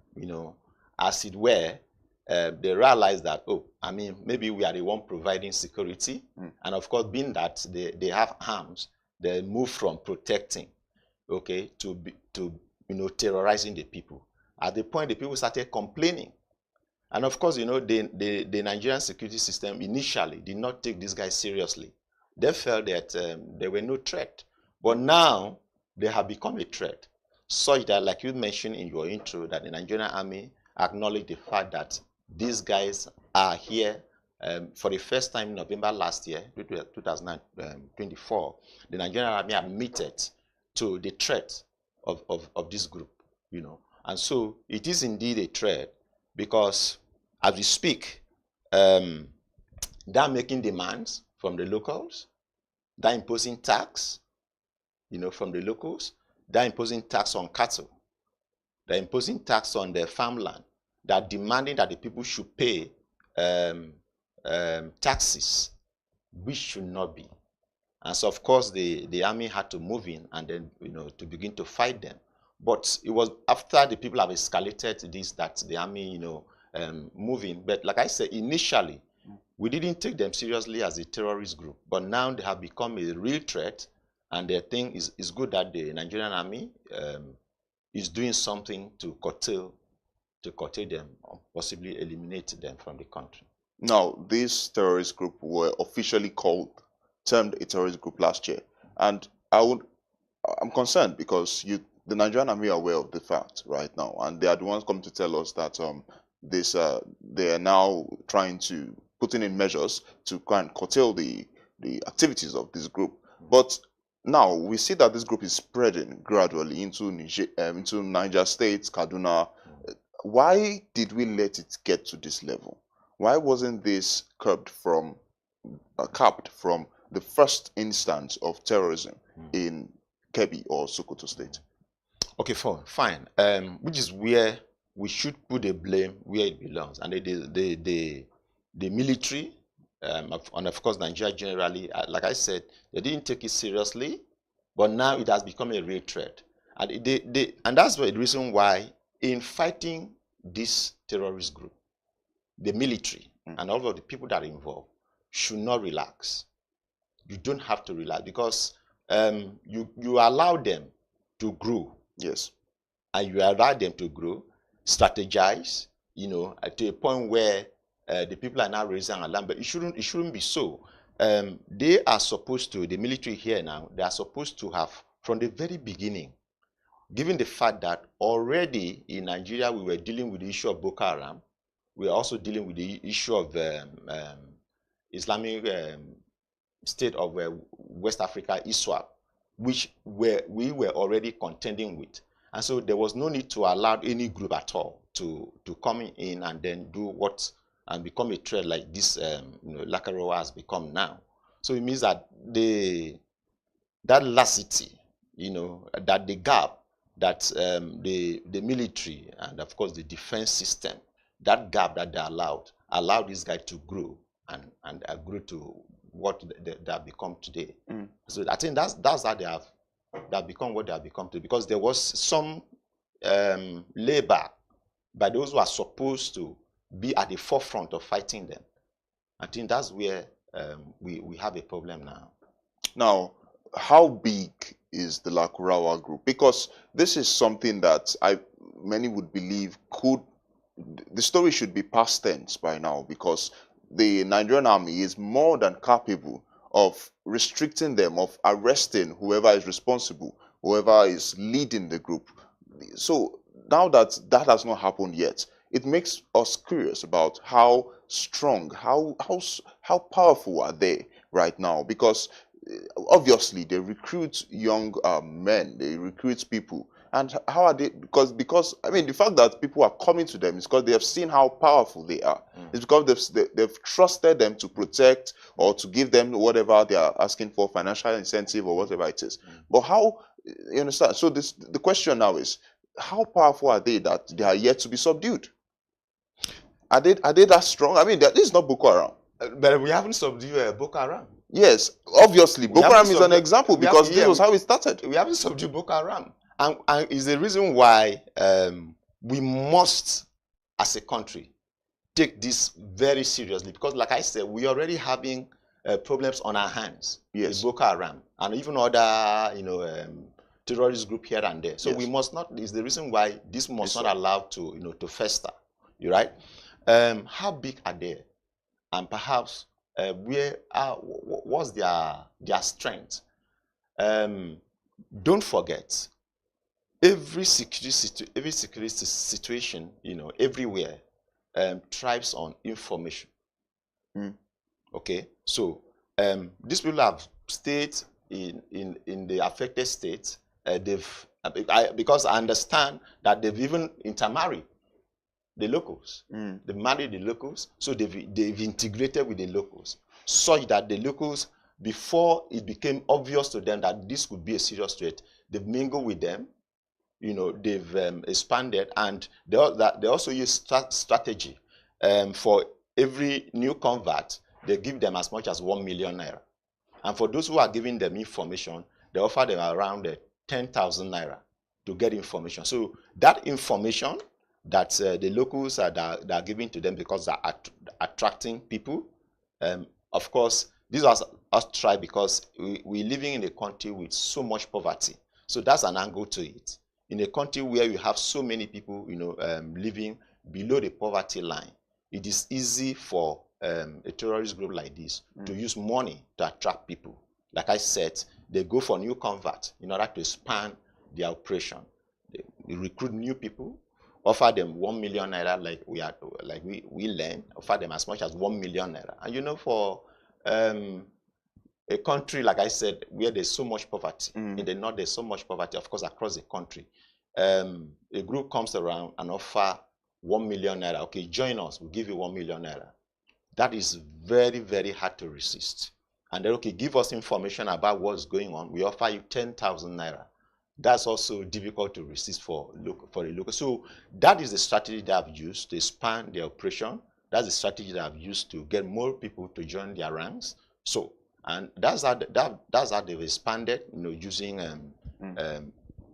as it were, they realize that, maybe we are the one providing security. And of course, being that they have arms, they move from protecting, okay, to terrorizing the people. At the point, the people started complaining. And of course, the Nigerian security system initially did not take these guys seriously. They felt that they were no threat. But now, they have become a threat, such that, like you mentioned in your intro, that the Nigerian army acknowledged the fact that these guys are here for the first time in November last year, 2024. The Nigerian army admitted to the threat of this group, And so it is indeed a threat because, as we speak, they're making demands from the locals, they're imposing tax, from the locals, they're imposing tax on cattle, they're imposing tax on their farmland, they're demanding that the people should pay taxes, which should not be. And so, of course, the army had to move in and then, to begin to fight them. But it was after the people have escalated this that the army, moving. But like I said, initially, we didn't take them seriously as a terrorist group. But now they have become a real threat. And the thing is good that the Nigerian army is doing something to curtail them, or possibly eliminate them from the country. Now, this terrorist group were officially termed a terrorist group last year. And I'm concerned because the Nigerian army are aware of the fact right now. And they are the ones coming to tell us that they are now trying to put in measures to kind of curtail the activities of this group. But now we see that this group is spreading gradually into Niger State, Kaduna. Why did we let it get to this level? Why wasn't this capped from the first instance of terrorism in Kebbi or Sokoto State? Okay, fine. Which is where we should put the blame where it belongs. And the military, and of course Nigeria generally, like I said, they didn't take it seriously, but now it has become a real threat. And and that's the reason why in fighting this terrorist group, the military and all of the people that are involved should not relax. you don't have to rely, because you allow them to grow. Yes. And you allow them to grow, strategize, to a point where the people are now raising alarm. But it shouldn't be so. They are supposed to, the military here now, they are supposed to have, from the very beginning, given the fact that already in Nigeria we were dealing with the issue of Boko Haram, we are also dealing with the issue of Islamic State of West Africa, ISWAP, which we were already contending with. And so there was no need to allow any group at all to come in and then do what and become a threat like this Lakaroa has become now. So it means that that laxity, that the gap that the military and of course the defense system, that gap that they allowed this guy to grow and grow to what they have become today. So I think that's how they have become what they have become today, because there was some labor by those who are supposed to be at the forefront of fighting them. I think that's where we have a problem now. Now, how big is the Lakurawa group? Because this is something that many would believe the story should be past tense by now, because the Nigerian army is more than capable of restricting them, of arresting whoever is responsible, whoever is leading the group. So now that has not happened yet, it makes us curious about how strong, how powerful are they right now? Because obviously they recruit young men, they recruit people. And how are they? Because I mean, the fact that people are coming to them is because they have seen how powerful they are. It's because they've trusted them to protect or to give them whatever they are asking for, financial incentive or whatever it is. But how, you understand? So the question now is, how powerful are they that they are yet to be subdued? Are they that strong? I mean, this is not Boko Haram. But we haven't subdued Boko Haram. Yes, obviously, Boko Haram is an example because this was how it started. We haven't subdued Boko Haram. And it's the reason why we must, as a country, take this very seriously. Because like I said, we're already having problems on our hands with Boko Haram and even other, terrorist group here and there. So we must not, it's the reason why this must not allow to fester. You're right? How big are they? And perhaps what's their strength? Don't forget, every security situation, everywhere thrives on information. Okay, so these people have stayed in the affected states. Because I understand that they've even intermarried the locals. They married the locals, so they've integrated with the locals, such that the locals, before it became obvious to them that this could be a serious threat, they've mingled with them. They've expanded, and they also use strategy. For every new convert, they give them as much as 1 million naira. And for those who are giving them information, they offer them around 10,000 naira to get information. So that information that the locals are giving to them, because they're attracting people, of course, this was us try because we're living in a country with so much poverty. So that's an angle to it. In a country where you have so many people, living below the poverty line, it is easy for a terrorist group like this to use money to attract people. Like I said, they go for new converts in order to expand their operation. They recruit new people, offer them 1 million naira, like we learn, offer them as much as 1 million naira. And for a country, like I said, where there's so much poverty, in the north there's so much poverty, of course, across the country, a group comes around and offer 1 million naira. Okay, join us, we'll give you 1 million naira. That is very, very hard to resist. And then, okay, give us information about what's going on. We offer you 10,000 naira. That's also difficult to resist for the local. So that is the strategy they have used to expand their operation. That's the strategy they have used to get more people to join their ranks. So, and that's how they've expanded,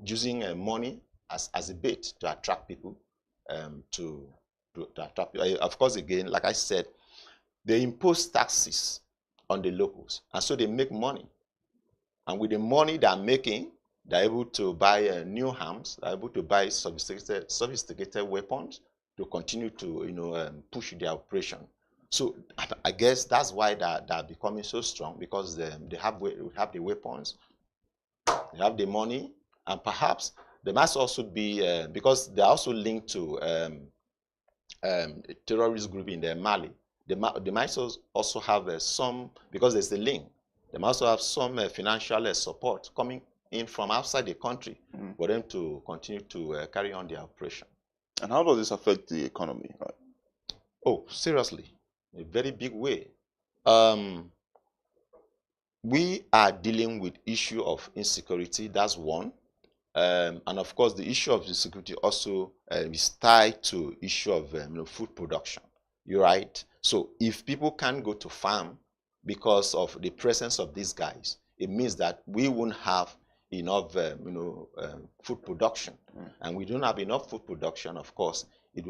using money as a bait to attract people, to attract people. Of course, again, like I said, they impose taxes on the locals. And so they make money. And with the money they're making, they're able to buy new arms, they're able to buy sophisticated weapons to continue to push their operation. So I guess that's why they're becoming so strong, because they have the weapons, they have the money, and perhaps they must also be, because they're also linked to a terrorist group in Mali. They might also have some, because there's a link, they might also have some financial support coming in from outside the country for them to continue to carry on their operation. And how does this affect the economy? Right? Oh, seriously, in a very big way. We are dealing with issue of insecurity, that's one. And of course, the issue of insecurity also is tied to issue of food production. You're right. So if people can't go to farm because of the presence of these guys, it means that we won't have enough food production. And we don't have enough food production, of course, it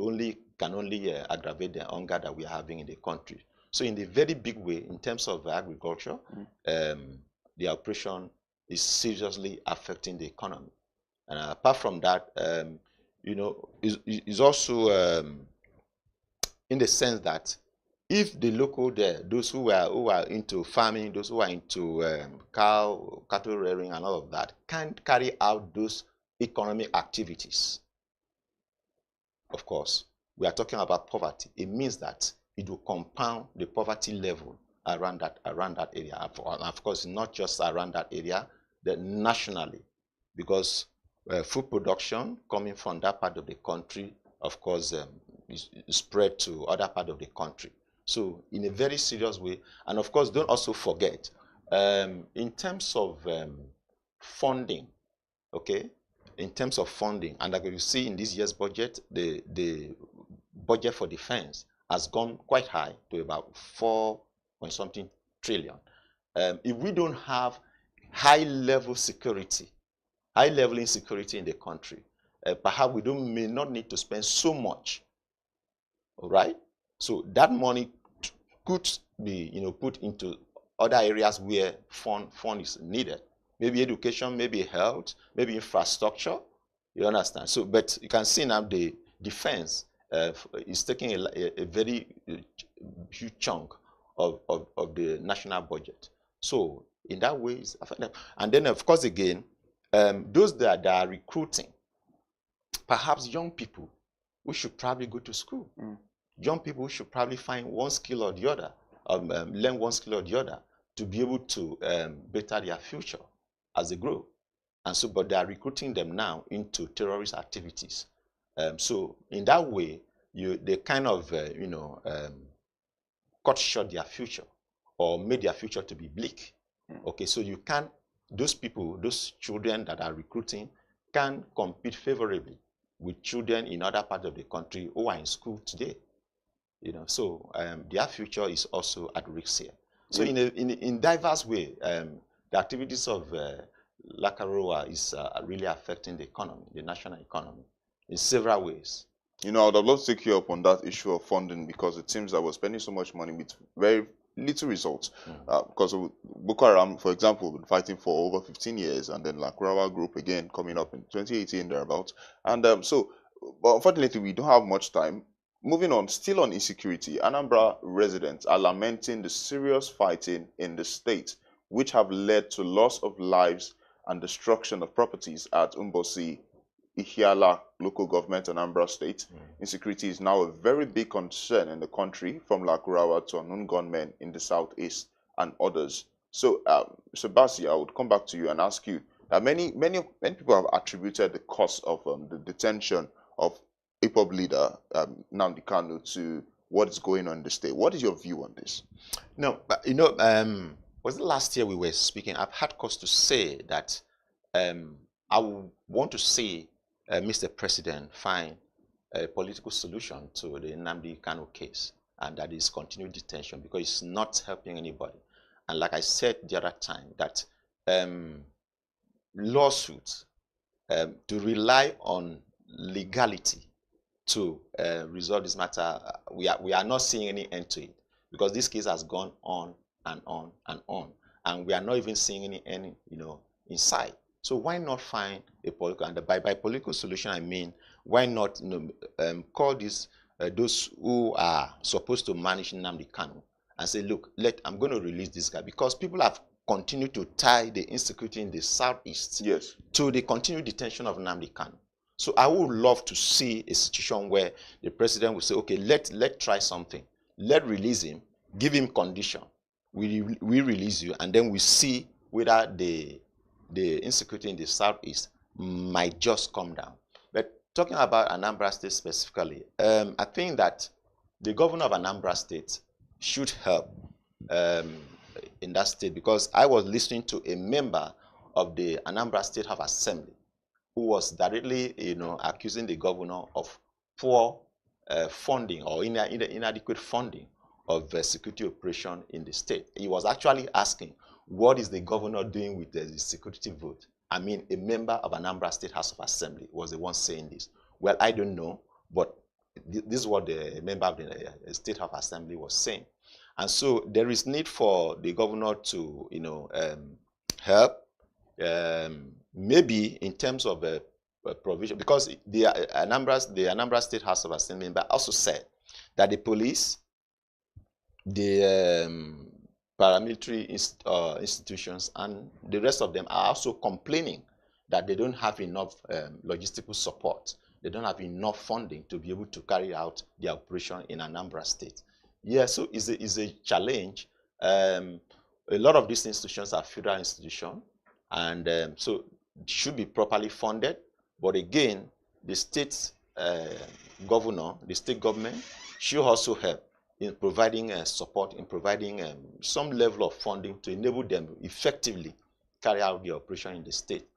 can only aggravate the hunger that we are having in the country. So in a very big way, in terms of agriculture, the operation is seriously affecting the economy. And apart from that, is also in the sense that if the local there, those who are into farming, those who are into cattle rearing and all of that, can't carry out those economic activities, of course, we are talking about poverty. It means that it will compound the poverty level around that area. And of course, not just around that area, but nationally, because food production coming from that part of the country, of course, is spread to other part of the country. So in a very serious way, and of course, don't also forget, in terms of funding, okay, in terms of funding, and like you see in this year's budget, the budget for defense has gone quite high to about 4-point-something trillion. If we don't have high-level security, high-level insecurity in the country, perhaps we may not need to spend so much. All right, so that money could be put into other areas where fund is needed. Maybe education, maybe health, maybe infrastructure. You understand? So, but you can see now the defense is taking a very huge chunk of the national budget. So in that way, it's affecting them. And then of course again, those that are recruiting, perhaps young people who should probably go to school. Young people should probably find one skill or the other, learn one skill or the other to be able to better their future as they grow. And so, but they are recruiting them now into terrorist activities. So in that way, they kind of, cut short their future or made their future to be bleak. Okay, so you can't, those people, those children that are recruiting can compete favorably with children in other parts of the country who are in school today. So their future is also at risk here. So in diverse way, the activities of Lakaroa is really affecting the economy, the national economy, in several ways. I would have loved to take you up on that issue of funding, because it seems that we're spending so much money with very little results. Because of Boko Haram, for example, been fighting for over 15 years, and then Lakaroa group again coming up in 2018 thereabouts. And but unfortunately, we don't have much time. Moving on, still on insecurity, Anambra residents are lamenting the serious fighting in the state, which have led to loss of lives and destruction of properties at Umbosi, Ihiala local government, Anambra State. Insecurity is now a very big concern in the country, from Lakurawa to unknown gunmen in the southeast and others. So, Sebasi, I would come back to you and ask you that many people have attributed the cause of the detention of IPOB leader Nnamdi Kanu to what is going on in the state. What is your view on this? No, but was it last year we were speaking? I've had cause to say that I want to see Mr. President find a political solution to the Nnamdi Kanu case, and that is continued detention, because it's not helping anybody. And like I said the other time, that lawsuits, to rely on legality to resolve this matter, we are not seeing any end to it, because this case has gone on and on and on. And we are not even seeing any inside. So why not find a political, and by political solution I mean, why not call these those who are supposed to manage Nnamdi Kanu and say, look, I'm going to release this guy, because people have continued to tie the insecurity in the southeast to the continued detention of Nnamdi Kanu. So I would love to see a situation where the president will say, okay, let's try something. Let's release him, give him condition. We release you, and then we see whether the insecurity in the southeast might just come down. But talking about Anambra State specifically, I think that the governor of Anambra State should help in that state, because I was listening to a member of the Anambra State House Assembly who was directly, accusing the governor of poor funding or inadequate funding of security operation in the state. He was actually asking, what is the governor doing with the security vote? I mean, a member of Anambra State House of Assembly was the one saying this. Well, I don't know, but this is what the member of the State House of Assembly was saying. And so there is need for the governor to, help, maybe in terms of provision, because the Anambra State House of Assembly member also said that the police, the paramilitary institutions, and the rest of them are also complaining that they don't have enough logistical support. They don't have enough funding to be able to carry out their operation in Anambra State. Yeah, so it's a challenge. A lot of these institutions are federal institutions, and so should be properly funded. But again, the state governor, the state government should also help in providing support, in providing some level of funding to enable them to effectively carry out the operation in the state.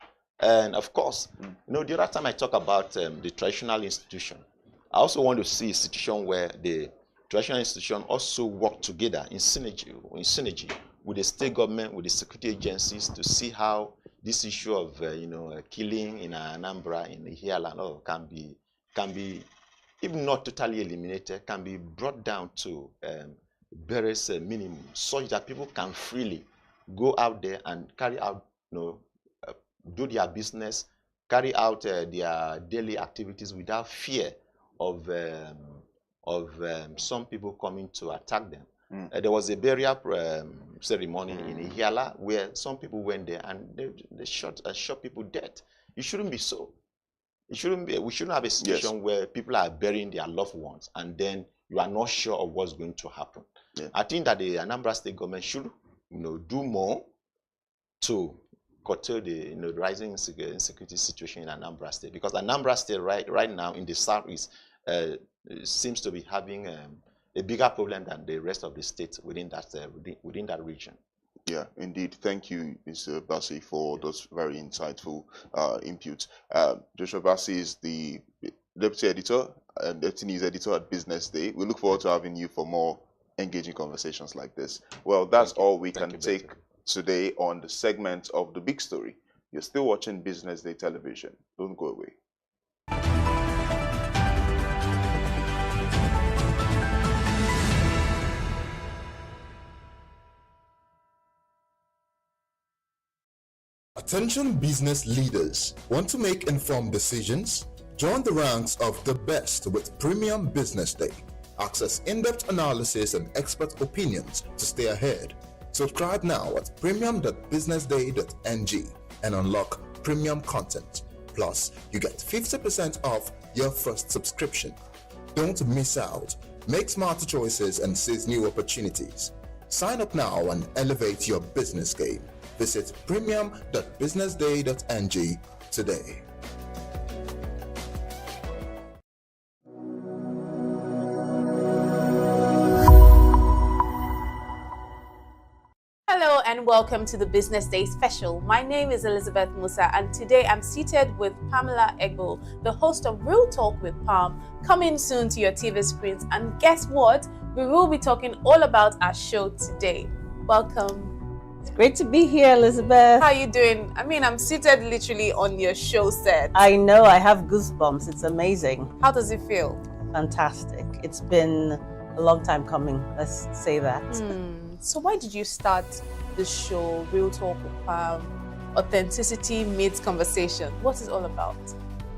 And of course, the other time I talk about the traditional institution, I also want to see a situation where the traditional institution also work together in synergy with the state government, with the security agencies, to see how this issue of killing in Anambra, in Ihiala, can be, if not totally eliminated, can be brought down to various minimum, such that people can freely go out there and carry out, do their business, carry out their daily activities without fear of some people coming to attack them. There was a burial ceremony in Ihiala where some people went there and they shot people dead. It shouldn't be so. It shouldn't be. We shouldn't have a situation where people are burying their loved ones and then you are not sure of what's going to happen. I think that the Anambra State government should, do more to curtail the rising insecurity situation in Anambra State, because Anambra State right now in the southeast seems to be having a bigger problem than the rest of the states within that region. Yeah, indeed. Thank you, Mr. Bassi, for those very insightful inputs. Joshua Bassi is the deputy editor and deputy news editor at BusinessDay. We look forward to having you for more engaging conversations like this. Well, that's all we can take today on the segment of The Big Story. You're still watching BusinessDay television. Don't go away. Attention business leaders. Want to make informed decisions? Join the ranks of the best with Premium Business Day. Access in-depth analysis and expert opinions to stay ahead. Subscribe now at premium.businessday.ng and unlock premium content. Plus, you get 50% off your first subscription. Don't miss out. Make smarter choices and seize new opportunities. Sign up now and elevate your business game. Visit premium.businessday.ng today. Hello and welcome to the Business Day special. My name is Elizabeth Musa and today I'm seated with Pamela Egbo, the host of Real Talk with Pam, coming soon to your TV screens. And guess what? We will be talking all about our show today. Welcome. It's great to be here, Elizabeth. How are you doing? I mean, I'm seated literally on your show set. I know, I have goosebumps. It's amazing. How does it feel? Fantastic. It's been a long time coming. Let's say that. So why did you start the show, Real Talk with Pam? Authenticity meets conversation. What is it all about?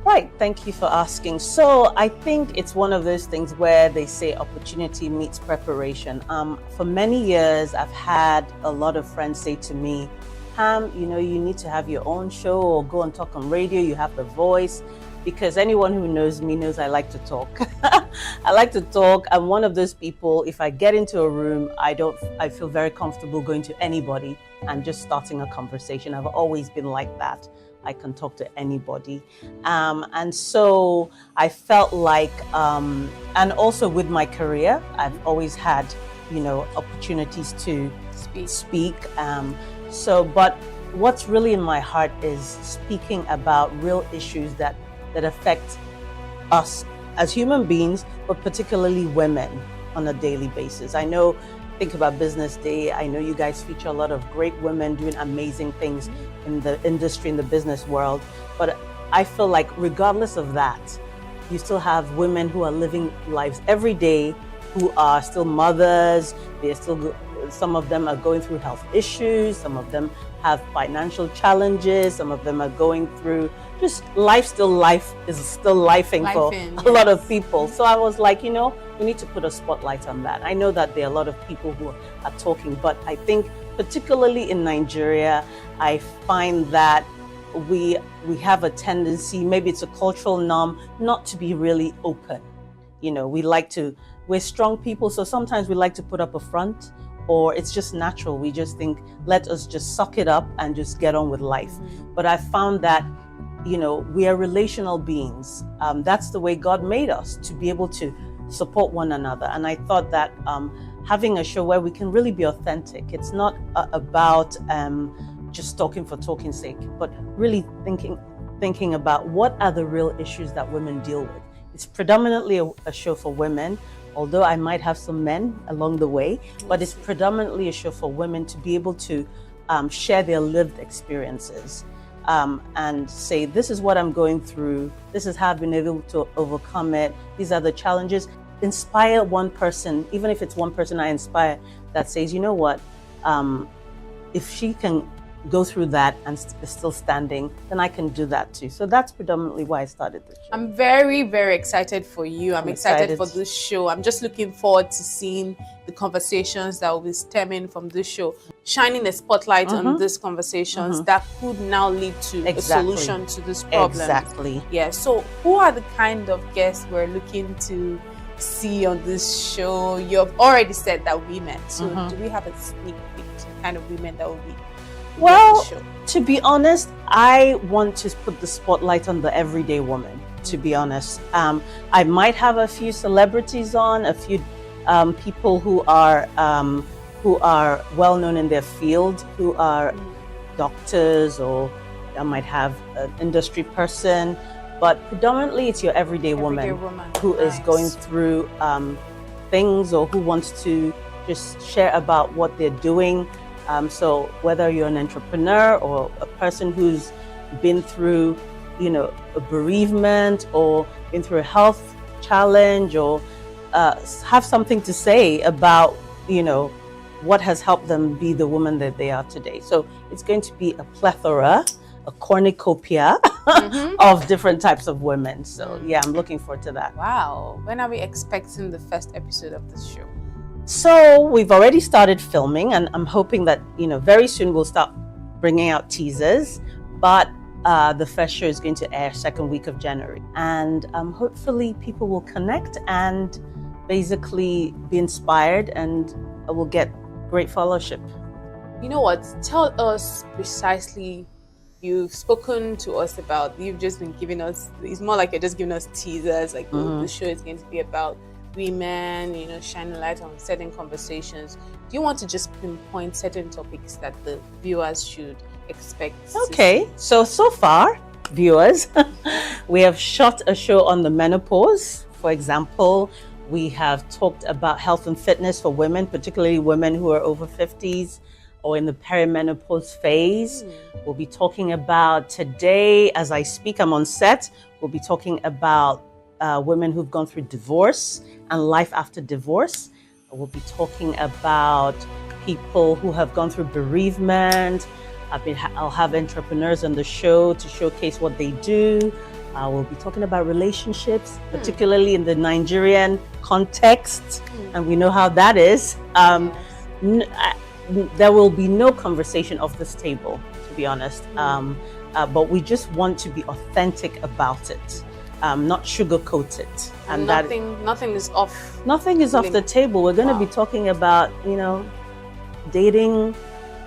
Right, thank you for asking. So I think it's one of those things where they say opportunity meets preparation. For many years, I've had a lot of friends say to me, Pam, you know, you need to have your own show or go and talk on radio. You have the voice. Because anyone who knows me knows I like to talk. I like to talk. I'm one of those people, if I get into a room, I feel very comfortable going to anybody and just starting a conversation. I've always been like that. I can talk to anybody. And so I felt like, and also with my career, I've always had, you know, opportunities to speak. But what's really in my heart is speaking about real issues that affect us as human beings, but particularly women on a daily basis. Think about Business Day. I know you guys feature a lot of great women doing amazing things in the industry, in the business world. But I feel like regardless of that, you still have women who are living lives every day, who are still mothers. Some of them are going through health issues. Some of them have financial challenges. Some of them are going through just life is still lifing for a lot of people. So I was like, you know, we need to put a spotlight on that. I know that there are a lot of people who are talking, but I think particularly in Nigeria, I find that we have a tendency, maybe it's a cultural norm, not to be really open. You know, we're strong people, so sometimes we like to put up a front, or it's just natural. We just think, let us just suck it up and just get on with life. But I found that, you know, we are relational beings. That's the way God made us, to be able to support one another. And I thought that having a show where we can really be authentic, it's not about just talking for talking's sake, but really thinking about what are the real issues that women deal with. It's predominantly a show for women, although I might have some men along the way, but it's predominantly a show for women to be able to share their lived experiences. And say, this is what I'm going through, this is how I've been able to overcome it, these are the challenges. Inspire one person, even if it's one person I inspire that says, you know what, if she can go through that and is still standing, then I can do that too. So that's predominantly why I started this show. I'm very, very excited for you. I'm excited for this show. I'm just looking forward to seeing the conversations that will be stemming from this show, shining a spotlight on these conversations that could now lead to a solution to this problem. Exactly. Yeah. So who are the kind of guests we're looking to see on this show? You've already said that women. So do we have a sneak peek to the kind of women that will be? Well, to be honest, I want to put the spotlight on the everyday woman, to be honest. I might have a few celebrities on, a few people who are well known in their field, who are doctors, or I might have an industry person, but predominantly it's your everyday woman who is going through things, or who wants to just share about what they're doing. So whether you're an entrepreneur or a person who's been through, you know, a bereavement, or been through a health challenge, or have something to say about, you know, what has helped them be the woman that they are today. So it's going to be a plethora, a cornucopia of different types of women. So yeah, I'm looking forward to that. Wow. When are we expecting the first episode of this show? So we've already started filming, and I'm hoping that, you know, very soon we'll start bringing out teasers, but the first show is going to air second week of January. And hopefully people will connect and basically be inspired, and will get great fellowship. You know what? Tell us precisely, you've spoken to us about, you've just been giving us, it's more like you're just giving us teasers, like the show is going to be about women, you know, shining light on certain conversations. Do you want to just pinpoint certain topics that the viewers should expect? Okay, so far, viewers, we have shot a show on the menopause. For example, we have talked about health and fitness for women, particularly women who are over 50s or in the perimenopause phase. We'll be talking about today, as I speak, I'm on set, we'll be talking about women who've gone through divorce and life after divorce. We'll be talking about people who have gone through bereavement. I'll have entrepreneurs on the show to showcase what they do. We'll be talking about relationships, particularly in the Nigerian context, and we know how that is. There will be no conversation off this table, to be honest, but we just want to be authentic about it, not sugarcoat it. And nothing is off. Nothing is off the table. We're going to be talking about, dating.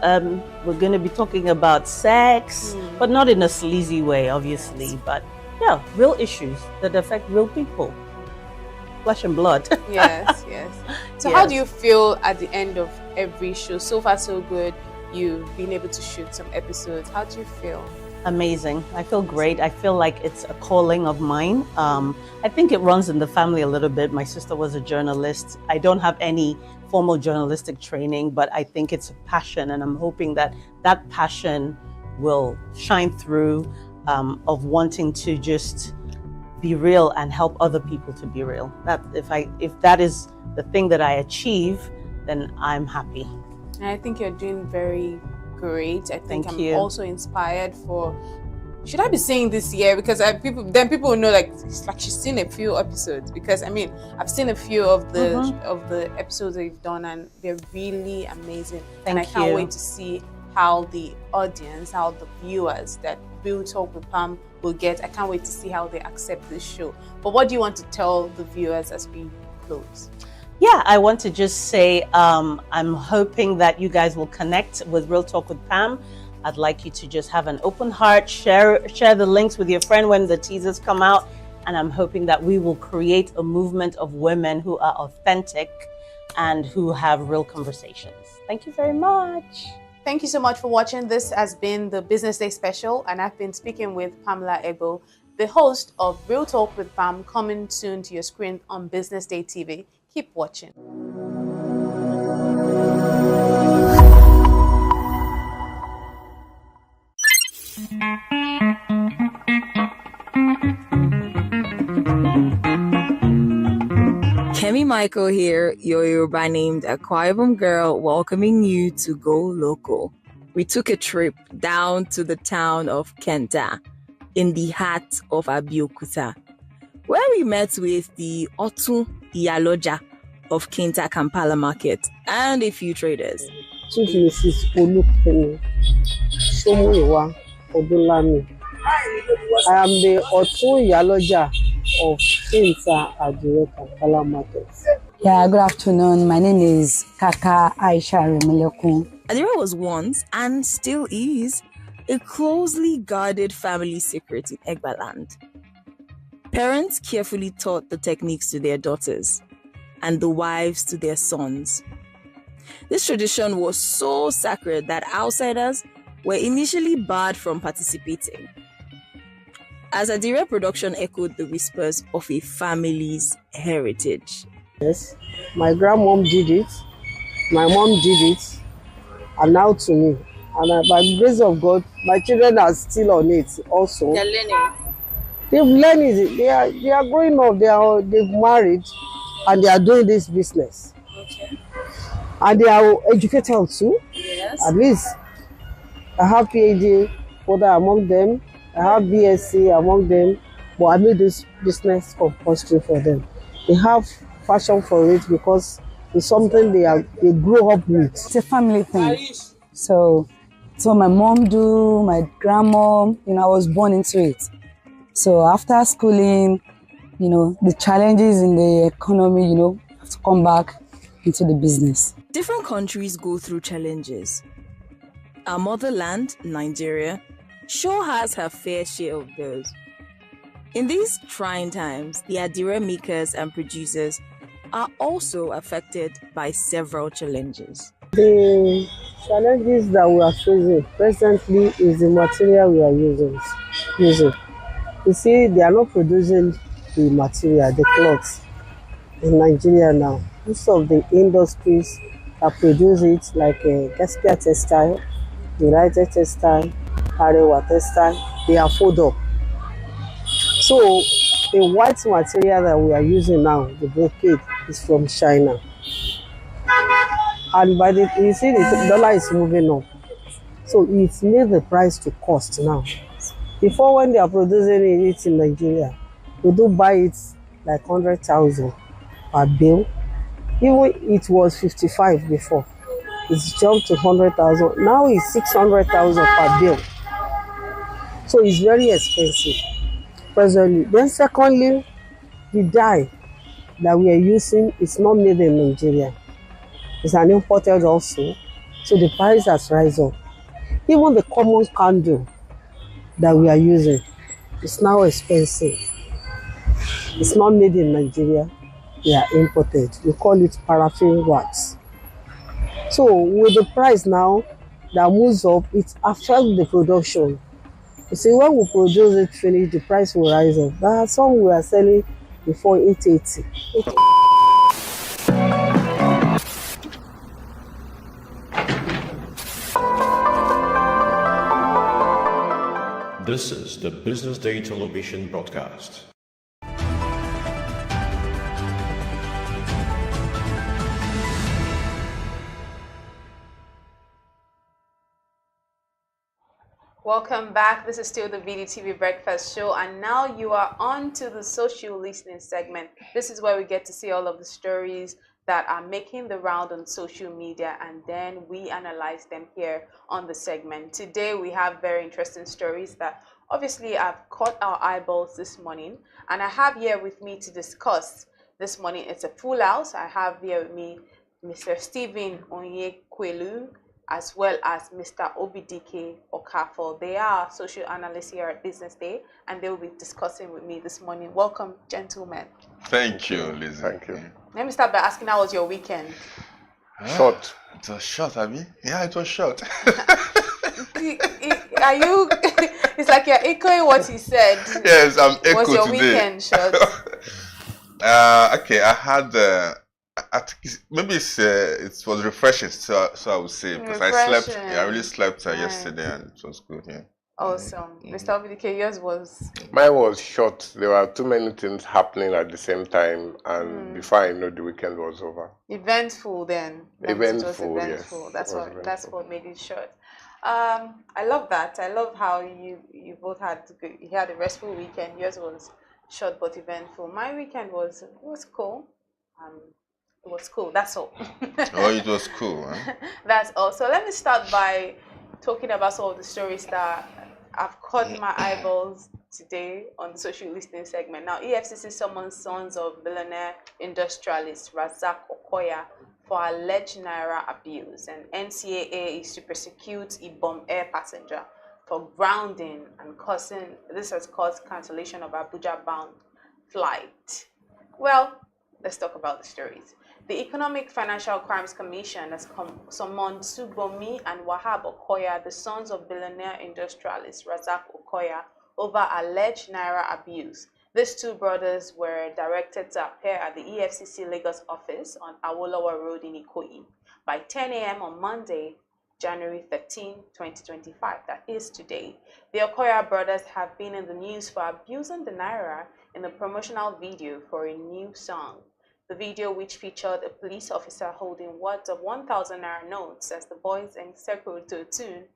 We're going to be talking about sex, but not in a sleazy way, obviously. But yeah, real issues that affect real people, flesh and blood. Yes. So how do you feel at the end of every show? So far, so good. You've been able to shoot some episodes. How do you feel? Amazing. I feel great. I feel like it's a calling of mine. I think it runs in the family a little bit. My sister was a journalist. I don't have any formal journalistic training, but I think it's a passion, and I'm hoping that that passion will shine through, of wanting to just be real and help other people to be real. That if that is the thing that I achieve, then I'm happy. And I think you're doing very great. I think Thank I'm you. also inspired for. Should I be saying this year? Because people will know, like, it's like she's seen a few episodes. Because I mean, I've seen a few of the episodes that you've done, and they're really amazing. And I can't wait to see how the audience, how the viewers that Real Talk with Pam will get. I can't wait to see how they accept this show. But what do you want to tell the viewers as we close? Yeah, I want to just say I'm hoping that you guys will connect with Real Talk with Pam. I'd like you to just have an open heart, share the links with your friend when the teasers come out, and I'm hoping that we will create a movement of women who are authentic and who have real conversations. Thank you very much. Thank you so much for watching. This has been the Business Day special, and I've been speaking with Pamela Egbo, the host of Real Talk with Pam, coming soon to your screen on Business Day TV. Keep watching. Kemi Michael here, your Yoruba named Akwa Ibom girl, welcoming you to Go Local. We took a trip down to the town of Kenta in the heart of Abeokuta, where we met with the Otun Iyaloja of Kenta Kampala Market and a few traders. Chief Mrs. Olukemi Somuyiwa Odunlami. I am the Otun Iyaloja of Kenta Adire Kampala Market. Yeah, good afternoon. My name is Kaka Aisha Remilekun. Adire was once, and still is, a closely guarded family secret in Egbaland. Parents carefully taught the techniques to their daughters, and the wives to their sons. This tradition was so sacred that outsiders were initially barred from participating. As Adire production echoed the whispers of a family's heritage. Yes, my grandmom did it, my mom did it, and now to me. And by the grace of God, my children are still on it also. They're learning. They've learned it. They are growing up. They've married, and they are doing this business. Okay. And they are educated too. Yes. At least I have PhD holder among them. I have BSc among them. But I made this business compulsory for them. They have passion for it because it's something they grow up with. It's a family thing. So my mom do, my grandma, I was born into it. So after schooling, the challenges in the economy, have to come back into the business. Different countries go through challenges. Our motherland, Nigeria, sure has her fair share of those. In these trying times, the Adire makers and producers are also affected by several challenges. The challenges that we are facing presently is the material we are using. You see, they are not producing the material, the clothes in Nigeria now. Most of the industries that produce it, like Gaspia Textile, United Textile, Arewa Textile, they are fold up. So The white material that we are using now, the brocade, is from China. And by the, you see the dollar is moving up. So it's made the price to cost now. Before, when they are producing it in Nigeria, we do buy it like 100,000 per bill. Even it was 55 before. It's jumped to 100,000. Now it's 600,000 per bill. So it's very expensive presently. Then secondly, the dye that we are using is not made in Nigeria. It's an imported also. So the price has risen up. Even the common candle that we are using is now expensive. It's not made in Nigeria. They are imported. We call it paraffin wax. So with the price now that moves up, it affects the production. You see, when we produce it finish, the price will rise up. There are some we are selling before 880. This is the Business Day television broadcast. Welcome back. This is still the VDTV Breakfast Show, and now you are on to the social listening segment. This is where we get to see all of the stories that are making the round on social media, and then we analyze them here on the segment. Today we have very interesting stories that obviously have caught our eyeballs this morning, and I have here with me to discuss this morning. It's a full house. I have here with me Mr. Stephen Onyekwelu, as well as Mr. Obidike Okafor. They are social analysts here at Business Day, and they will be discussing with me this morning. Welcome, gentlemen. Thank you, Lizzie. Thank you. Let me start by asking, how was your weekend? Short. It was short, Abby. Yeah, it was short. Are you? It's like you're echoing what he said. Yes, I'm echoing. Was your today. weekend short? Okay, I had. I think maybe it was refreshing, so I would say, because I slept. Yeah, I really slept yesterday, and it was good. Yeah. Awesome. Mr. Obidike, yours was? Mine was short. There were too many things happening at the same time, and before I know, the weekend was over. Eventful then. Eventful, Yes. That's eventful. That's what made it short. I love that. I love how you both had you had a restful weekend. Yours was short but eventful. My weekend was cool. It was cool. That's all. Oh, it was cool. Huh? That's all. So let me start by talking about some of the stories that have caught my eyeballs today on the social listening segment. Now, EFCC summons sons of billionaire industrialist Razak Okoya for alleged naira abuse, and NCAA is to prosecute Ibom Air passenger for grounding and this has caused cancellation of Abuja-bound flight. Well, let's talk about the stories. The Economic Financial Crimes Commission has summoned Subomi and Wahab Okoya, the sons of billionaire industrialist Razak Okoya, over alleged naira abuse. These two brothers were directed to appear at the EFCC Lagos office on Awolowo Road in Ikoyi by 10 a.m. on Monday, January 13, 2025. That is today. The Okoya brothers have been in the news for abusing the naira in the promotional video for a new song. The video, which featured a police officer holding wads of 1,000 naira notes as the boys encircled to a tune,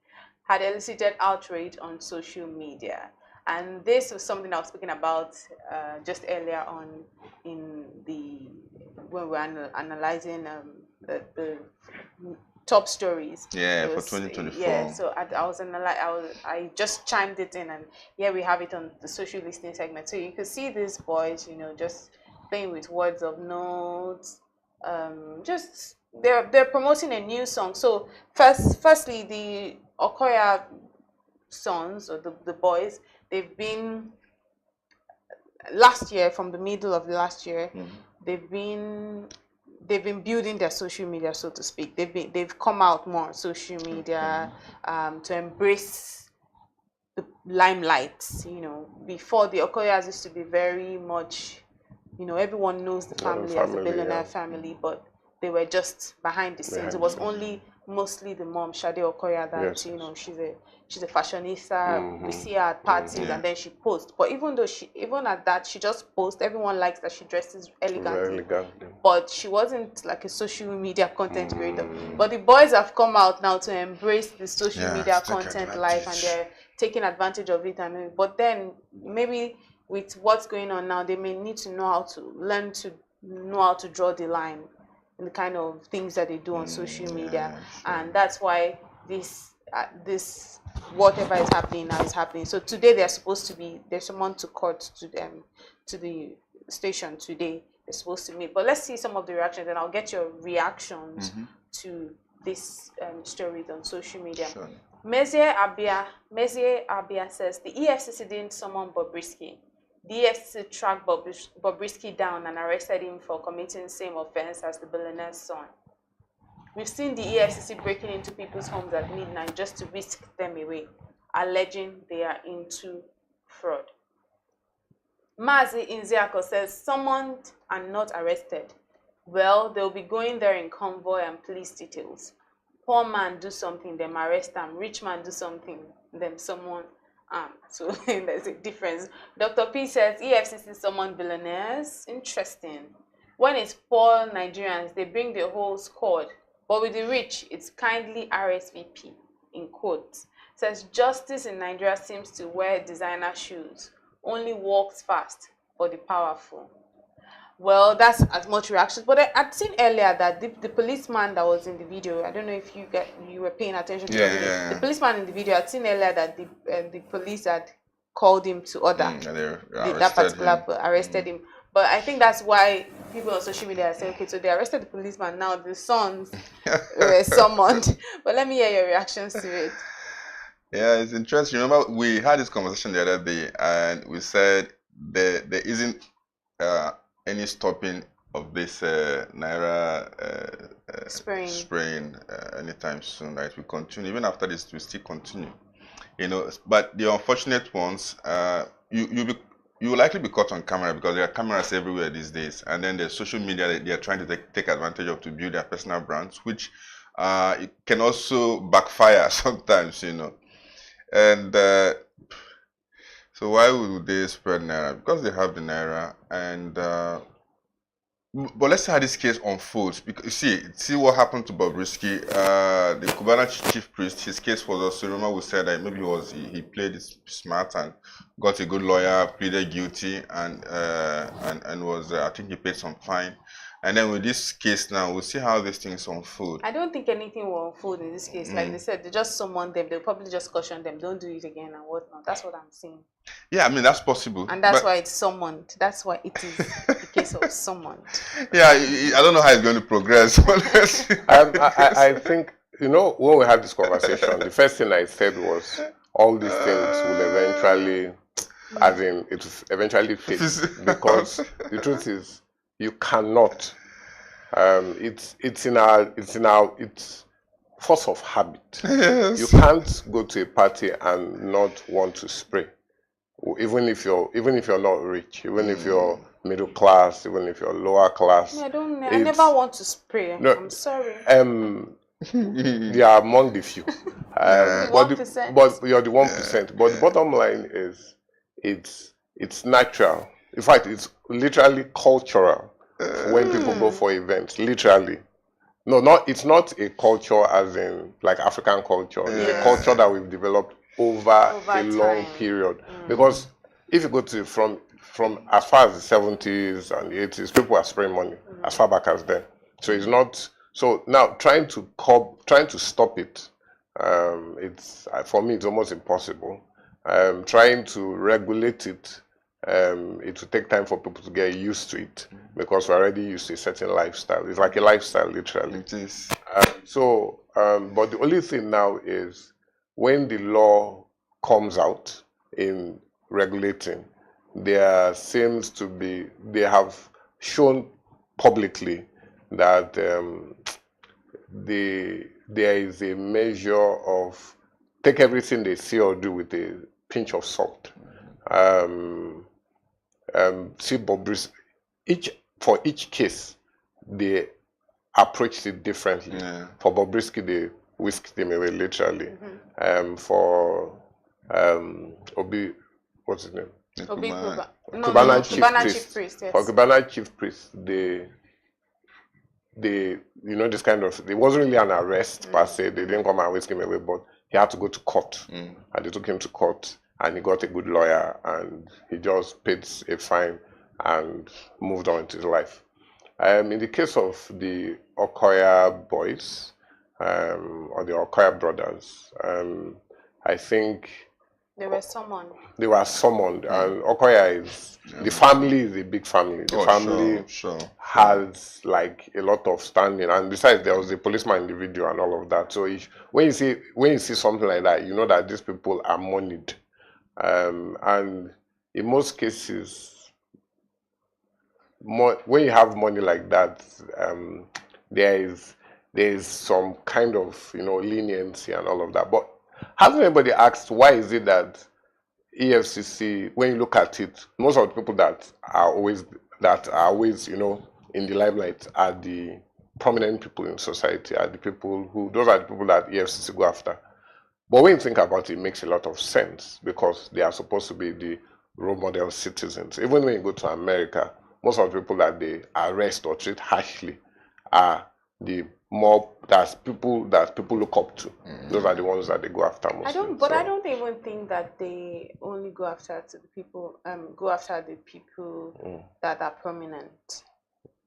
had elicited outrage on social media. And this was something I was speaking about just earlier on when we were analyzing the top stories. Yeah, for 2024. Yeah, so I just chimed it in, and here we have it on the social listening segment. So you could see these boys, just playing with words of notes. Just they're promoting a new song. So firstly, the Okoya sons, or the boys, they've been last year, from the middle of last year, they've been building their social media, so to speak. They've come out more on social media to embrace the limelight. Before, the Okoyas used to be very much, everyone knows the family as a billionaire family, but they were just behind the scenes. It was only mostly the mom, Shade Okoya, that Yes. you know she's a fashionista. We see her at parties and then she posts. But even at that, she just posts. Everyone likes that she dresses elegantly. But she wasn't like a social media content creator. But the boys have come out now to embrace the social media content life, and they're taking advantage of it. But then maybe with what's going on now, they may need to know how to draw the line in the kind of things that they do on social media, and that's why this whatever is happening now is happening. So today there's someone to court to them, to the station today. They're supposed to meet, but let's see some of the reactions, and I'll get your reactions to this stories on social media. Sure. Mezie Abia says the EFCC didn't summon Bobrisky. The EFCC tracked Bobrisky down and arrested him for committing same offense as the billionaire's son. We've seen the EFCC breaking into people's homes at midnight just to whisk them away, alleging they are into fraud. Mazi Inziako says, summoned and not arrested. Well, they'll be going there in convoy and police details. Poor man do something, them arrest them. Rich man do something, them someone so there's a difference. Dr. P says EFCC summoned billionaires. Interesting. When it's poor Nigerians, they bring the whole squad. But with the rich, it's kindly RSVP, in quotes. Says justice in Nigeria seems to wear designer shoes. Only walks fast for the powerful. Well, that's as much reactions. But I'd seen earlier that the policeman that was in the video, I don't know if you were paying attention to the policeman in the video. I'd seen earlier that the police had called him to order. That particular arrested him. But I think that's why people on social media are saying, okay, so they arrested the policeman, now the sons were summoned. But let me hear your reactions to it. Yeah, it's interesting. Remember, we had this conversation the other day, and we said there isn't any stopping of this Naira spraying anytime soon. Right? We continue. Even after this, we still continue. You know, but the unfortunate ones, you will likely be caught on camera because there are cameras everywhere these days, and then there's social media that they are trying to take advantage of to build their personal brands, which it can also backfire sometimes, you know. And so why would they spread Naira? Because they have the Naira, and but let's see how this case unfolds. Because you see what happened to Bobrisky. The Cubana chief priest, his case was also, remember we said that maybe he played it smart and got a good lawyer, pleaded guilty, and was I think he paid some fine. And then with this case now, we'll see how these things unfold. I don't think anything will unfold in this case. Like they said, they just summon them. They'll probably just caution them, don't do it again and whatnot. That's what I'm saying. Yeah, I mean, that's possible. And that's why it's summoned. That's why it is the case of summoned. Yeah, I don't know how it's going to progress. I think, you know, when we had this conversation, the first thing I said was all these things will eventually, as in, it will eventually fit. Because the truth is, you cannot. It's force of habit. Yes. You can't go to a party and not want to spray, even if you're not rich, even if you're middle class, even if you're lower class. I never want to spray. No, I'm sorry. They are among the few. But you're the 1%. But the bottom line is, it's natural. In fact, it's literally cultural when people go for events. Literally. No, it's not a culture as in like African culture. It's a culture that we've developed over a long period. Because if you go to from as far as the 70s and the 80s, people are spraying money as far back as then. So it's not. So now trying to stop it, it's for me it's almost impossible. Trying to regulate it. It will take time for people to get used to it because we're already used to a certain lifestyle. It's like a lifestyle, literally. It is. But the only thing now is when the law comes out in regulating, there seems to be, they have shown publicly that there is a measure of take everything they say or do with a pinch of salt. See Bobrisky, for each case, they approached it differently. For Bobrisky, they whisked him away literally. For Obi, what's his name? Obi Cubana Chief Priest. Yes. For Cubana Chief Priest, they this kind of, it wasn't really an arrest per se. They didn't come and whisk him away, but he had to go to court, and they took him to court, and he got a good lawyer, and he just paid a fine and moved on with his life. In the case of the Okoya boys, or the Okoya brothers, I think they were summoned. They were summoned, and Okoya is, the family is a big family. The family has like a lot of standing, and besides there was a policeman in the video and all of that. So when you see something like that, you know that these people are moneyed, and in most cases, when you have money like that, there is some kind of leniency and all of that. But hasn't anybody asked why is it that EFCC, when you look at it, most of the people that are always in the limelight are the prominent people in society, those are the people that EFCC go after. But when you think about it, it makes a lot of sense because they are supposed to be the role model citizens. Even when you go to America, most of the people that they arrest or treat harshly are the people look up to. Those are the ones that they go after most. I don't even think that they only go after the people that are prominent.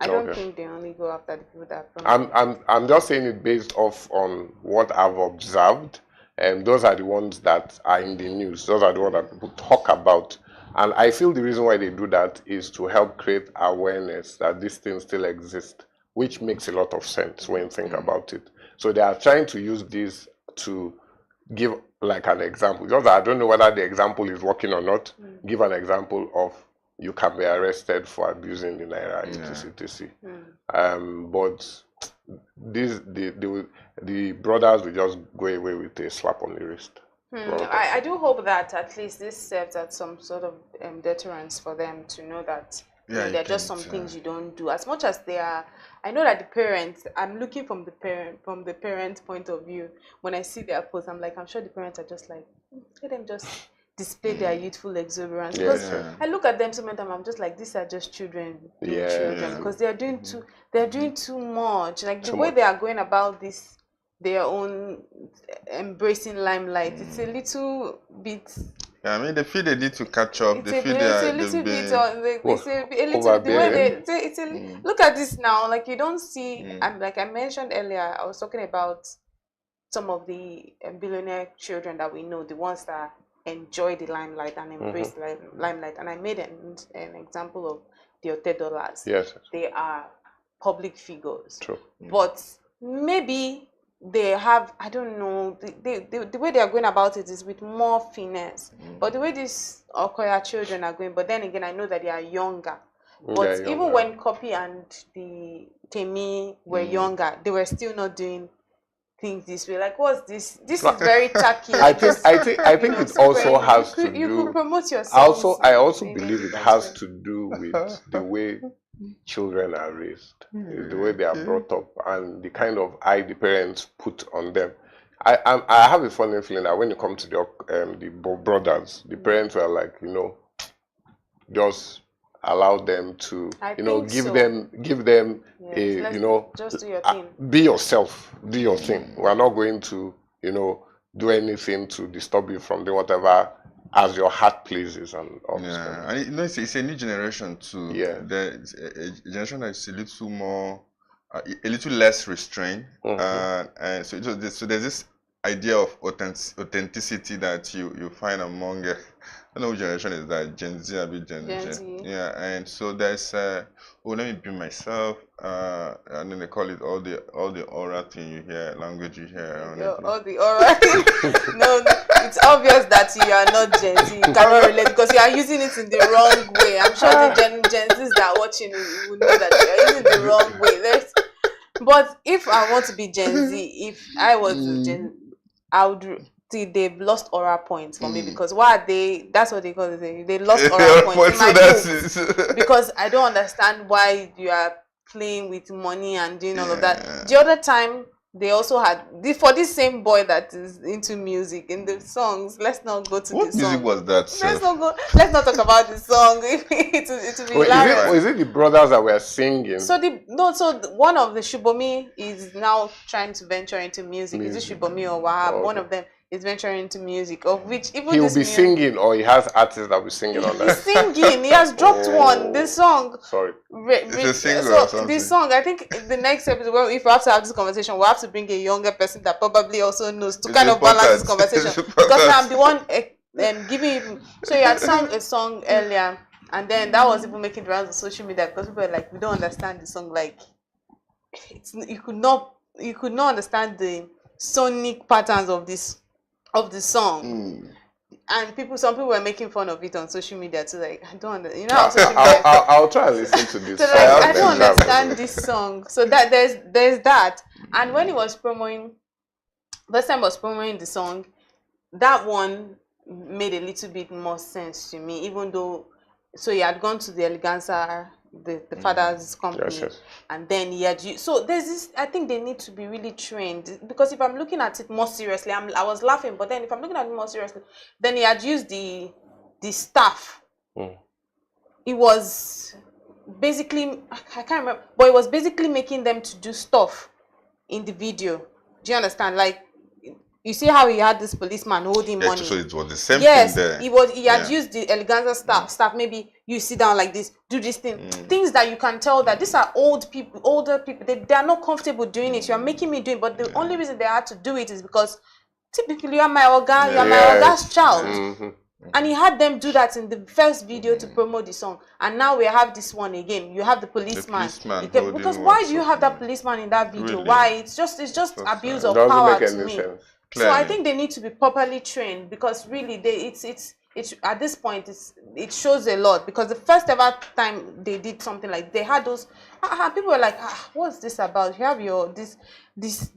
I don't think they only go after the people that are prominent. I'm just saying it based off on what I've observed, and those are the ones that are in the news. Those are the ones that people talk about. And I feel the reason why they do that is to help create awareness that these things still exist, which makes a lot of sense when you think about it. So they are trying to use this to give like an example. Just I don't know whether the example is working or not. Give an example of you can be arrested for abusing the naira, etc. But the brothers will just go away with a slap on the wrist. I do hope that at least this serves as some sort of deterrence for them to know that there are just some things you don't do. As much as they are, I know that the parents, I'm looking from the parent point of view. When I see their posts, I'm sure the parents are just like, let them just display their youthful exuberance. Because I look at them so many times, I'm just like, these are just children being children. Because they're doing too much. Like the way they are going about this, their own embracing limelight, it's a little bit. Yeah, I mean, they feel they need to catch up. They feel look at this now. Like you don't see, and like I mentioned earlier, I was talking about some of the billionaire children that we know, the ones that enjoy the limelight and embrace the limelight. And I made an example of the $10. Yes, they are public figures. True. But maybe they have, I don't know, the way they are going about it is with more finesse. But the way these Okoya children are going, but then again, I know that they are younger. But even when Kopi and the Temi were younger, they were still not doing things this way. Like, what's this? This is very tacky. I think it also has to do. You could promote yourself. I also believe it has to do with the way children are raised, the way they are brought up, and the kind of eye the parents put on them. I have a funny feeling that when it comes to the brothers, the parents were like, just allow them to, give them just do your thing. Be yourself, do your thing. We are not going to, do anything to disturb you from doing whatever as your heart pleases and all this kind of and it's a new generation too. There's a generation that is a little more, a little less restrained, and so there's this idea of authenticity that you find among. I don't know which generation is that, Gen Z, a bit Gen Z. Yeah, and so there's let me be myself, and then they call it all the aura thing you hear, language you hear. All the aura. No, it's obvious that you are not Gen Z. You cannot relate because you are using it in the wrong way. I'm sure the Gen Zs that are watching will know that you are using it the wrong way. But if I want to be Gen Z, if I was Gen, I would. See, they've lost aura points for me because that's what they call it. They lost aura points in my books. Because I don't understand why you are playing with money and doing all of that. The other time, they also had, for this same boy that is into music, in the songs, let's not go to the song. What music was that? Let's not talk about the song. it will be hilarious. Is it the brothers that were singing? So one of the Shubomi is now trying to venture into music. Is it Shubomi or Wahab? Okay. One of them is venturing into music, of which even he will be singing, or he has artists that will be singing on that. He's singing. He has dropped one. This song. Sorry. It's a single or something. This song, I think the next episode, well, if we have to have this conversation, we'll have to bring a younger person that probably also knows to kind of balance this conversation. Because I'm the one giving him. So he had sung a song earlier, and then that was even making the rounds on social media because people were like, we don't understand the song. Like, you could not understand the sonic patterns of the song. And some people were making fun of it on social media too. Like, I don't understand. You know how social media I'll try and listen to this. So like, I don't understand this song. So that there's that. And when he was promoting, first time was promoting the song, that one made a little bit more sense to me, even though, so he had gone to the Eleganza, the father's company, yes. And then he had so there's this, I think they need to be really trained, because if I'm looking at it more seriously, I was laughing, but then if I'm looking at it more seriously, then he had used the staff. It was basically, I can't remember, but it was basically making them to do stuff in the video. Do you understand? Like, you see how he had this policeman holding money. So it was the same thing there. He had used the Eleganza staff. Maybe you sit down like this, do this thing. Things that you can tell that these are older people. They are not comfortable doing it. You are making me do it. But the only reason they had to do it is because typically you are my organ, you are my organ's child. And he had them do that in the first video to promote the song. And now we have this one again. You have the policeman. Because why do you have that policeman in that video? Really? Why? It's just abuse of power to me. So I think they need to be properly trained, because really it's at this point it shows a lot, because the first ever time they did something like, they had those people were like, what's this about? You have your this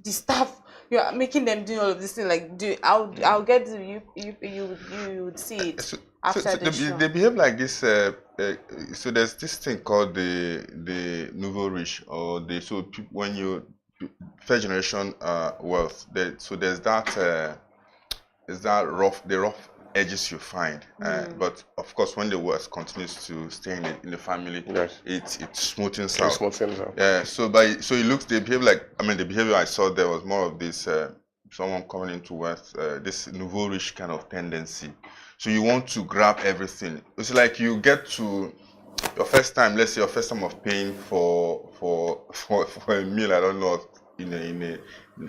stuff, you're making them do all of this thing, like I'll get you would see it after the show. They behave like this. So there's this thing called the nouveau riche, or when you first generation wealth. So there's that the rough edges you find, but of course when the wealth continues to stay in the family, yes, it smoothens out. Yeah. So it looks, they behave like, the behavior I saw there was more of this someone coming into wealth, this nouveau riche kind of tendency. So you want to grab everything. It's like you get to your first time, let's say your first time of paying for a meal, I don't know, in a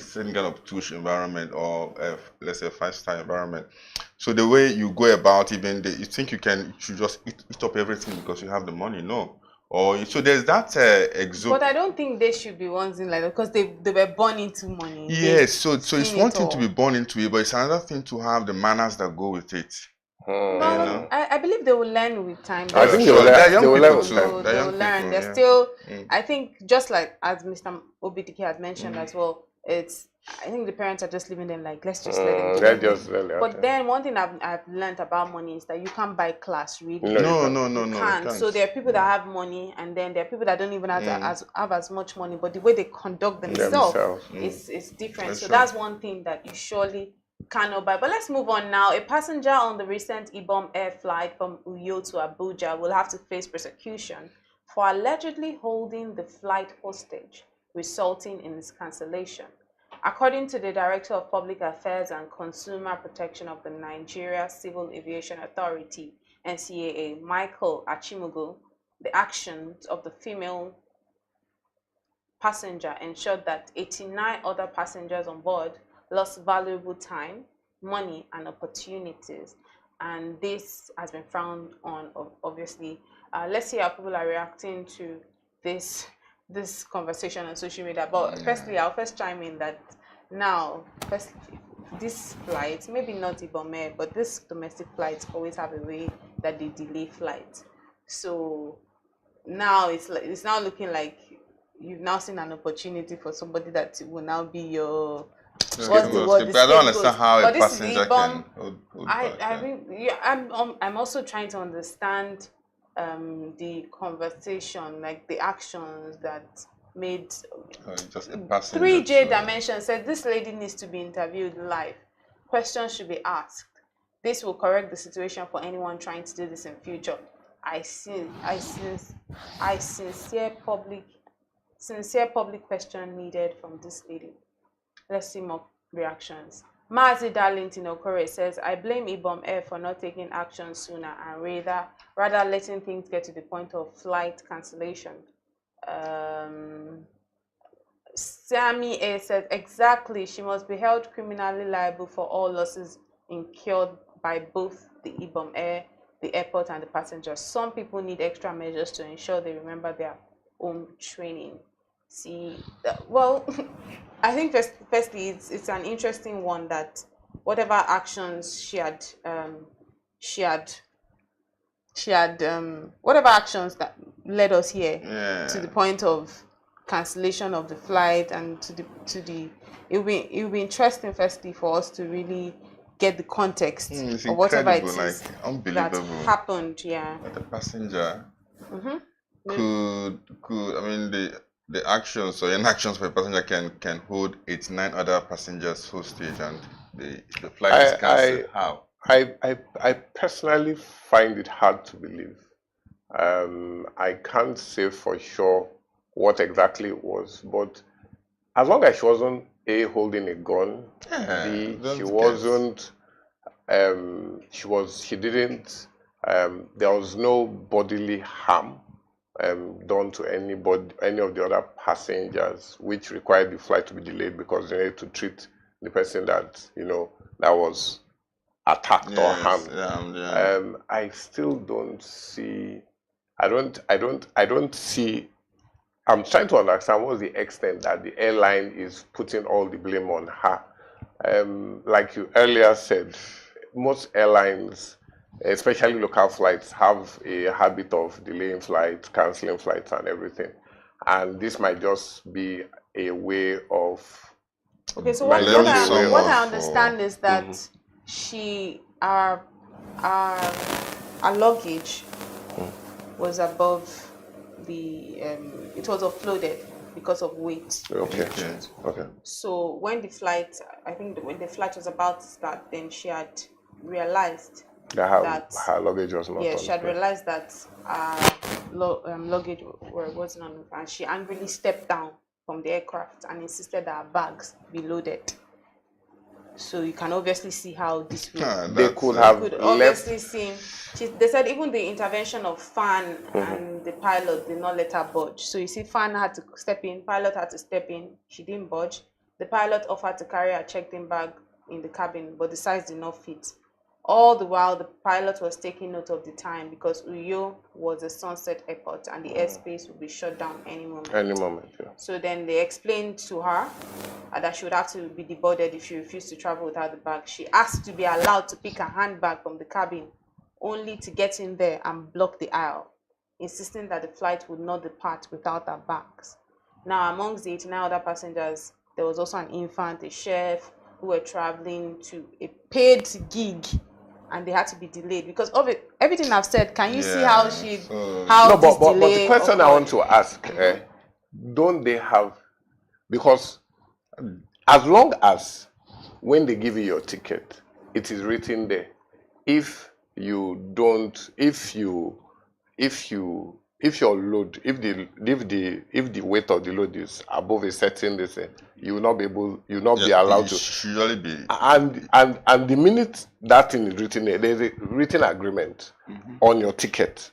certain kind of touche environment, or let's say a 5-star environment. So the way you go about, you think you should just eat up everything because you have the money. No. So there's that But I don't think they should be ones in like that, because they were born into money. Yes, so it's one thing to be born into it, but it's another thing to have the manners that go with it. No, I believe they will learn with time. I think they will learn too. They will learn. They're still, I think, just like as Mr. Obidike had mentioned as well, I think the parents are just leaving them like, let's just let them. But then one thing I've learned about money is that you can't buy class, really. No. You can't. So there are people that have money, and then there are people that don't even have as much money, but the way they conduct themselves is different. So that's one thing that you surely cannot buy. But let's move on now. A passenger on the recent Ibom Air flight from Uyo to Abuja will have to face prosecution for allegedly holding the flight hostage, resulting in its cancellation. According to the Director of Public Affairs and Consumer Protection of the Nigeria Civil Aviation Authority, NCAA, Michael Achimugu, the actions of the female passenger ensured that 89 other passengers on board lost valuable time, money, and opportunities. And this has been frowned on, obviously. Let's see how people are reacting to this conversation on social media. But firstly, I'll first chime in that now, this flight, maybe not Ibom Air, but this domestic flights always have a way that they delay flights. So now it's now looking like you've now seen an opportunity for somebody that will now be your I don't understand how a passenger can. I'm also trying to understand the conversation, like the actions that made just a passenger 3J Dimension said this lady needs to be interviewed live. Questions should be asked. This will correct the situation for anyone trying to do this in future. Sincere public question needed from this lady. Let's see more reactions. Mazi Darlington Okore says, I blame Ibom Air for not taking action sooner and rather letting things get to the point of flight cancellation. Sammy A said, exactly, she must be held criminally liable for all losses incurred by both the Ibom Air, the airport, and the passengers. Some people need extra measures to ensure they remember their own training. Well, I think firstly, it's an interesting one that whatever actions whatever actions that led us here to the point of cancellation of the flight and it will be interesting firstly for us to really get the context of whatever it is that happened. That the passenger could I mean the actions or inactions for a passenger can hold 89 other passengers hostage and the flight is cancelled. How? I personally find it hard to believe. I can't say for sure what exactly it was, but as long as she wasn't A, holding a gun, B, she wasn't, she didn't, there was no bodily harm done to any of the other passengers, which required the flight to be delayed because they needed to treat the person that, that was attacked or harmed. I still don't see, I don't see, I'm trying to understand what's the extent that the airline is putting all the blame on her. Like you earlier said, most airlines, especially local flights, have a habit of delaying flights, cancelling flights and everything. And this might just be a way of... Okay, so what I understand is that our luggage was above the, it was offloaded because of weight. Okay. So when the flight, I think when the flight was about to start, then she had realized that her luggage was not on. She had realized that luggage wasn't on, and she angrily stepped down from the aircraft and insisted that her bags be loaded. So you can obviously see how this will. They could obviously see. They said even the intervention of Fan and the pilot did not let her budge. So you see, Fan had to step in, pilot had to step in. She didn't budge. The pilot offered to carry her checked-in bag in the cabin, but the size did not fit. All the while, the pilot was taking note of the time because Uyo was a sunset airport and the airspace would be shut down any moment. So then they explained to her that she would have to be deboarded if she refused to travel without the bag. She asked to be allowed to pick her handbag from the cabin, only to get in there and block the aisle, insisting that the flight would not depart without her bags. Now, amongst the 89 other passengers, there was also an infant, a chef, who were traveling to a paid gig, and they had to be delayed because of it. Everything I've said, can you see how but the question I want to ask, don't they have, because as long as when they give you your ticket, it is written there, if your load, if the weight of the load is above a certain distance, you will not be allowed to. Usually be. And the minute that thing is written there, there's a written agreement on your ticket,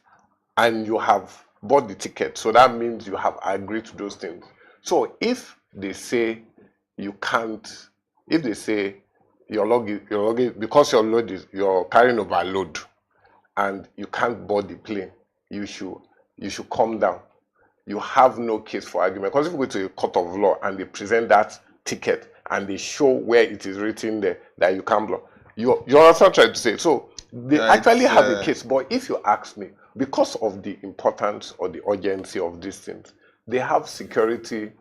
and you have bought the ticket. So that means you have agreed to those things. So if they say you can't, if they say your luggage, because you're carrying overload, and you can't board the plane, you should come down. You have no case for argument. Because if you go to a court of law and they present that ticket and they show where it is written there that you can't block, you're also trying to say, so they actually have a case. But if you ask me, because of the importance or the urgency of these things, they have security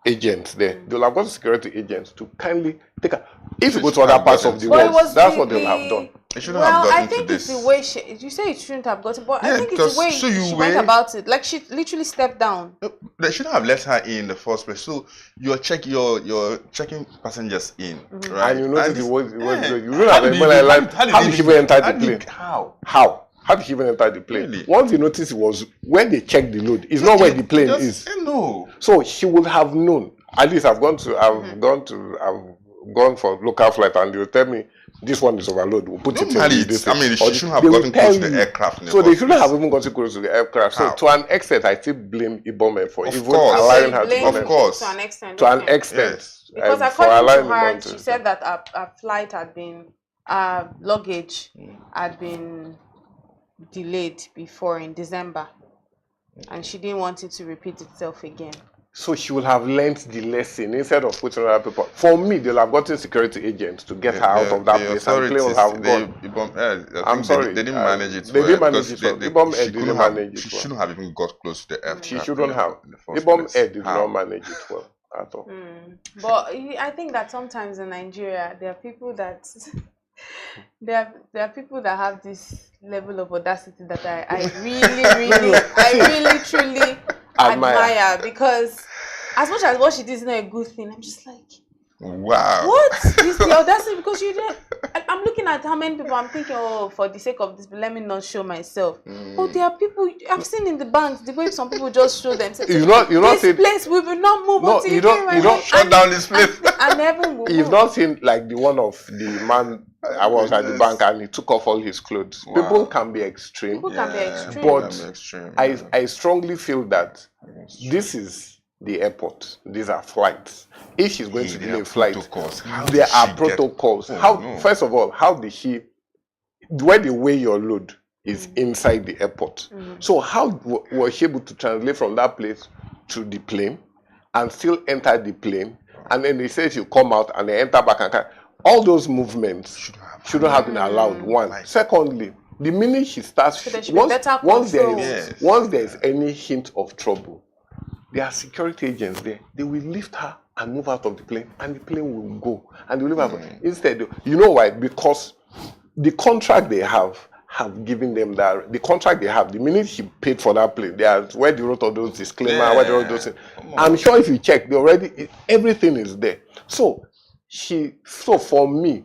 agents there. They'll have got security agents to kindly take a, if you go to other parts of the world, that's what they'll have done. It shouldn't have gotten I think to it's this. the way you say it shouldn't have gotten, but Yeah, I think it's the way so she went about it. Like, she literally stepped down. They shouldn't have let her in the first place. So you're checking passengers in, right? And you notice you don't have anybody. How did she even enter the plane? How did she even enter the plane? Really? Once you notice, it was when they checked the load. It's not where the plane is. No. So she would have known. At least I've gone for local flight, and they'll tell me this one is overload. We'll put it in this. I mean, she shouldn't have gotten close to the aircraft. So they shouldn't have even gotten close to the aircraft. So to an extent, I still blame Ibome for even allowing her to go. Of course. To an extent. To an extent. Yes. Because according to her, she said that her flight had been, luggage had been delayed before in December, and she didn't want it to repeat itself again. So she would have learned the lesson instead of putting other people. For me, they'll have gotten security agents to get her out of that place, and the plane will have gone. I'm sorry, they didn't manage it. They didn't manage it. Ibom manage it. She shouldn't have even got close to the aircraft. She shouldn't have. Ibom did not manage it well at all. But I think that sometimes in Nigeria, there are people that there are people that have this level of audacity that I really truly admire, because as much as what she did is not a good thing, I'm just like, wow, what is the audacity? Because I'm looking at how many people I'm thinking, oh, for the sake of this, let me not show myself. Oh, there are people I've seen in the banks, the way some people just show themselves. This place we will not move until you don't shut down this place. I never move. You've not seen like the one of the man. I was at the bank and he took off all his clothes. Wow. People can be extreme. But I strongly feel that this is the airport. These are flights. If she's going to delay a flight, there are protocols. First of all, how did she, where they weigh your load is inside the airport. So how was she able to translate from that place to the plane and still enter the plane? And then they say she'll come out and they enter back and come. All those movements shouldn't have been allowed. One. Secondly, the minute she starts, once there is any hint of trouble, there are security agents there. They will lift her and move out of the plane, and the plane will go. And they will leave her. Instead, you know why? Because the contract they have given them that. The contract they have, the minute she paid for that plane, they are where they wrote all those disclaimers, where they wrote those things. I'm sure if you check, everything is there. So for me,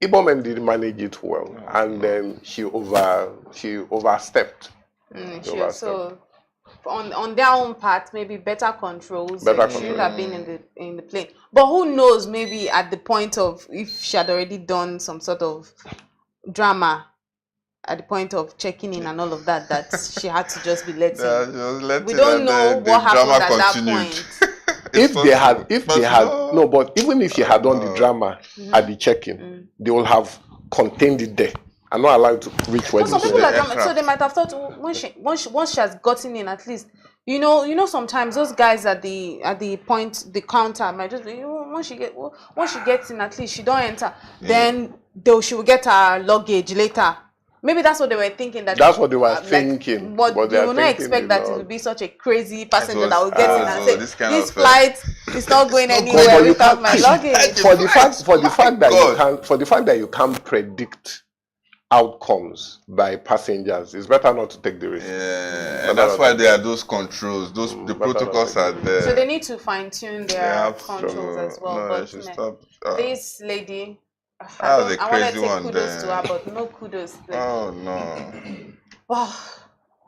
Ibom didn't manage it well, and then she overstepped. So on their own part, maybe better controls. She should have been in the plane. But who knows? Maybe at the point of, if she had already done some sort of drama at the point of checking in and all of that, that she had to just be let in. We don't know what happened at that point. But even if she had done the drama at the check-in, they will have contained it there and not allowed to reach where some people are drama, so they might have thought once she has gotten in, at least you know sometimes those guys at the point, the counter might just be, once she gets in, at least she don't enter, then she will get her luggage later. Maybe that's what they were thinking. That's what they were thinking. But you will not expect that it will be such a crazy passenger that will get in and say, this flight is not going anywhere without my luggage. For the fact that you can't predict outcomes by passengers, it's better not to take the risk. Yeah, and that's why there are those controls. The protocols are there. So they need to fine-tune their controls as well. This lady, I want to take kudos to her, but no kudos. Oh no! Wow,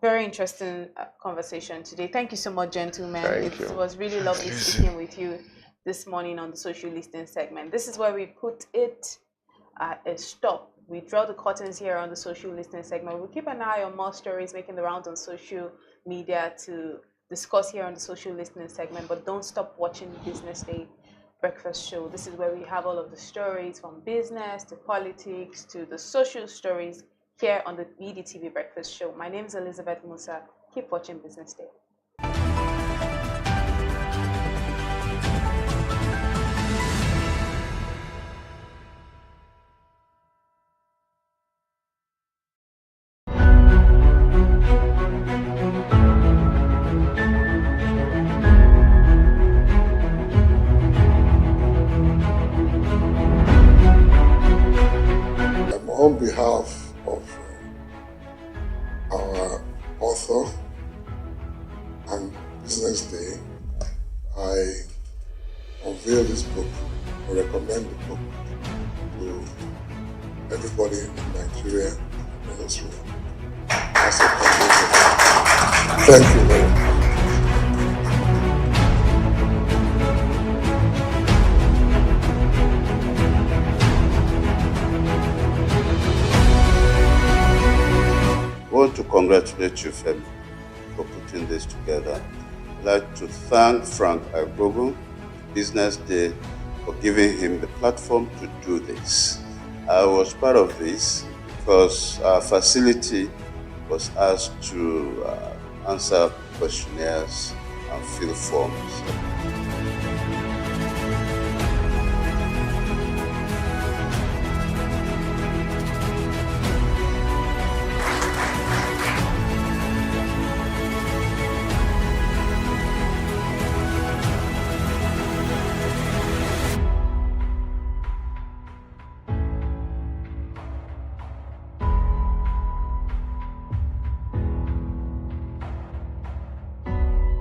very interesting conversation today. Thank you so much, gentlemen. It was really lovely speaking with you this morning on the social listening segment. This is where we put it at a stop. We draw the curtains here on the social listening segment. We'll keep an eye on more stories making the rounds on social media to discuss here on the social listening segment. But don't stop watching Business Day Breakfast Show. This is where we have all of the stories, from business to politics to the social stories, here on the BDTV Breakfast Show. My name is Elizabeth Musa. Keep watching Business Day. On behalf this book, I recommend the book to everybody in Nigeria and elsewhere. As a conclusion. Thank you very much. I want to congratulate you, Femi, for putting this together. I'd like to thank Frank Agbogu, Business Day, for giving him the platform to do this. I was part of this because our facility was asked to answer questionnaires and fill forms.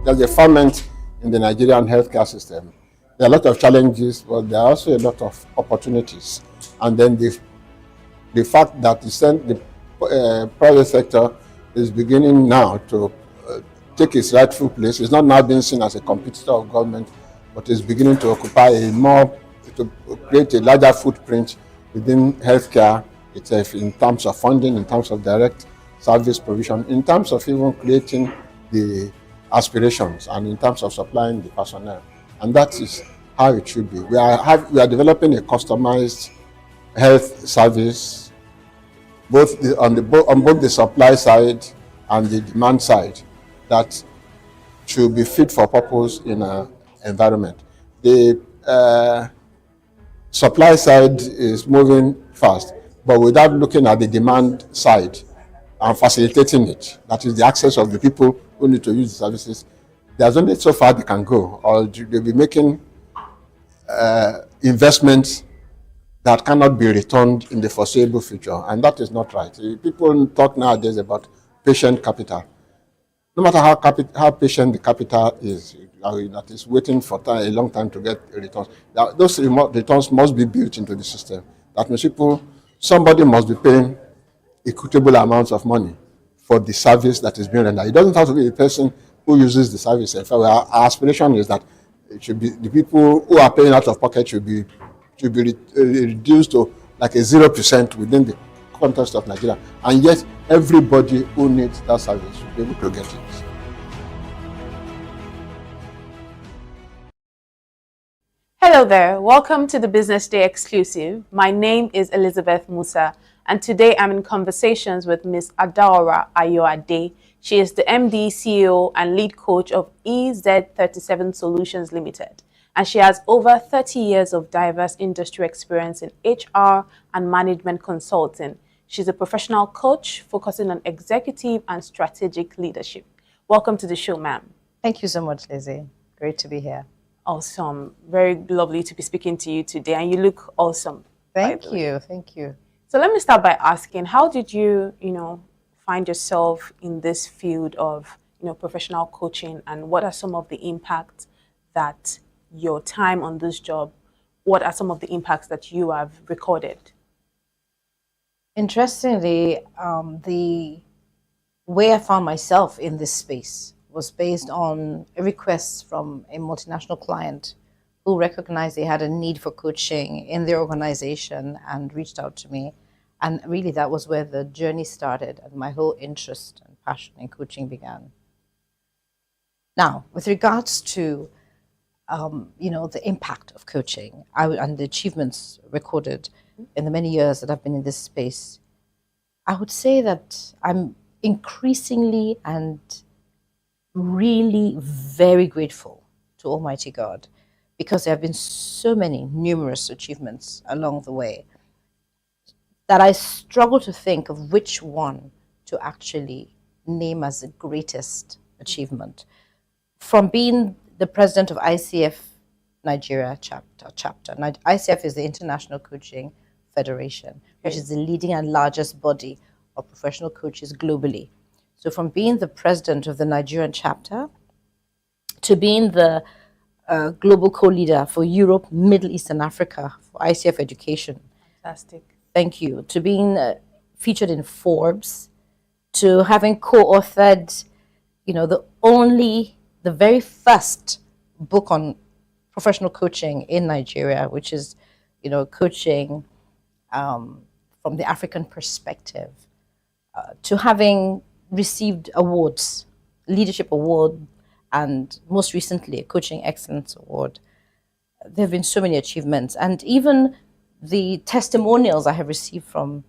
There's a ferment in the Nigerian healthcare system. There are a lot of challenges, but there are also a lot of opportunities. And then the fact that the private sector is beginning now to take its rightful place. It's not now being seen as a competitor of government, but is beginning to occupy to create a larger footprint within healthcare itself in terms of funding, in terms of direct service provision, in terms of even creating the aspirations, and in terms of supplying the personnel. And that is how it should be. We are developing a customized health service, on both the supply side and the demand side, that should be fit for purpose in an environment. The supply side is moving fast, but without looking at the demand side and facilitating it, that is the access of the people who need to use the services. There's only so far they can go, or they'll be making investments that cannot be returned in the foreseeable future, and that is not right. People talk nowadays about patient capital. No matter how patient the capital is, that is waiting for a long time to get returns, those returns must be built into the system. That means somebody must be paying equitable amounts of money for the service that is being rendered. It doesn't have to be the person who uses the service. In fact, our aspiration is that it should be the people who are paying out of pocket should be reduced to like a 0% within the context of Nigeria, and yet everybody who needs that service should be able to get it. Hello there, welcome to the Business Day exclusive. My name is Elizabeth Musa, and today I'm in conversations with Ms. Adaora Ayoade. She is the MD, CEO, and lead coach of EZ37 Solutions Limited, and she has over 30 years of diverse industry experience in HR and management consulting. She's a professional coach focusing on executive and strategic leadership. Welcome to the show, ma'am. Thank you so much, Lizzie. Great to be here. Awesome. Very lovely to be speaking to you today, and you look awesome. Thank you. Thank you. So let me start by asking, how did you, find yourself in this field of, professional coaching, and what are some of the impacts that your time on this job, what are some of the impacts that you have recorded? Interestingly, the way I found myself in this space was based on a request from a multinational client who recognized they had a need for coaching in their organization and reached out to me. And really that was where the journey started and my whole interest and passion in coaching began. Now, with regards to the impact of coaching and the achievements recorded in the many years that I've been in this space, I would say that I'm increasingly and really very grateful to Almighty God, because there have been so many numerous achievements along the way that I struggle to think of which one to actually name as the greatest achievement. From being the president of ICF Nigeria chapter. ICF is the International Coaching Federation, which is the leading and largest body of professional coaches globally. So from being the president of the Nigerian chapter to being the global co-leader for Europe, Middle East, and Africa for ICF Education. Fantastic. Thank you. To being featured in Forbes, to having co-authored, the very first book on professional coaching in Nigeria, which is, coaching from the African perspective, to having received awards, leadership award, and most recently a Coaching Excellence Award. There have been so many achievements, and even the testimonials I have received from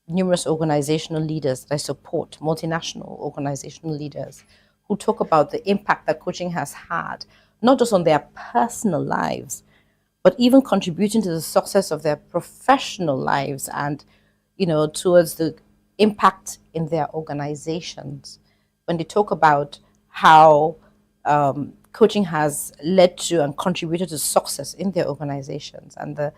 numerous organizational leaders that I support, multinational organizational leaders, who talk about the impact that coaching has had, not just on their personal lives, but even contributing to the success of their professional lives and, towards the impact in their organizations. When they talk about how coaching has led to and contributed to success in their organizations and the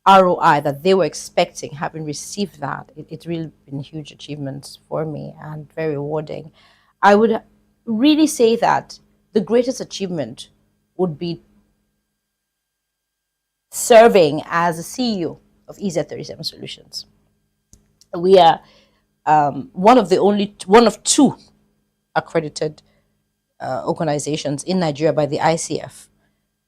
ROI that they were expecting, having received that, it's really been huge achievements for me and very rewarding. I would really say that the greatest achievement would be serving as a CEO of EZ37 Solutions. We are one of two accredited organizations in Nigeria by the ICF.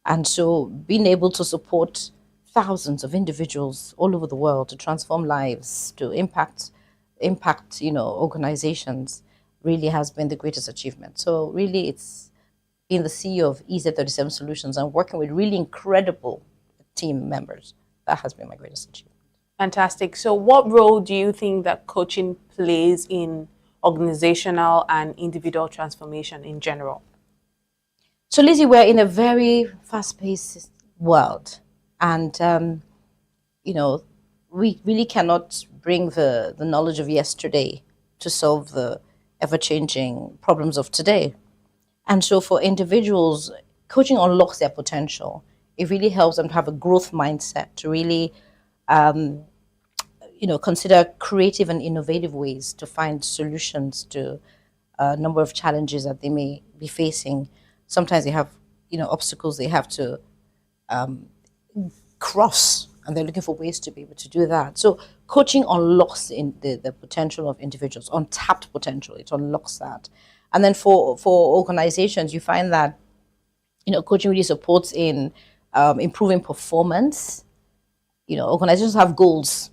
And so being able to support thousands of individuals all over the world to transform lives, to impact organizations, really has been the greatest achievement. So really it's being the CEO of EZ37 Solutions and working with really incredible team members. That has been my greatest achievement. Fantastic. So what role do you think that coaching plays in organizational and individual transformation in general? So Lizzie, we're in a very fast-paced world, and we really cannot bring the knowledge of yesterday to solve the ever-changing problems of today. And so for individuals, coaching unlocks their potential. It really helps them to have a growth mindset, to really consider creative and innovative ways to find solutions to a number of challenges that they may be facing. Sometimes they have, obstacles they have to cross, and they're looking for ways to be able to do that. So coaching unlocks the potential of individuals, untapped potential. It unlocks that. And then for organizations, you find that, coaching really supports in improving performance. Organizations have goals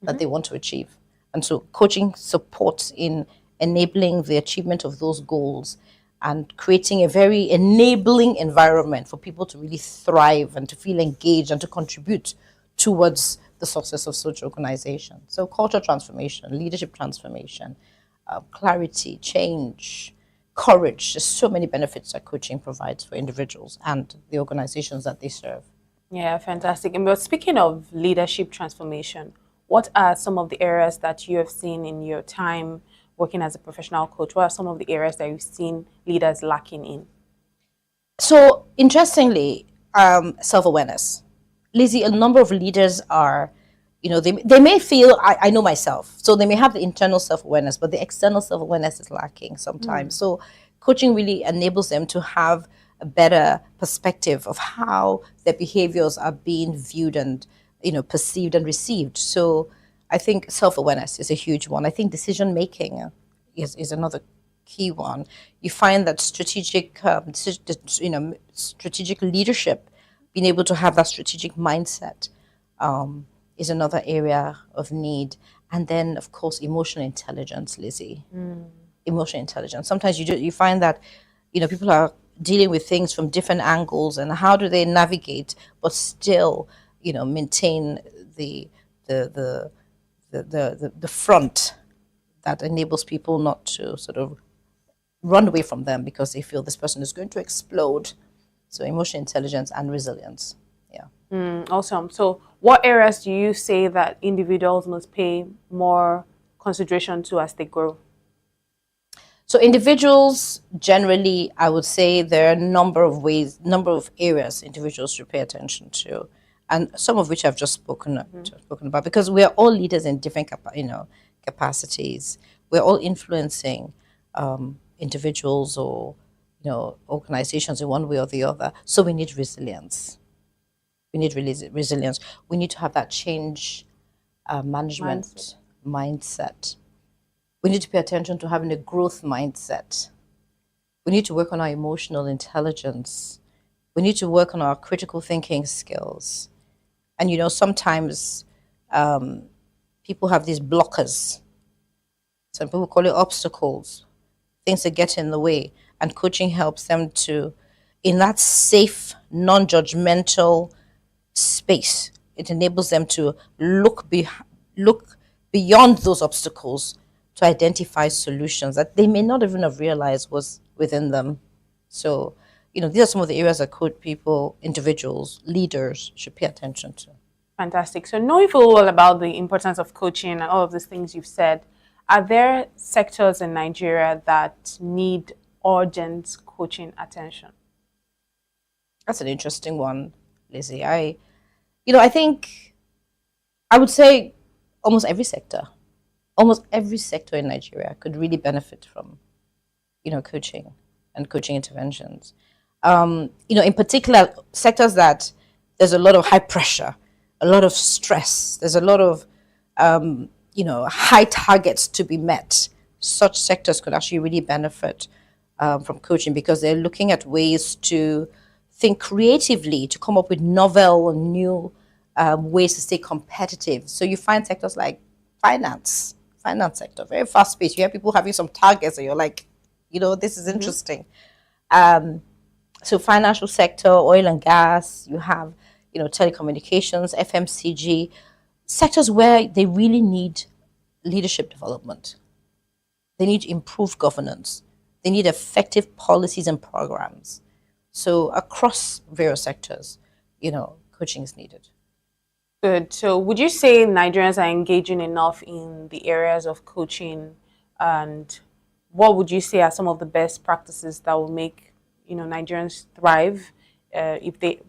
that they want to achieve. And so coaching supports in enabling the achievement of those goals and creating a very enabling environment for people to really thrive and to feel engaged and to contribute towards the success of such organizations. So culture transformation, leadership transformation, clarity, change, courage. There's so many benefits that coaching provides for individuals and the organizations that they serve. Yeah, fantastic. And but speaking of leadership transformation, what are some of the areas that you have seen in your time working as a professional coach? What are some of the areas that you've seen leaders lacking in? So interestingly, self-awareness. Lizzie, a number of leaders are, they may feel, I know myself, so they may have the internal self-awareness, but the external self-awareness is lacking sometimes. So coaching really enables them to have a better perspective of how their behaviors are being viewed and, perceived and received. So I think self-awareness is a huge one. I think decision-making is another key one. You find that strategic leadership, being able to have that strategic mindset, is another area of need. And then, of course, emotional intelligence, Lizzie. Emotional intelligence. Sometimes you find that, people are dealing with things from different angles, and how do they navigate but still, maintain the front that enables people not to sort of run away from them because they feel this person is going to explode. So emotional intelligence and resilience. Yeah. Awesome. So what areas do you say that individuals must pay more consideration to as they grow? So individuals, generally, I would say there are a number of areas individuals should pay attention to, and some of which I've just spoken about, because we are all leaders in different capacities. We're all influencing individuals or organizations in one way or the other. So we need resilience. We need resilience. We need to have that change management mindset. We need to pay attention to having a growth mindset. We need to work on our emotional intelligence. We need to work on our critical thinking skills. And sometimes people have these blockers. Some people call it obstacles, things that get in the way. And coaching helps them to, in that safe, non-judgmental space, it enables them to look beyond those obstacles to identify solutions that they may not even have realized was within them. So, these are some of the areas that people, individuals, leaders should pay attention to. Fantastic. So knowing full well about the importance of coaching and all of these things you've said, are there sectors in Nigeria that need urgent coaching attention? That's an interesting one, Lizzie. I think I would say almost every sector in Nigeria could really benefit from, coaching and coaching interventions. In particular, sectors that there's a lot of high pressure, a lot of stress, there's a lot of, high targets to be met. Such sectors could actually really benefit from coaching because they're looking at ways to think creatively, to come up with novel and new ways to stay competitive. So you find sectors like finance sector, very fast paced. You have people having some targets and you're like, this is interesting. So financial sector, oil and gas, you have, telecommunications, FMCG, sectors where they really need leadership development. They need improved governance. They need effective policies and programs. So across various sectors, coaching is needed. Good. So would you say Nigerians are engaging enough in the areas of coaching? And what would you say are some of the best practices that will make, Nigerians thrive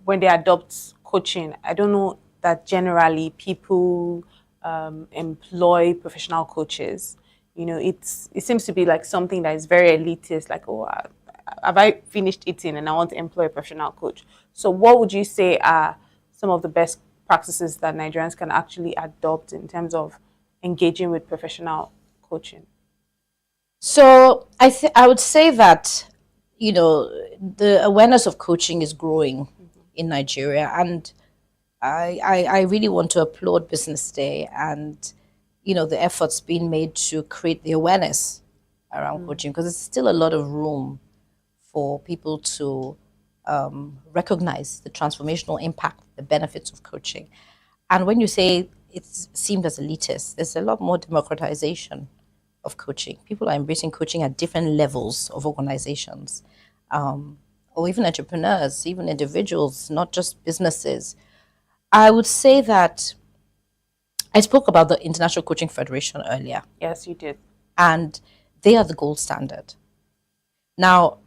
when they adopt coaching? I don't know that generally people employ professional coaches. It seems to be like something that is very elitist, like, oh, have I finished eating and I want to employ a professional coach? So what would you say are some of the best practices that Nigerians can actually adopt in terms of engaging with professional coaching? So I would say that, the awareness of coaching is growing in Nigeria. And I really want to applaud BusinessDay and, the efforts being made to create the awareness around coaching, because there's still a lot of room for people to recognize the transformational impact, the benefits of coaching. And when you say it's seemed as elitist, there's a lot more democratization of coaching. People are embracing coaching at different levels of organizations, or even entrepreneurs, even individuals, not just businesses. I would say that I spoke about the International Coaching Federation earlier. Yes, you did. And they are the gold standard. Now,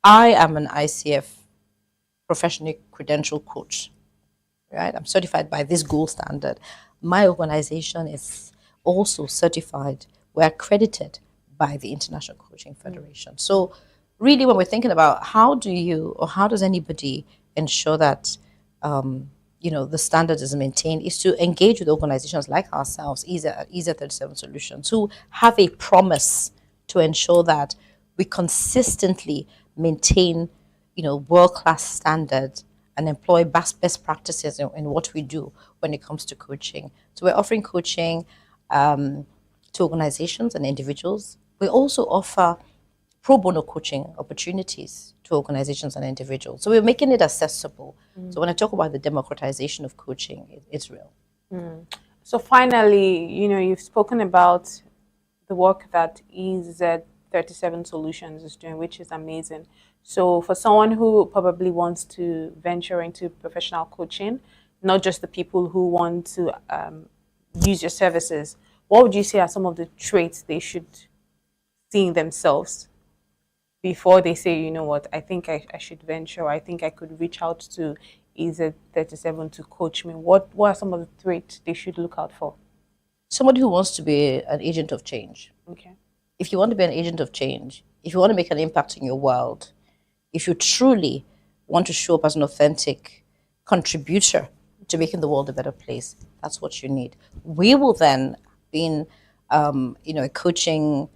I am an ICF professionally credentialed coach, right? I'm certified by this gold standard. My organization is also certified. We're accredited by the International Coaching Federation. So really, when we're thinking about how does anybody ensure that the standard is maintained, is to engage with organizations like ourselves, EASA 37 Solutions, who have a promise to ensure that we consistently maintain, world-class standards and employ best practices in what we do when it comes to coaching. So we're offering coaching to organizations and individuals. We also offer pro bono coaching opportunities to organizations and individuals. So we're making it accessible. So when I talk about the democratization of coaching, it's real. So finally, you've spoken about the work that EASA 37 Solutions is doing, which is amazing. So for someone who probably wants to venture into professional coaching, not just the people who want to use your services, what would you say are some of the traits they should see in themselves before they say, you know what, I think I should venture, I think I could reach out to EASA 37 to coach me? What are some of the traits they should look out for? Somebody who wants to be an agent of change. Okay. If you want to be an agent of change, if you want to make an impact in your world, if you truly want to show up as an authentic contributor to making the world a better place, that's what you need. We will then, being a coaching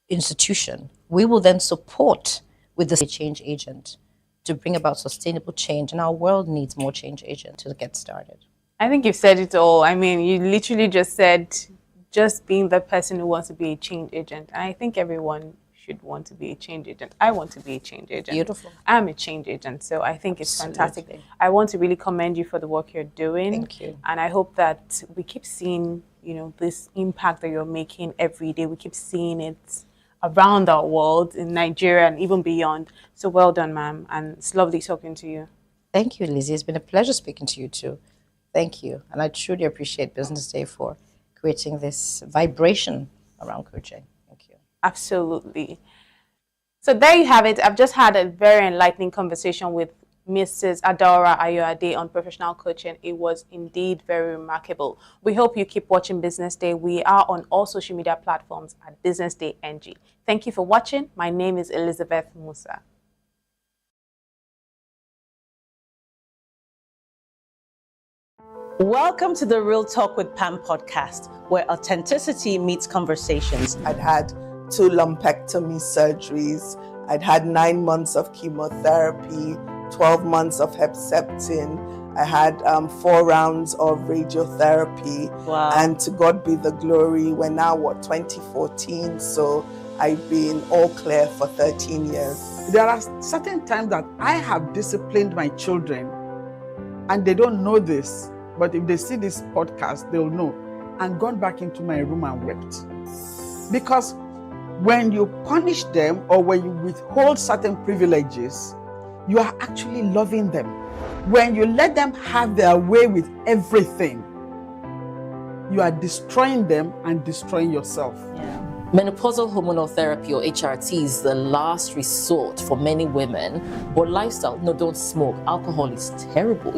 institution, we will then support with the change agent to bring about sustainable change, and our world needs more change agents to get started. I think you've said it all. I mean, you literally just said just being the person who wants to be a change agent. And I think everyone should want to be a change agent. I want to be a change agent. Beautiful. I'm a change agent, so I think it's fantastic. I want to really commend you for the work you're doing. Thank you. And I hope that we keep seeing, this impact that you're making every day. We keep seeing it around our world, in Nigeria and even beyond. So well done, ma'am. And it's lovely talking to you. Thank you, Lizzie. It's been a pleasure speaking to you too. Thank you. And I truly appreciate Business Day for creating this vibration around coaching. Thank you. Absolutely. So there you have it. I've just had a very enlightening conversation with Mrs. Adora Ayoade on professional coaching. It was indeed very remarkable. We hope you keep watching Business Day. We are on all social media platforms at Business Day NG. Thank you for watching. My name is Elizabeth Musa. Welcome to the Real Talk with Pam podcast, where authenticity meets conversations. I'd had 2 lumpectomy surgeries. I'd had 9 months of chemotherapy, 12 months of Herceptin. I had 4 rounds of radiotherapy. Wow. And to God be the glory, we're now, 2014? So I've been all clear for 13 years. There are certain times that I have disciplined my children, and they don't know this, but if they see this podcast, they'll know, and gone back into my room and wept. Because when you punish them or when you withhold certain privileges, you are actually loving them. When you let them have their way with everything, you are destroying them and destroying yourself. Menopausal hormonal therapy, or HRT, is the last resort for many women. But lifestyle, don't smoke. Alcohol is terrible.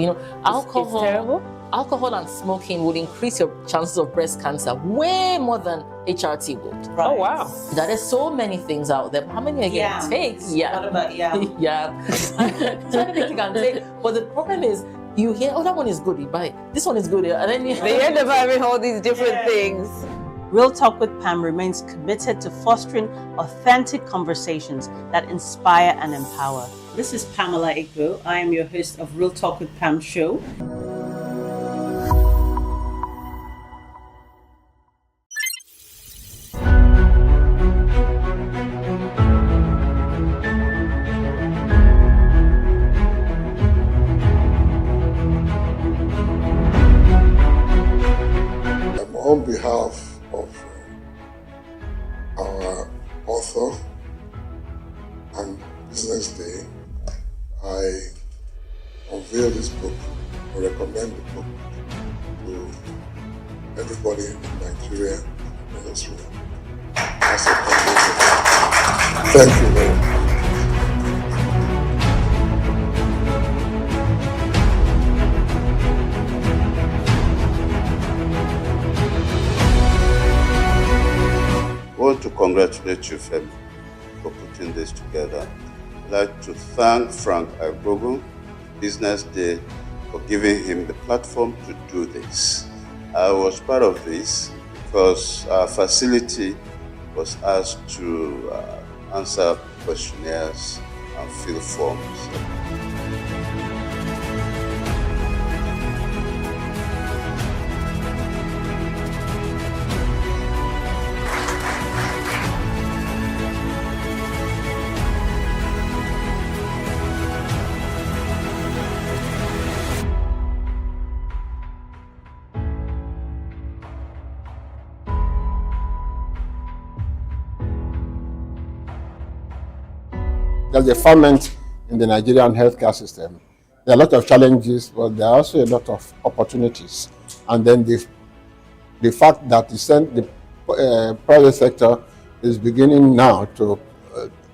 Alcohol. It's terrible? Alcohol and smoking would increase your chances of breast cancer way more than HRT would. Right. Oh, wow. There are so many things out there. How many are you going to take? Yeah. What about Yeah. So many you can take. But the problem is, you hear, that one is good, you buy it. This one is good. And then they end up having all these different things. Real Talk with Pam remains committed to fostering authentic conversations that inspire and empower. This is Pamela Igbo. I am your host of Real Talk with Pam show. On behalf of our author and Business Day, I unveil this book, or recommend the book to everybody in Nigeria and Israel. As a contribution. Thank you very much. I want to congratulate you, Femi, for putting this together. I'd like to thank Frank Agbogu, Business Day, for giving him the platform to do this. I was part of this because our facility was asked to answer questionnaires and fill forms. There's a ferment in the Nigerian healthcare system. There are a lot of challenges, but there are also a lot of opportunities. And then the fact that the private sector is beginning now to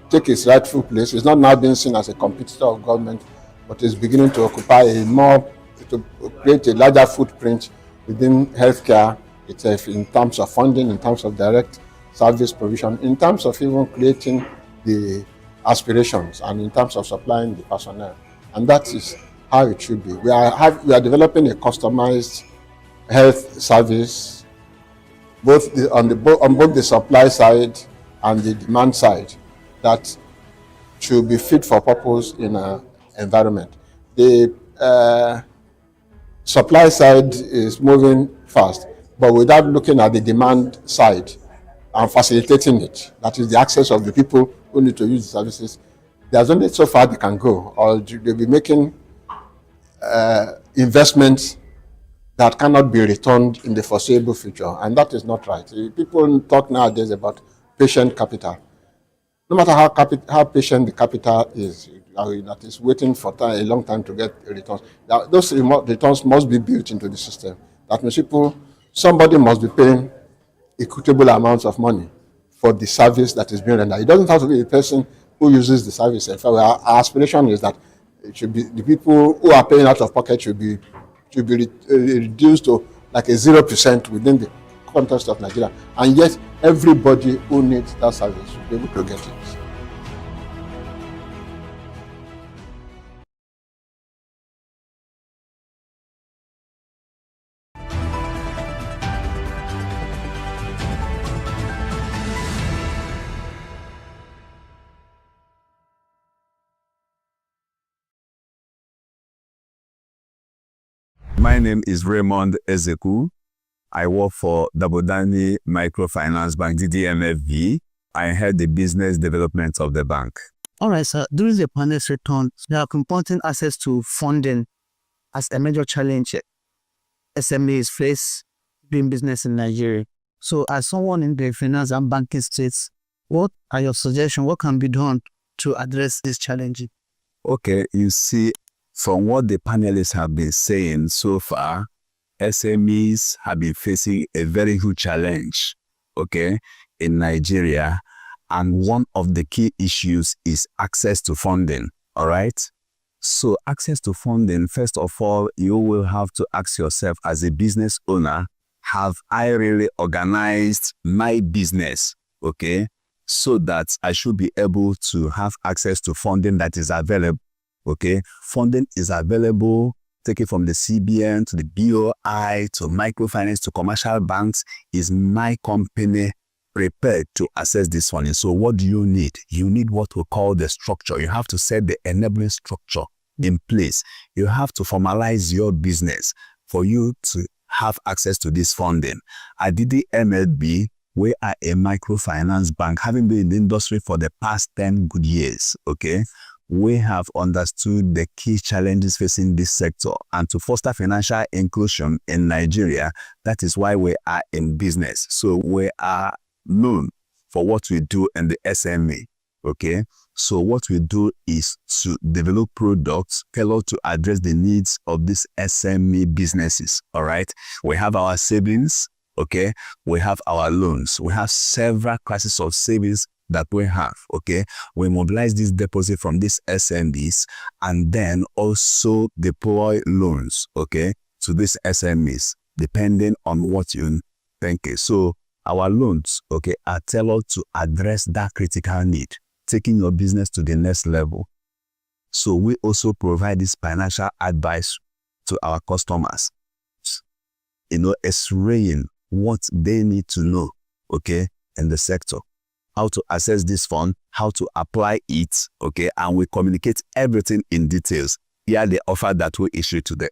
take its rightful place. It's not now being seen as a competitor of government, but is beginning to occupy to create a larger footprint within healthcare itself, in terms of funding, in terms of direct service provision, in terms of even creating the aspirations and in terms of supplying the personnel. And that is how it should be. We are developing a customized health service, on both the supply side and the demand side, that should be fit for purpose in an environment. The supply side is moving fast, but without looking at the demand side and facilitating it, that is the access of the people who need to use the services, there's only so far they can go, or they'll be making investments that cannot be returned in the foreseeable future, and that is not right. People talk nowadays about patient capital. No matter how patient the capital is, that is waiting for a long time to get returns, those returns must be built into the system. That means somebody must be paying equitable amounts of money for the service that is being rendered. It doesn't have to be the person who uses the service. In fact, our aspiration is that it should be the people who are paying out of pocket should be reduced to like a 0% within the context of Nigeria, and yet everybody who needs that service should be able to get it. My name is Raymond Ezeku. I work for Dabodani Microfinance Bank, DDMFB. I head the business development of the bank. All right, sir. During the panel's return, there are important access to funding as a major challenge SMEs face doing business in Nigeria. So as someone in the finance and banking states, what are your suggestions? What can be done to address this challenge? Okay, you see, from what the panelists have been saying so far, SMEs have been facing a very huge challenge, okay, in Nigeria. And one of the key issues is access to funding, all right? So access to funding, first of all, you will have to ask yourself as a business owner, have I really organized my business, okay, so that I should be able to have access to funding that is available, okay? Funding is available, take it from the CBN to the BOI to microfinance to commercial banks. Is my company prepared to access this funding? So what do you need? You need what we call the structure. You have to set the enabling structure in place. You have to formalize your business for you to have access to this funding. At DDMLB, we are a microfinance bank, having been in the industry for the past 10 good years, okay? We have understood the key challenges facing this sector, and to foster financial inclusion in Nigeria, that is why we are in business. So we are known for what we do in the SME, okay? So what we do is to develop products tailored to address the needs of these SME businesses, all right? We have our savings, okay? We have our loans. We have several classes of savings that we have, okay? We mobilize this deposit from these SMBs and then also deploy loans, okay, to these SMEs, depending on what you think. So our loans, okay, are tailored to address that critical need, taking your business to the next level. So we also provide this financial advice to our customers, explaining what they need to know, okay, in the sector, how to access this fund, how to apply it, okay, and we communicate everything in details. Here the offer that we issue today.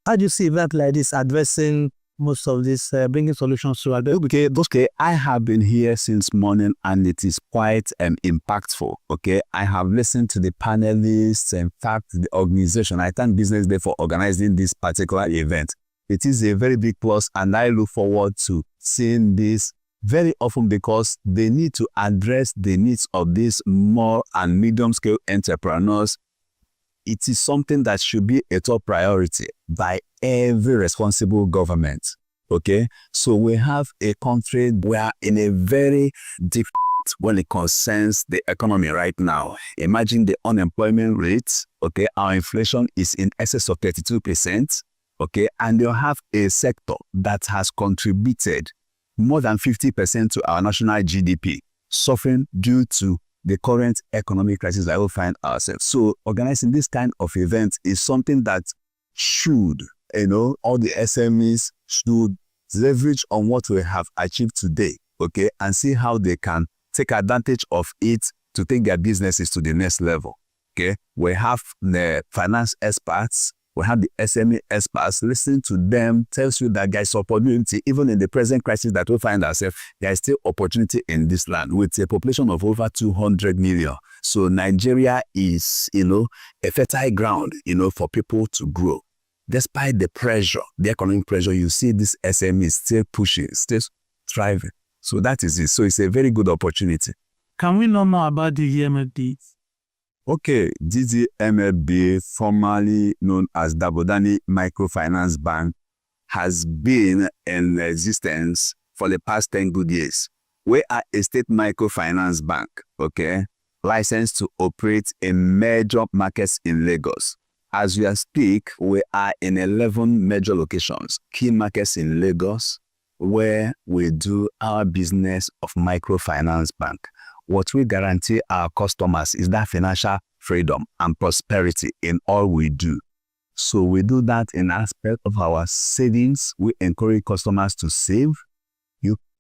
How do you see event like this addressing most of this, bringing solutions to others? Okay, I have been here since morning and it is quite impactful, okay? I have listened to the panelists, in fact, the organization. I thank BusinessDay for organizing this particular event. It is a very big plus and I look forward to seeing this very often because they need to address the needs of these small and medium-scale entrepreneurs. It is something that should be a top priority by every responsible government, okay? So we have a country, we are in a very deep when it concerns the economy right now. Imagine the unemployment rate, okay? Our inflation is in excess of 32%, okay? And you have a sector that has contributed more than 50% to our national GDP, suffering due to the current economic crisis that we find ourselves. So organizing this kind of event is something that should, all the SMEs should leverage on what we have achieved today, okay, and see how they can take advantage of it to take their businesses to the next level, okay. We have the finance experts, we have the SME experts. Listen to them tells you that there is opportunity. Even in the present crisis that we find ourselves, there is still opportunity in this land with a population of over 200 million. So Nigeria is, a fertile ground, for people to grow. Despite the pressure, the economic pressure, you see this SME is still pushing, still thriving. So that is it. So it's a very good opportunity. Can we know more about the DDMLB? Okay, DDMLB, formerly known as Dabodani Microfinance Bank, has been in existence for the past 10 good years. We are a state microfinance bank, okay, licensed to operate in major markets in Lagos. As we speak, we are in 11 major locations, key markets in Lagos, where we do our business of microfinance bank. What we guarantee our customers is that financial freedom and prosperity in all we do. So we do that in aspect of our savings. We encourage customers to save.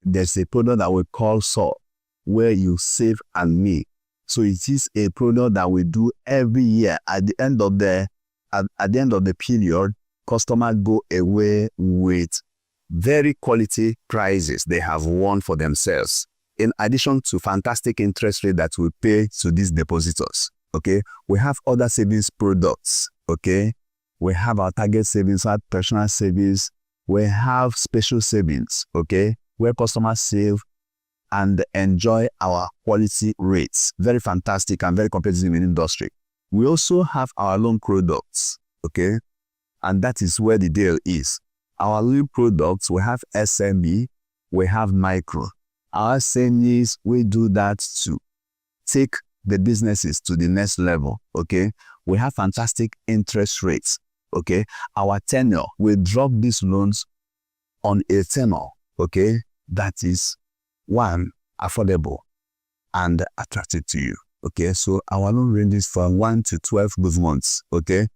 There's a product that we call SOL, where you save and make. So it is a product that we do every year. At the end of the period, customers go away with very quality prizes they have won for themselves, in addition to fantastic interest rate that we pay to these depositors. Okay, we have other savings products. Okay, we have our target savings, our personal savings. We have special savings. Okay, where customers save and enjoy our quality rates. Very fantastic and very competitive in the industry. We also have our loan products. Okay, and that is where the deal is. Our loan products, we have SME, we have micro. Our SMEs, we do that to take the businesses to the next level, okay? We have fantastic interest rates, okay? Our tenure, we drop these loans on a tenure, okay? That is, one, affordable and attractive to you, okay? So our loan ranges from 1 to 12 good months, okay?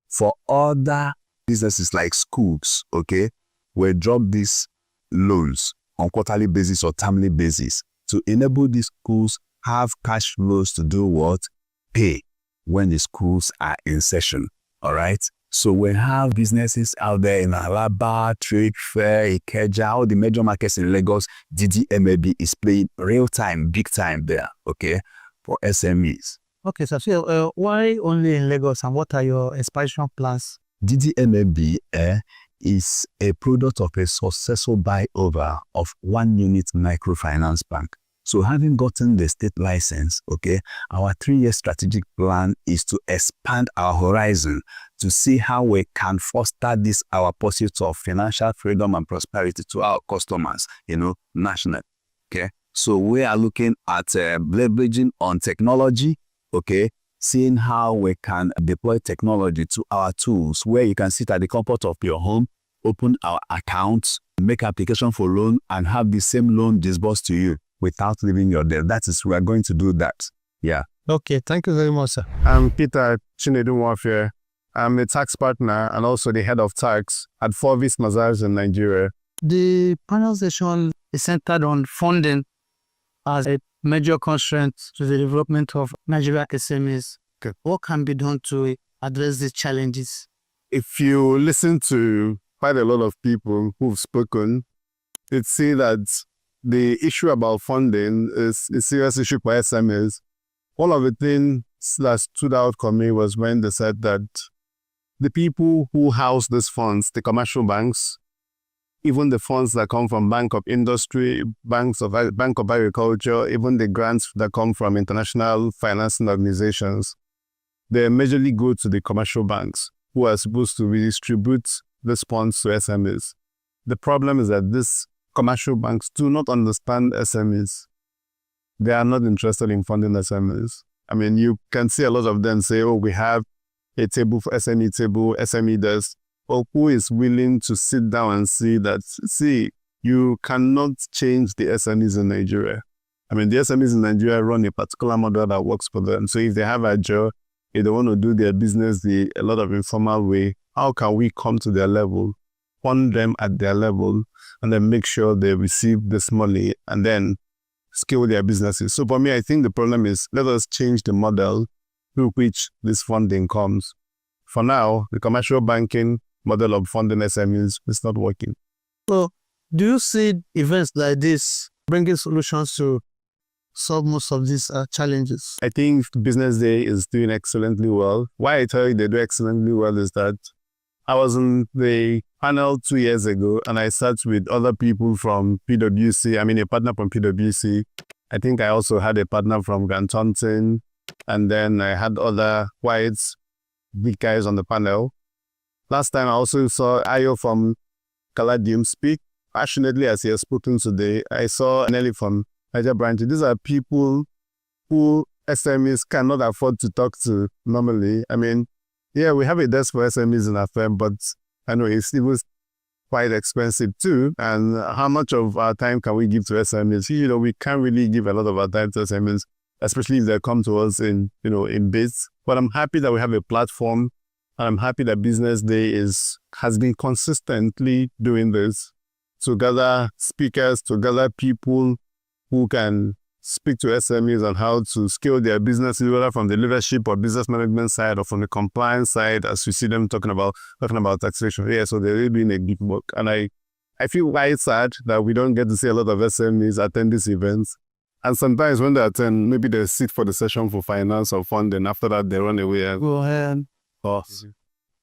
For other businesses like schools, okay, we drop these loans on quarterly basis or termly basis to enable these schools have cash flows to do what? Pay when the schools are in session, all right? So we have businesses out there in Alaba, Trade Fair, Ikeja, all the major markets in Lagos. DDMLB is playing real time, big time there, okay, for SMEs. Okay, so why only in Lagos and what are your expansion plans? DDMLB is a product of a successful buyover of one unit microfinance bank. So having gotten the state license, okay, our 3-year strategic plan is to expand our horizon to see how we can foster this, our pursuit of financial freedom and prosperity to our customers, nationally, okay? So we are looking at leveraging on technology, okay, seeing how we can deploy technology to our tools where you can sit at the comfort of your home, open our accounts, make application for loan, and have the same loan disbursed to you without leaving your debt. That is, we are going to do that. Yeah. Okay, thank you very much, sir. I'm Peter Chinedu Warfare. I'm a tax partner and also the head of tax at Forbes Mazars in Nigeria. The panel session is centered on funding as a major constraint to the development of Nigeria SMEs. Okay. What can be done to address these challenges? If you listen to quite a lot of people who've spoken, they'd say that the issue about funding is a serious issue for SMEs. One of the things that stood out for me was when they said that the people who house these funds, the commercial banks, even the funds that come from Bank of Industry, Bank of Agriculture, even the grants that come from international financing organizations, they majorly go to the commercial banks who are supposed to redistribute these funds to SMEs. The problem is that these commercial banks do not understand SMEs. They are not interested in funding SMEs. I mean, you can see a lot of them say, oh, we have a table, SME desk. But who is willing to sit down and see that, you cannot change the SMEs in Nigeria. I mean, the SMEs in Nigeria run a particular model that works for them. So if they have a job, if they want to do their business a lot of informal way, how can we come to their level, fund them at their level, and then make sure they receive this money and then scale their businesses? So for me, I think the problem is, let us change the model through which this funding comes. For now, the commercial banking model of funding SMEs is not working. So do you see events like this bringing solutions to solve most of these challenges? I think Business Day is doing excellently well. Why I tell you they do excellently well is that I was in the panel 2 years ago and I sat with other people from PwC. I mean, a partner from PwC. I think I also had a partner from Grant Thornton, and then I had other whites, big guys on the panel. Last time I also saw Ayo from Caladium speak passionately as he has spoken today. I saw Nelly from Niger Branch. These are people who SMEs cannot afford to talk to normally. I mean, yeah, we have a desk for SMEs in our firm, but I know it was quite expensive too. And how much of our time can we give to SMEs? You know, we can't really give a lot of our time to SMEs, especially if they come to us in bits. But I'm happy that we have a platform, and I'm happy that Business Day has been consistently doing this to gather speakers, to gather people who can speak to SMEs on how to scale their businesses, whether from the leadership or business management side or from the compliance side, as we see them talking about taxation. Yeah, so they're really doing a good work. And I feel quite sad that we don't get to see a lot of SMEs attend these events. And sometimes when they attend, maybe they sit for the session for finance or funding. After that, they run away. Go ahead. But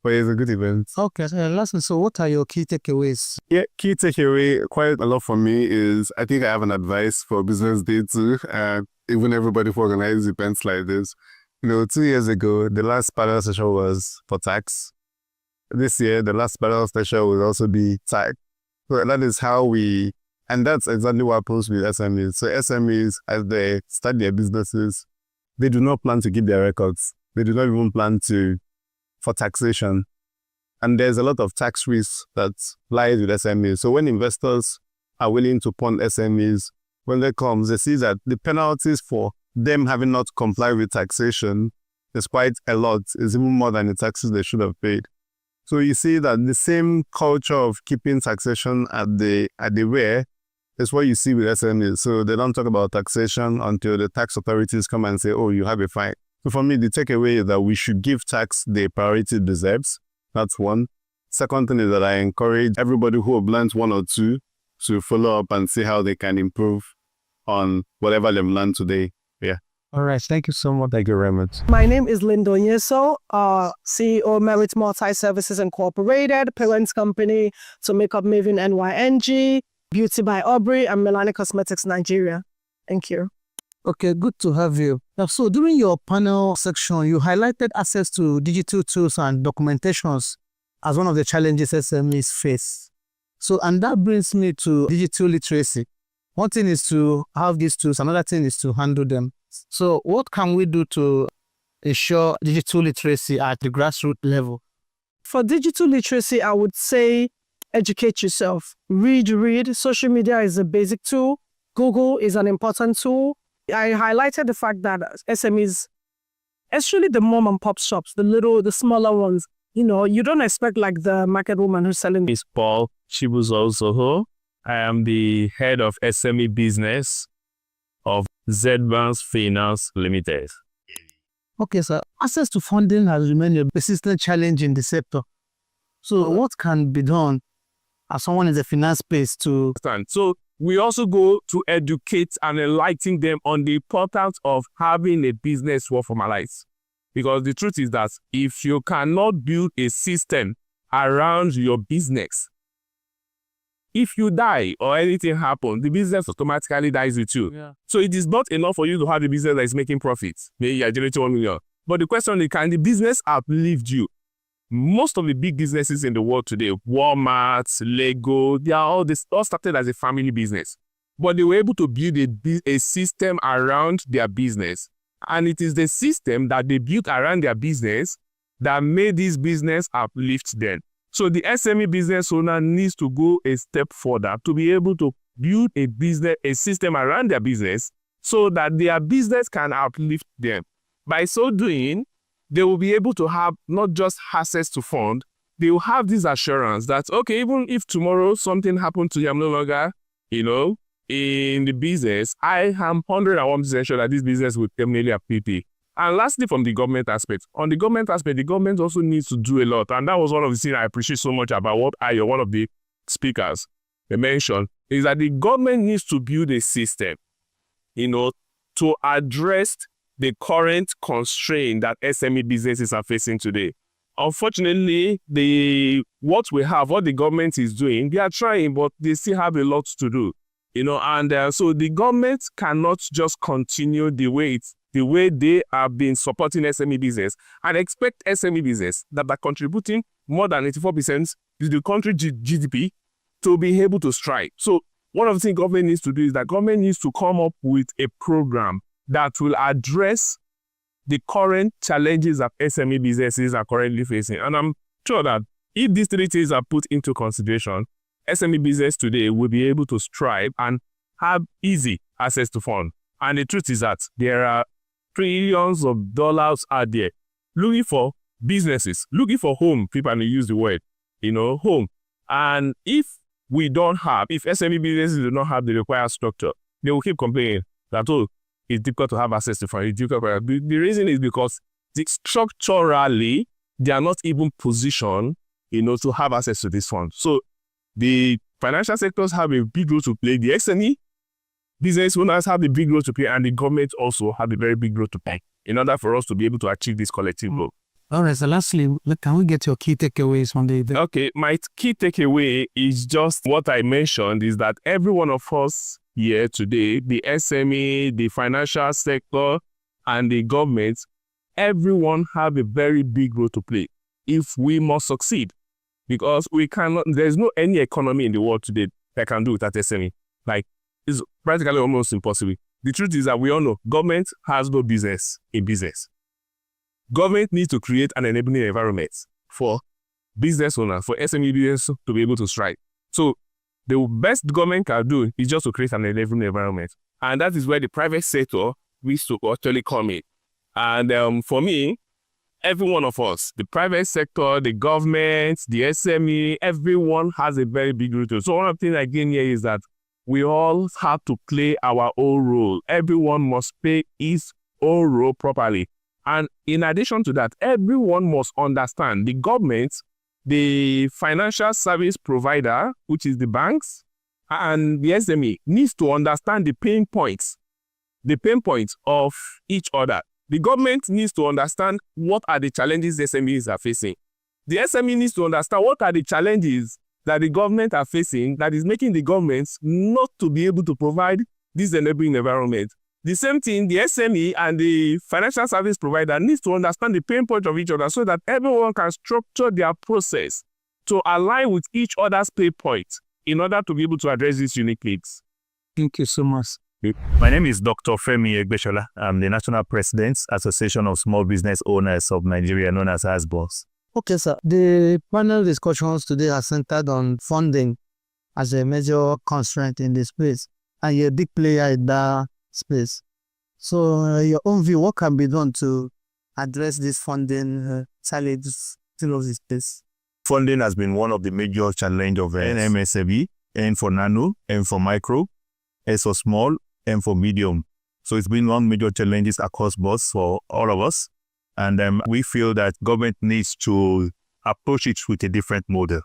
it's a good event. Okay, lastly, so what are your key takeaways? Yeah, key takeaway, quite a lot for me is, I think I have an advice for Business Day too, and even everybody who organizes events like this. 2 years ago, the last panel session was for tax. This year, the last panel session will also be tax. So that is how and that's exactly what happens with SMEs. So SMEs, as they start their businesses, they do not plan to keep their records. They do not even plan for taxation. And there's a lot of tax risks that lies with SMEs. So when investors are willing to fund SMEs, when they come, they see that the penalties for them having not complied with taxation is quite a lot. It's even more than the taxes they should have paid. So you see that the same culture of keeping taxation at the rear is what you see with SMEs. So they don't talk about taxation until the tax authorities come and say, oh, you have a fine. So for me, the takeaway is that we should give tax the priority it deserves. That's one. Second thing is that I encourage everybody who have learned one or two to follow up and see how they can improve on whatever they've learned today. Yeah. All right. Thank you so much. Thank you very much. My name is Linda Onyeso, CEO Merit Multi-Services Incorporated, parent company to Makeup Maven NYNG, Beauty by Aubrey, and Melanie Cosmetics Nigeria. Thank you. Okay, good to have you. So during your panel section, you highlighted access to digital tools and documentations as one of the challenges SMEs face. So, and that brings me to digital literacy. One thing is to have these tools, another thing is to handle them. So what can we do to ensure digital literacy at the grassroots level? For digital literacy, I would say educate yourself. Read. Social media is a basic tool. Google is an important tool. I highlighted the fact that SMEs, especially the mom and pop shops, the smaller ones, you don't expect like the market woman who's selling. It's Paul Chibuzo. I am the head of SME business of Z-Banks Finance Limited. Okay, so access to funding has remained a persistent challenge in the sector. So what can be done as someone in the finance space to... So we also go to educate and enlighten them on the importance of having a business well formalized. Because the truth is that if you cannot build a system around your business, if you die or anything happens, the business automatically dies with you. Yeah. So it is not enough for you to have a business that is making profits. Maybe you are generating 1 million. But the question is, can the business outlive you? Most of the big businesses in the world today, Walmart, Lego, they are all started as a family business. But they were able to build a system around their business. And it is the system that they built around their business that made this business uplift them. So the SME business owner needs to go a step further to be able to build a system around their business so that their business can uplift them. By so doing, they will be able to have not just access to fund, they will have this assurance that, okay, even if tomorrow something happened to you, I'm no longer, in the business, I am 101% sure that this business will permanently uplift. And lastly, from the government aspect, on the government aspect, the government also needs to do a lot. And that was one of the things I appreciate so much about what one of the speakers mentioned, is that the government needs to build a system, to address the current constraint that SME businesses are facing today. Unfortunately, what the government is doing, they are trying, but they still have a lot to do, so the government cannot just continue the way they have been supporting SME business and expect SME business that are contributing more than 84% to the country GDP to be able to strive. So one of the things government needs to do is that government needs to come up with a program that will address the current challenges that SME businesses are currently facing. And I'm sure that if these three things are put into consideration, SME business today will be able to strive and have easy access to funds. And the truth is that there are trillions of dollars out there looking for businesses, looking for home. People may use the word, home. And if SME businesses do not have the required structure, they will keep complaining that, it's difficult to have access to funds. The reason is because structurally, they are not even positioned, to have access to this fund. So the financial sectors have a big role to play. The SME business owners have a big role to play, and the government also have a very big role to play in order for us to be able to achieve this collective goal. All right, so lastly, can we get your key takeaways from the event? Okay, my key takeaway is just what I mentioned, is that every one of us here today, the SME, the financial sector, and the government, everyone have a very big role to play if we must succeed. Because there's no any economy in the world today that can do without SME. It's practically almost impossible. The truth is that we all know government has no business in business. Government needs to create an enabling environment for business owners, for SME business to be able to strive. So the best government can do is just to create an enabling environment. And that is where the private sector needs to actually come in. And for me, every one of us, the private sector, the government, the SME, everyone has a very big role. So one of the things I gain here is that we all have to play our own role. Everyone must play his own role properly. And in addition to that, everyone must understand the government, the financial service provider, which is the banks, and the SME needs to understand the pain points of each other. The government needs to understand what are the challenges the SMEs are facing. The SME needs to understand what are the challenges that the government are facing that is making the governments not to be able to provide this enabling environment. The same thing, the SME and the financial service provider needs to understand the pain point of each other so that everyone can structure their process to align with each other's pain point in order to be able to address these unique needs. Thank you so much. My name is Dr. Femi Egbeshola. I'm the National President, Association of Small Business Owners of Nigeria, known as ASBOS. Okay, sir. The panel discussions today are centered on funding as a major constraint in this space, and you're a big player in that space. So, your own view, what can be done to address this funding challenges of this space? Funding has been one of the major challenges of MSME, N for nano, M for micro, S for small, M for medium. So it's been one major challenges across board for all of us. And we feel that government needs to approach it with a different model.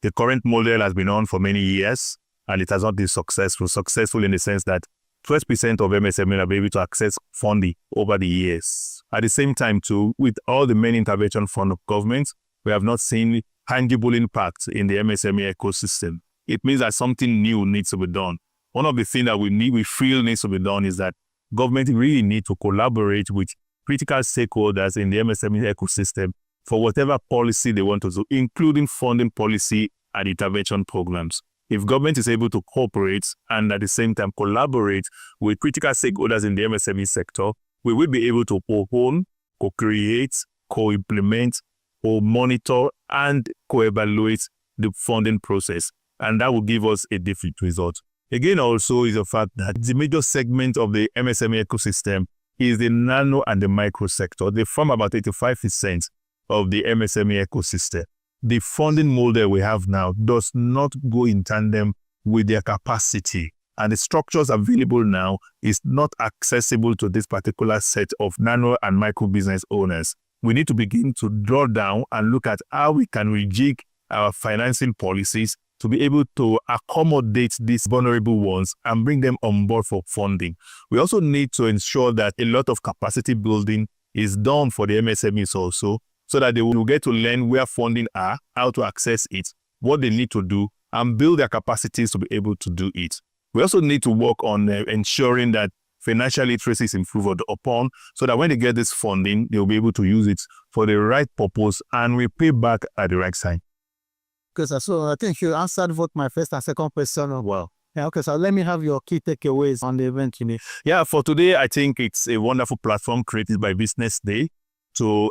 The current model has been on for many years, and it has not been successful. Successful in the sense that 12% of MSME are able to access funding over the years. At the same time, too, with all the many intervention fund of government, we have not seen tangible impact in the MSME ecosystem. It means that something new needs to be done. One of the things that we feel needs to be done is that government really need to collaborate with critical stakeholders in the MSME ecosystem for whatever policy they want to do, including funding policy and intervention programs. If government is able to cooperate and at the same time collaborate with critical stakeholders in the MSME sector, we will be able to co-own, co-create, co-implement, co-monitor, and co-evaluate the funding process. And that will give us a different result. Again, also is the fact that the major segment of the MSME ecosystem is the nano and the micro sector. They form about 85% of the MSME ecosystem. The funding model we have now does not go in tandem with their capacity. And the structures available now is not accessible to this particular set of nano and micro business owners. We need to begin to draw down and look at how we can rejig our financing policies to be able to accommodate these vulnerable ones and bring them on board for funding. We also need to ensure that a lot of capacity building is done for the MSMEs also, so that they will get to learn where funding are, how to access it, what they need to do, and build their capacities to be able to do it. We also need to work on ensuring that financial literacy is improved upon, so that when they get this funding, they'll be able to use it for the right purpose and we pay back at the right time. Okay, so I think you answered both my first and second question well. Yeah, okay, so let me have your key takeaways on the event. Yeah, for today, I think it's a wonderful platform created by BusinessDay to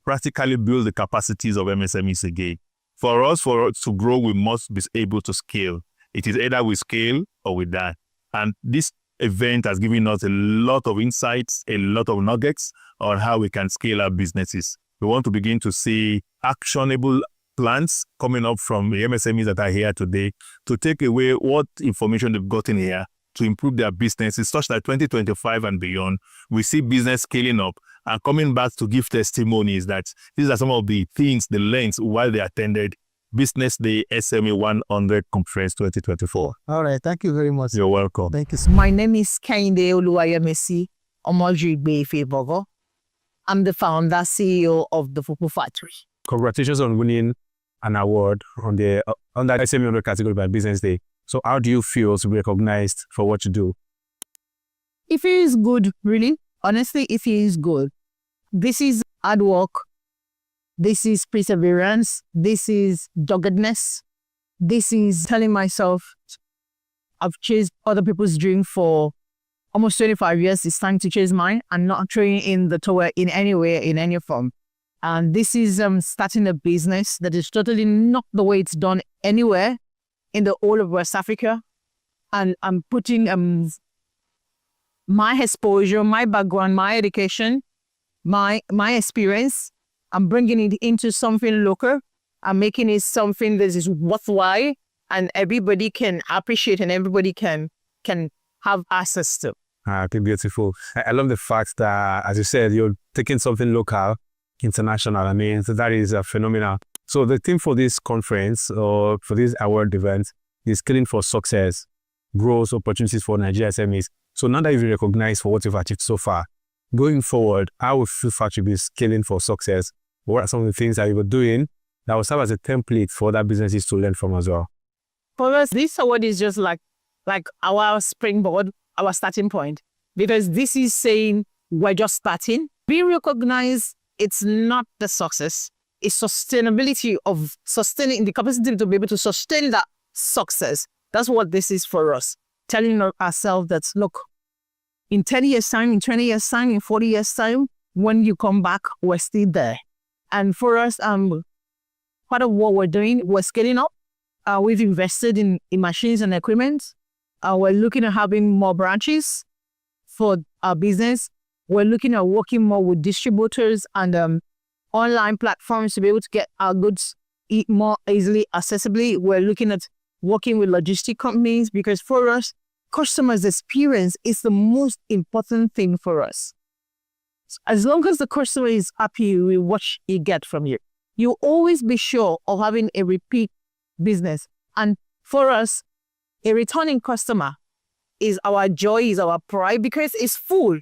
practically build the capacities of MSMEs again. For us to grow, we must be able to scale. It is either we scale or we die. And this event has given us a lot of insights, a lot of nuggets on how we can scale our businesses. We want to begin to see actionable plans coming up from the MSMEs that are here today to take away what information they've gotten here to improve their businesses, such that 2025 and beyond, we see business scaling up and coming back to give testimonies that these are some of the things they learned while they attended BusinessDay SME 100 Conference 2024. All right, thank you very much. You're welcome. Thank you. My name is Kehinde Oluwayemisi Omojigbe Ifebogo. I'm the founder, CEO of the Fufu Factory. Congratulations on winning an award on the under SME 100 category by BusinessDay. So how do you feel to be recognized for what you do? It feels good, really. Honestly, it feels good. This is hard work. This is perseverance. This is doggedness. This is telling myself I've chased other people's dream for almost 25 years. It's time to chase mine and not throwing in the towel in any way, in any form. And this is starting a business that is totally not the way it's done anywhere in the whole of West Africa. And I'm putting my exposure, my background, my education, my experience, I'm bringing it into something local. I'm making it something that is worthwhile and everybody can appreciate and everybody can have access to. Okay, beautiful. I love the fact that, as you said, you're taking something local, international. I mean, so that is phenomenal. So the theme for this conference or for this award event is Scaling for Success, Growth Opportunities for Nigeria SMEs. So now that you've been recognized for what you've achieved so far, going forward, how will Fufu Factory be scaling for success? What are some of the things that you were doing that will serve as a template for other businesses to learn from as well? For us, this award is just like our springboard, our starting point, because this is saying we're just starting. Being recognized, it's not the success. It's sustainability of sustaining the capacity to be able to sustain that success. That's what this is for us. Telling ourselves that, look, in 10 years' time, in 20 years' time, in 40 years' time, when you come back, we're still there. And for us, part of what we're doing, we're scaling up. We've invested in machines and equipment. We're looking at having more branches for our business. We're looking at working more with distributors and online platforms to be able to get our goods more easily accessibly. We're looking at working with logistic companies because for us, customers' experience is the most important thing for us. As long as the customer is happy with what you get from you, you'll always be sure of having a repeat business. And for us, a returning customer is our joy, is our pride because it's full.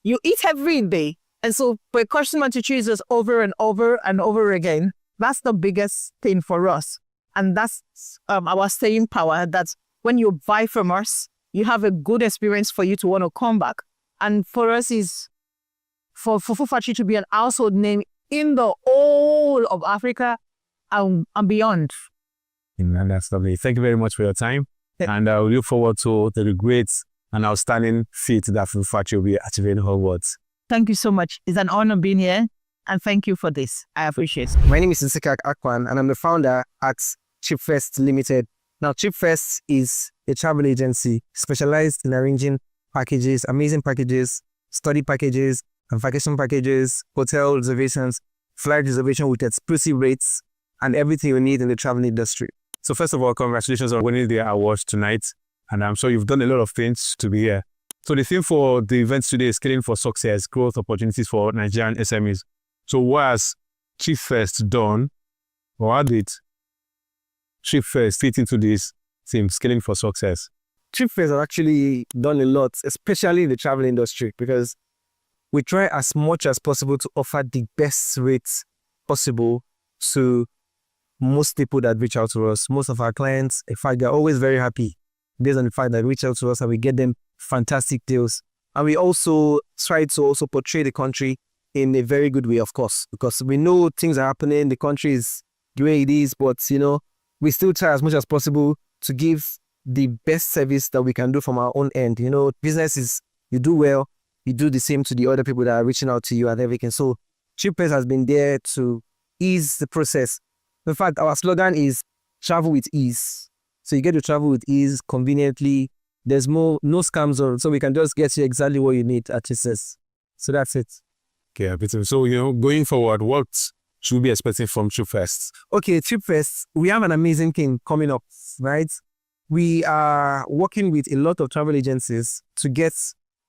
You eat every day. And so for a customer to choose us over and over and over again, that's the biggest thing for us. And that's our staying power, that when you buy from us, you have a good experience for you to want to come back. And for us is for Fufu Factory to be an household name in the whole of Africa and beyond. And that's lovely. Thank you very much for your time. And we look forward to the great and outstanding feat that Fufu Factory will be achieving onwards. Thank you so much. It's an honor being here. And thank you for this. I appreciate it. My name is Nsika Akwan, and I'm the founder at Chipfest Limited, Now, Trip First is a travel agency specialized in arranging packages, amazing packages, study packages, and vacation packages, hotel reservations, flight reservation with exclusive rates, and everything you need in the travel industry. So first of all, congratulations on winning the awards tonight. And I'm sure you've done a lot of things to be here. So the theme for the event today is Scaling for Success, Growth Opportunities for Nigerian SMEs. So what has Trip First done, or how did Trip First fit into this theme, Scaling for Success? Trip First has actually done a lot, especially in the travel industry, because we try as much as possible to offer the best rates possible to most people that reach out to us. Most of our clients, in fact, they're always very happy based on the fact that they reach out to us and we get them fantastic deals. And we also try to also portray the country in a very good way, of course, because we know things are happening, the country is the way it is, but we still try as much as possible to give the best service that we can do from our own end. Business is, you do well, you do the same to the other people that are reaching out to you and everything. So Trip First has been there to ease the process. In fact, our slogan is travel with ease. So you get to travel with ease, conveniently. There's no scams on, so we can just get you exactly what you need at TSS. So that's it. Okay, so going forward, what should we be expecting from Trip First? Okay, Trip First, we have an amazing thing coming up, right? We are working with a lot of travel agencies to get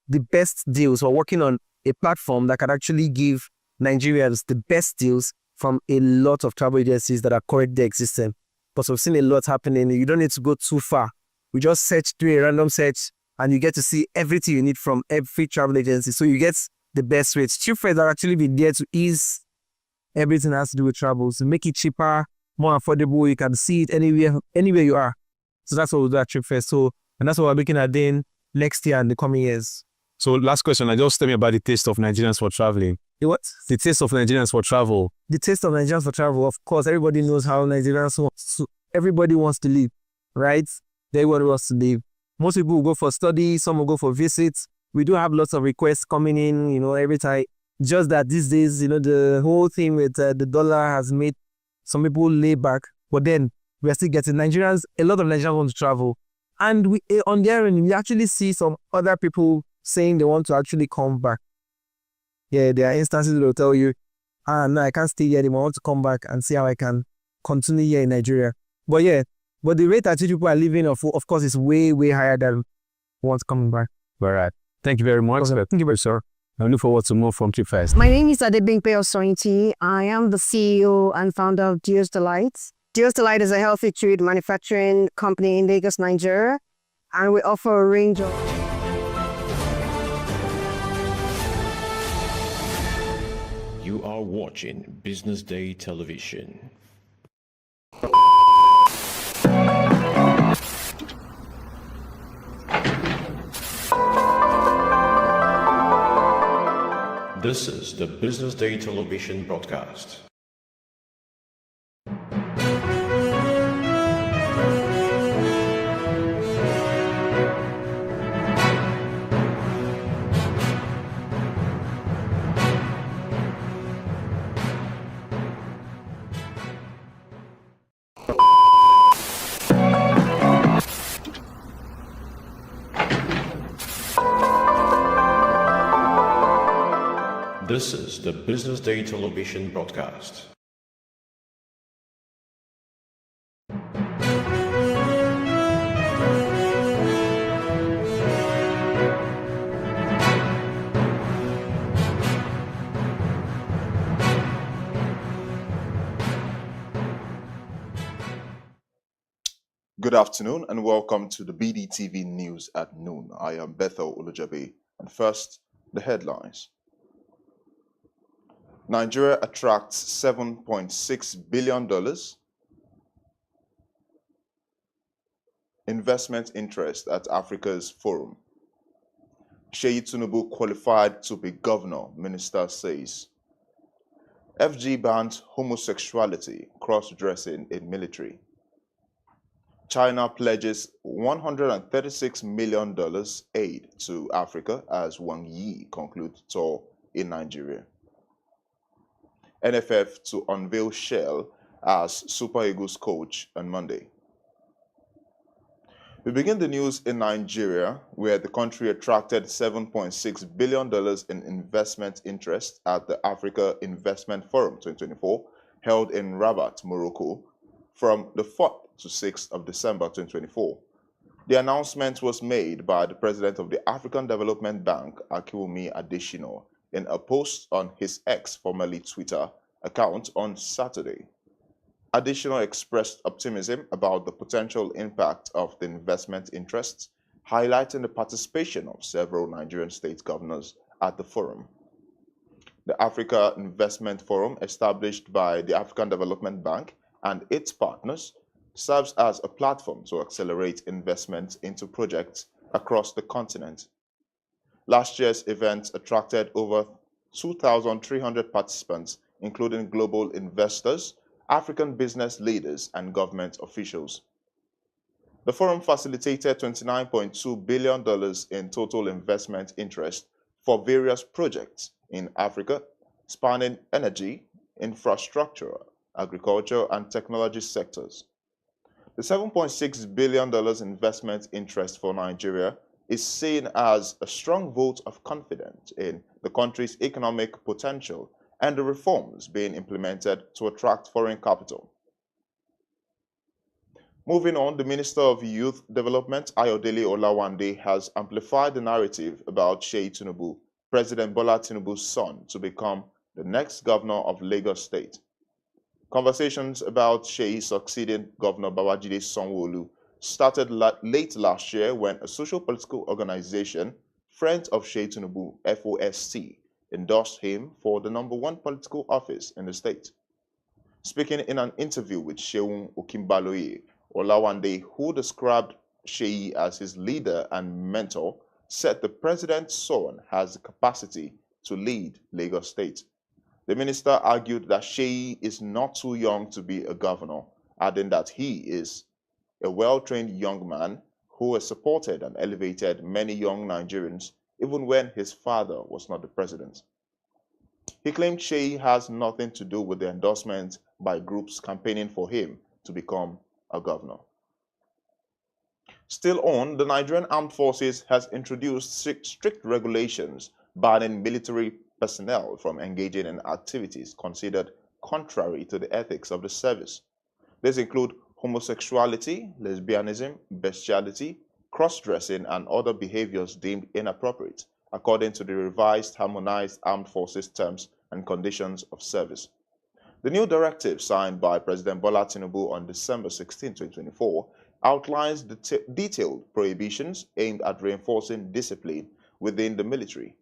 the best deals. We're working on a platform that can actually give Nigerians the best deals from a lot of travel agencies that are currently existing. Because we've seen a lot happening. You don't need to go too far. We just search, do a random search, and you get to see everything you need from every travel agency. So you get the best rates. Trip First are actually been there to ease everything that has to do with travel, to make it cheaper, more affordable. You can see it anywhere you are. So that's what we'll do at Trip First. And that's what we're looking at doing next year and the coming years. So last question, just tell me about the taste of Nigerians for traveling. What? The taste of Nigerians for travel. The taste of Nigerians for travel, of course, everybody knows how Nigerians everybody wants to live, right? Everybody wants to live. Most people will go for study, some will go for visits. We do have lots of requests coming in, every time. Just that these days, the whole thing with the dollar has made some people lay back. But then we are still getting Nigerians, a lot of Nigerians want to travel. And we, on their end, we actually see some other people saying they want to actually come back. Yeah, there are instances that will tell you, no, I can't stay here anymore. I want to come back and see how I can continue here in Nigeria. But the rate at which people are living, of course, is way, way higher than ones coming back. All right. Thank you very much. Okay. Thank you very much, sir. I look forward to more from Trip First. My name is Adebimpe Osointi. I am the CEO and founder of Dear's Delight. Dear's Delight is a healthy treat manufacturing company in Lagos, Nigeria, and we offer a range of... You are watching Business Day Television. This is the Business Day Television broadcast. This is the Business Day Television broadcast. Good afternoon and welcome to the BDTV News at noon. I am Bethel Ulujabe, and first, the headlines. Nigeria attracts $7.6 billion investment interest at Africa's Forum. Sheyi Tinubu qualified to be governor, minister says. FG bans homosexuality, cross-dressing in military. China pledges $136 million aid to Africa as Wang Yi concludes tour in Nigeria. NFF to unveil Shell as Super Eagles coach on Monday. We begin the news in Nigeria, where the country attracted $7.6 billion in investment interest at the Africa Investment Forum 2024, held in Rabat, Morocco, from the 4th to 6th of December 2024. The announcement was made by the president of the African Development Bank, Akiwumi Adesina, in a post on his X, formerly Twitter, account on Saturday. Adesina expressed optimism about the potential impact of the investment interests, highlighting the participation of several Nigerian state governors at the forum. The Africa Investment Forum, established by the African Development Bank and its partners, serves as a platform to accelerate investment into projects across the continent. Last year's event attracted over 2,300 participants, including global investors, African business leaders, and government officials. The forum facilitated $29.2 billion in total investment interest for various projects in Africa, spanning energy, infrastructure, agriculture, and technology sectors. The $7.6 billion investment interest for Nigeria is seen as a strong vote of confidence in the country's economic potential and the reforms being implemented to attract foreign capital. Moving on, the Minister of Youth Development, Ayodele Olawande, has amplified the narrative about Seyi Tinubu, President Bola Tinubu's son, to become the next governor of Lagos State. Conversations about Seyi succeeding Governor Babajide Sanwo-Olu started late last year when a social-political organization, Friends of Seyi Tinubu, FOST, endorsed him for the #1 political office in the state. Speaking in an interview with Seun Okimbaloye, Olawande, who described Seyi as his leader and mentor, said the president's son has the capacity to lead Lagos State. The minister argued that Seyi is not too young to be a governor, adding that he is a well-trained young man who has supported and elevated many young Nigerians even when his father was not the president. He claimed Seyi has nothing to do with the endorsement by groups campaigning for him to become a governor. Still on, the Nigerian Armed Forces has introduced strict regulations banning military personnel from engaging in activities considered contrary to the ethics of the service. These include homosexuality, lesbianism, bestiality, cross-dressing, and other behaviors deemed inappropriate, according to the revised Harmonized Armed Forces Terms and Conditions of Service. The new directive, signed by President Bola Tinubu on December 16, 2024, outlines detailed prohibitions aimed at reinforcing discipline within the military.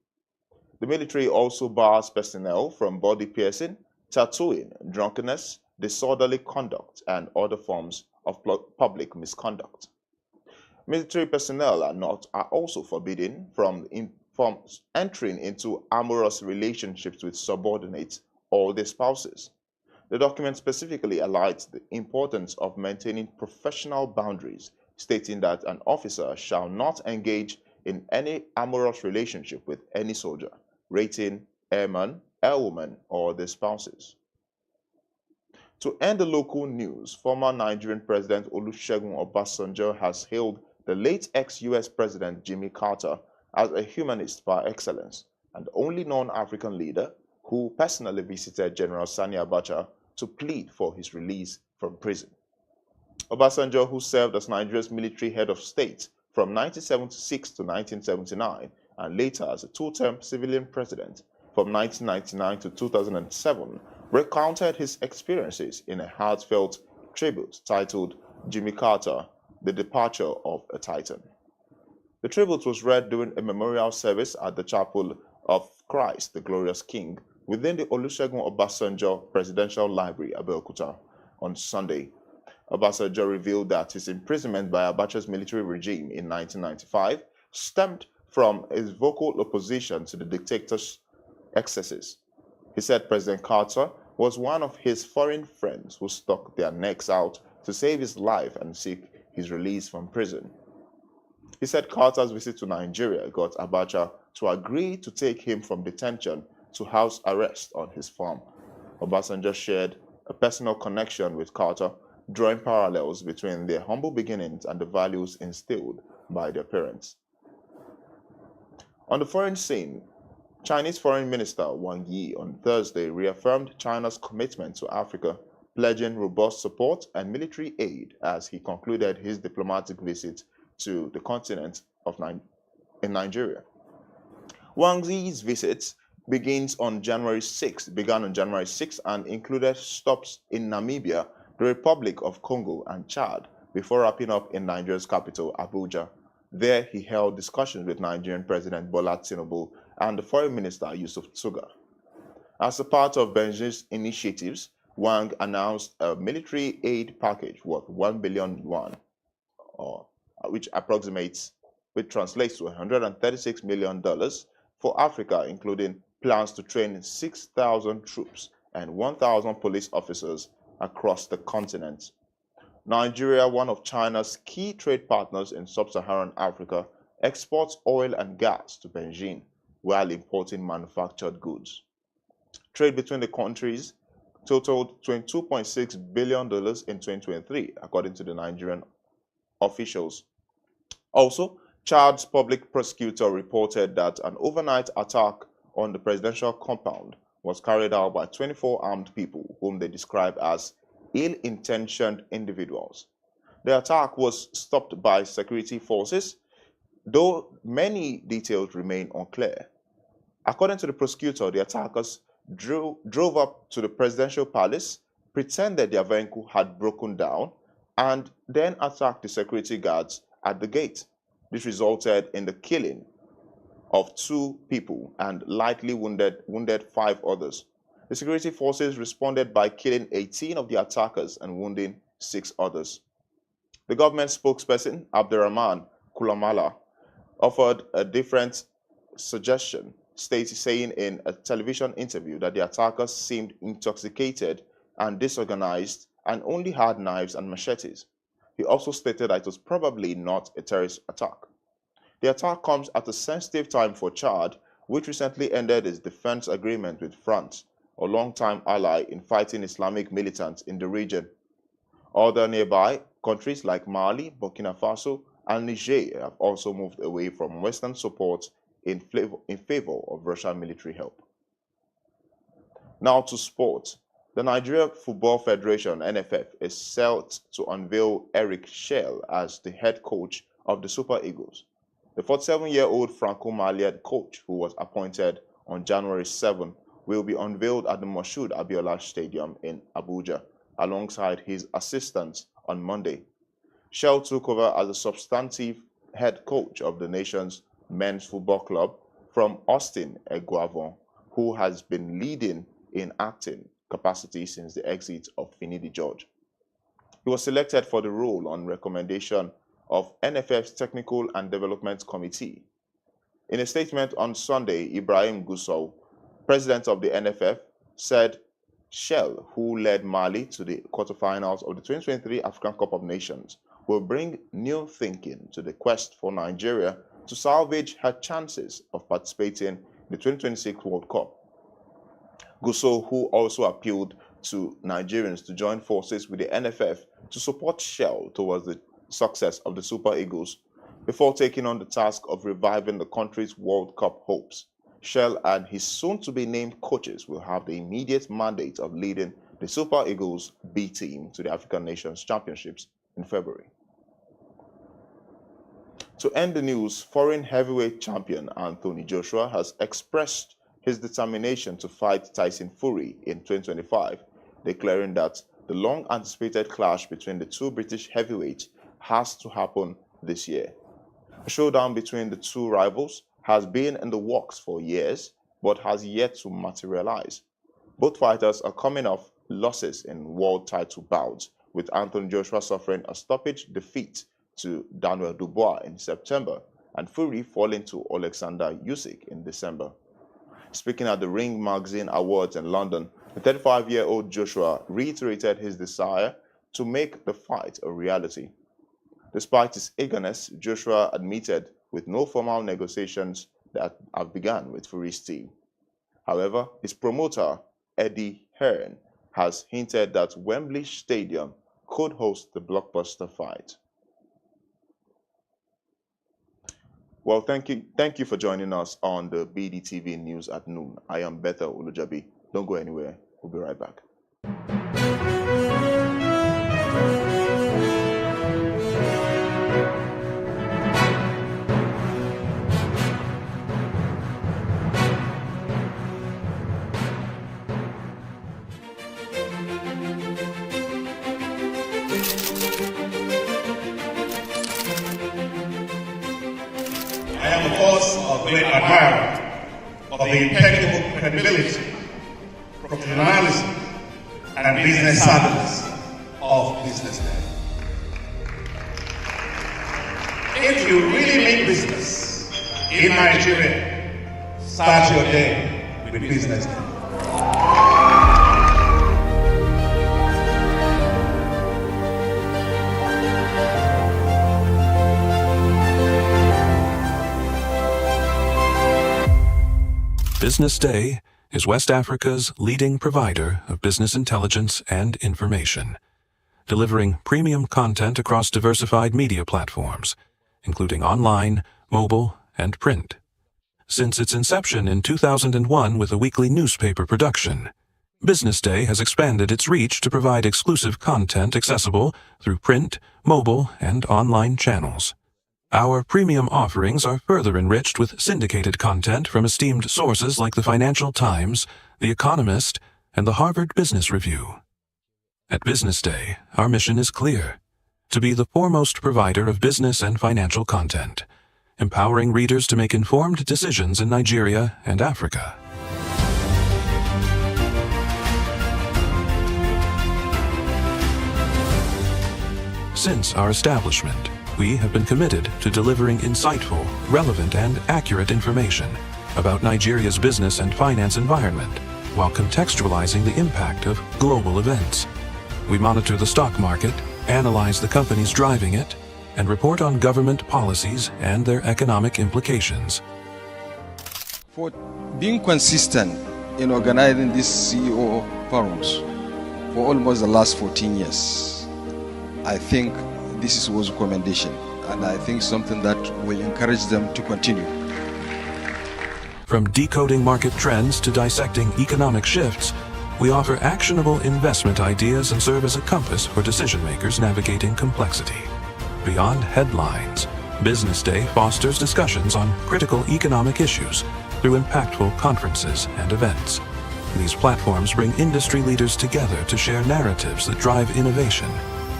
The military also bars personnel from body piercing, tattooing, drunkenness, disorderly conduct, and other forms of public misconduct. Military personnel are also forbidden from entering into amorous relationships with subordinates or their spouses. The document specifically highlights the importance of maintaining professional boundaries, stating that an officer shall not engage in any amorous relationship with any soldier, rating, airman, airwoman, or their spouses. To end the local news, former Nigerian President Olusegun Obasanjo has hailed the late ex-US President Jimmy Carter as a humanist par excellence and the only non-African leader who personally visited General Sani Abacha to plead for his release from prison. Obasanjo, who served as Nigeria's military head of state from 1976 to 1979 and later as a two-term civilian president from 1999 to 2007, recounted his experiences in a heartfelt tribute titled Jimmy Carter, The Departure of a Titan. The tribute was read during a memorial service at the Chapel of Christ, the Glorious King, within the Olusegun Obasanjo Presidential Library, Abeokuta, on Sunday. Obasanjo revealed that his imprisonment by Abacha's military regime in 1995 stemmed from his vocal opposition to the dictator's excesses. He said President Carter was one of his foreign friends who stuck their necks out to save his life and seek his release from prison. He said Carter's visit to Nigeria got Abacha to agree to take him from detention to house arrest on his farm. Obasanjo shared a personal connection with Carter, drawing parallels between their humble beginnings and the values instilled by their parents. On the foreign scene, Chinese Foreign Minister Wang Yi on Thursday reaffirmed China's commitment to Africa, pledging robust support and military aid as he concluded his diplomatic visit to the continent in Nigeria. Wang Yi's visit began on January 6th and included stops in Namibia, the Republic of Congo, and Chad before wrapping up in Nigeria's capital, Abuja. There, he held discussions with Nigerian President Bola Tinubu and the Foreign Minister Yusuf Tuggar. As a part of Beijing's initiatives, Wang announced a military aid package worth 1 billion yuan, which translates to $136 million for Africa, including plans to train 6,000 troops and 1,000 police officers across the continent. Nigeria, one of China's key trade partners in sub-Saharan Africa, exports oil and gas to Beijing while importing manufactured goods. Trade between the countries totaled $22.6 billion in 2023, according to the Nigerian officials. Also, Chad's public prosecutor reported that an overnight attack on the presidential compound was carried out by 24 armed people whom they describe as ill-intentioned individuals. The attack was stopped by security forces, though many details remain unclear. According to the prosecutor, the attackers drove up to the presidential palace, pretended their vehicle had broken down, and then attacked the security guards at the gate. This resulted in the killing of 2 people and lightly wounded 5 others. The security forces responded by killing 18 of the attackers and wounding 6 others. The government spokesperson, Abdurrahman Kulamala, offered a different suggestion, saying in a television interview that the attackers seemed intoxicated and disorganized and only had knives and machetes. He also stated that it was probably not a terrorist attack. The attack comes at a sensitive time for Chad, which recently ended its defense agreement with France, a longtime ally in fighting Islamic militants in the region. Other nearby countries like Mali, Burkina Faso, and Niger have also moved away from Western support in favor of Russian military help. Now to sport. The Nigeria Football Federation, NFF, is set to unveil Eric Schell as the head coach of the Super Eagles. The 47-year-old Franco-Malian coach, who was appointed on January 7, will be unveiled at the Moshood Abiola Stadium in Abuja, alongside his assistants on Monday. Schell took over as a substantive head coach of the nation's men's football club from Austin Eguavon, who has been leading in acting capacity since the exit of Finidi George. He was selected for the role on recommendation of NFF's Technical and Development Committee. In a statement on Sunday, Ibrahim Gusau, president of the NFF, said Schell, who led Mali to the quarterfinals of the 2023 African Cup of Nations, will bring new thinking to the quest for Nigeria to salvage her chances of participating in the 2026 World Cup. Gusau, who also appealed to Nigerians to join forces with the NFF to support Schell towards the success of the Super Eagles, before taking on the task of reviving the country's World Cup hopes. Schell and his soon-to-be named coaches will have the immediate mandate of leading the Super Eagles B team to the African Nations Championships in February. To end the news, foreign heavyweight champion Anthony Joshua has expressed his determination to fight Tyson Fury in 2025, declaring that the long-anticipated clash between the 2 British heavyweights has to happen this year. A showdown between the 2 rivals has been in the works for years, but has yet to materialize. Both fighters are coming off losses in world title bouts, with Anthony Joshua suffering a stoppage defeat to Daniel Dubois in September, and Fury falling to Alexander Usyk in December. Speaking at the Ring Magazine Awards in London, the 35-year-old Joshua reiterated his desire to make the fight a reality. Despite his eagerness, Joshua admitted with no formal negotiations that have begun with Fury's team. However, his promoter, Eddie Hearn, has hinted that Wembley Stadium could host the blockbuster fight. Well, thank you for joining us on the BDTV News at Noon. I am Bethel Ulujabi. Don't go anywhere. We'll be right back. I am, of course, a great admirer of the impeccable credibility, professionalism, and business savviness of BusinessDay. If you really mean business in Nigeria, start your day with BusinessDay. BusinessDay is West Africa's leading provider of business intelligence and information, delivering premium content across diversified media platforms, including online, mobile, and print. Since its inception in 2001 with a weekly newspaper production, BusinessDay has expanded its reach to provide exclusive content accessible through print, mobile, and online channels. Our premium offerings are further enriched with syndicated content from esteemed sources like the Financial Times, The Economist, and the Harvard Business Review. At BusinessDay, our mission is clear: to be the foremost provider of business and financial content, empowering readers to make informed decisions in Nigeria and Africa. Since our establishment, we have been committed to delivering insightful, relevant, and accurate information about Nigeria's business and finance environment, while contextualizing the impact of global events. We monitor the stock market, analyze the companies driving it, and report on government policies and their economic implications. For being consistent in organizing these CEO forums for almost the last 14 years, I think this was a commendation, and I think something that will encourage them to continue. From decoding market trends to dissecting economic shifts, we offer actionable investment ideas and serve as a compass for decision makers navigating complexity. Beyond headlines, BusinessDay fosters discussions on critical economic issues through impactful conferences and events. These platforms bring industry leaders together to share narratives that drive innovation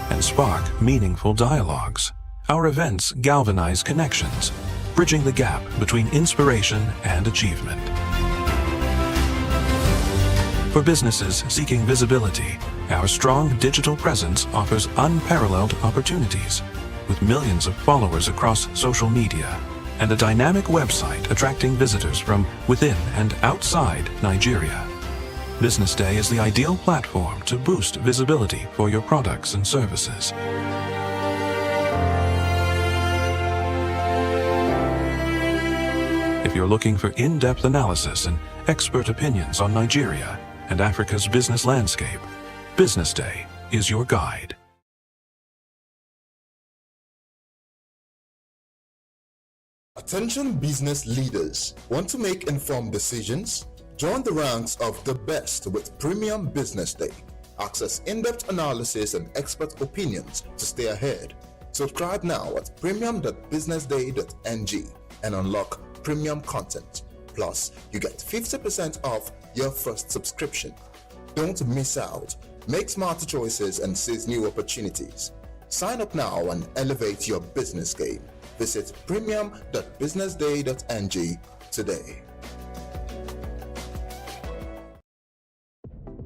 and spark meaningful dialogues. Our events galvanize connections, bridging the gap between inspiration and achievement. For businesses seeking visibility, our strong digital presence offers unparalleled opportunities, with millions of followers across social media and a dynamic website attracting visitors from within and outside Nigeria. BusinessDay is the ideal platform to boost visibility for your products and services. If you're looking for in-depth analysis and expert opinions on Nigeria and Africa's business landscape, BusinessDay is your guide. Attention business leaders. Want to make informed decisions? Join the ranks of the best with Premium BusinessDay. Access in-depth analysis and expert opinions to stay ahead. Subscribe now at premium.businessday.ng and unlock premium content. Plus, you get 50% off your first subscription. Don't miss out. Make smarter choices and seize new opportunities. Sign up now and elevate your business game. Visit premium.businessday.ng today.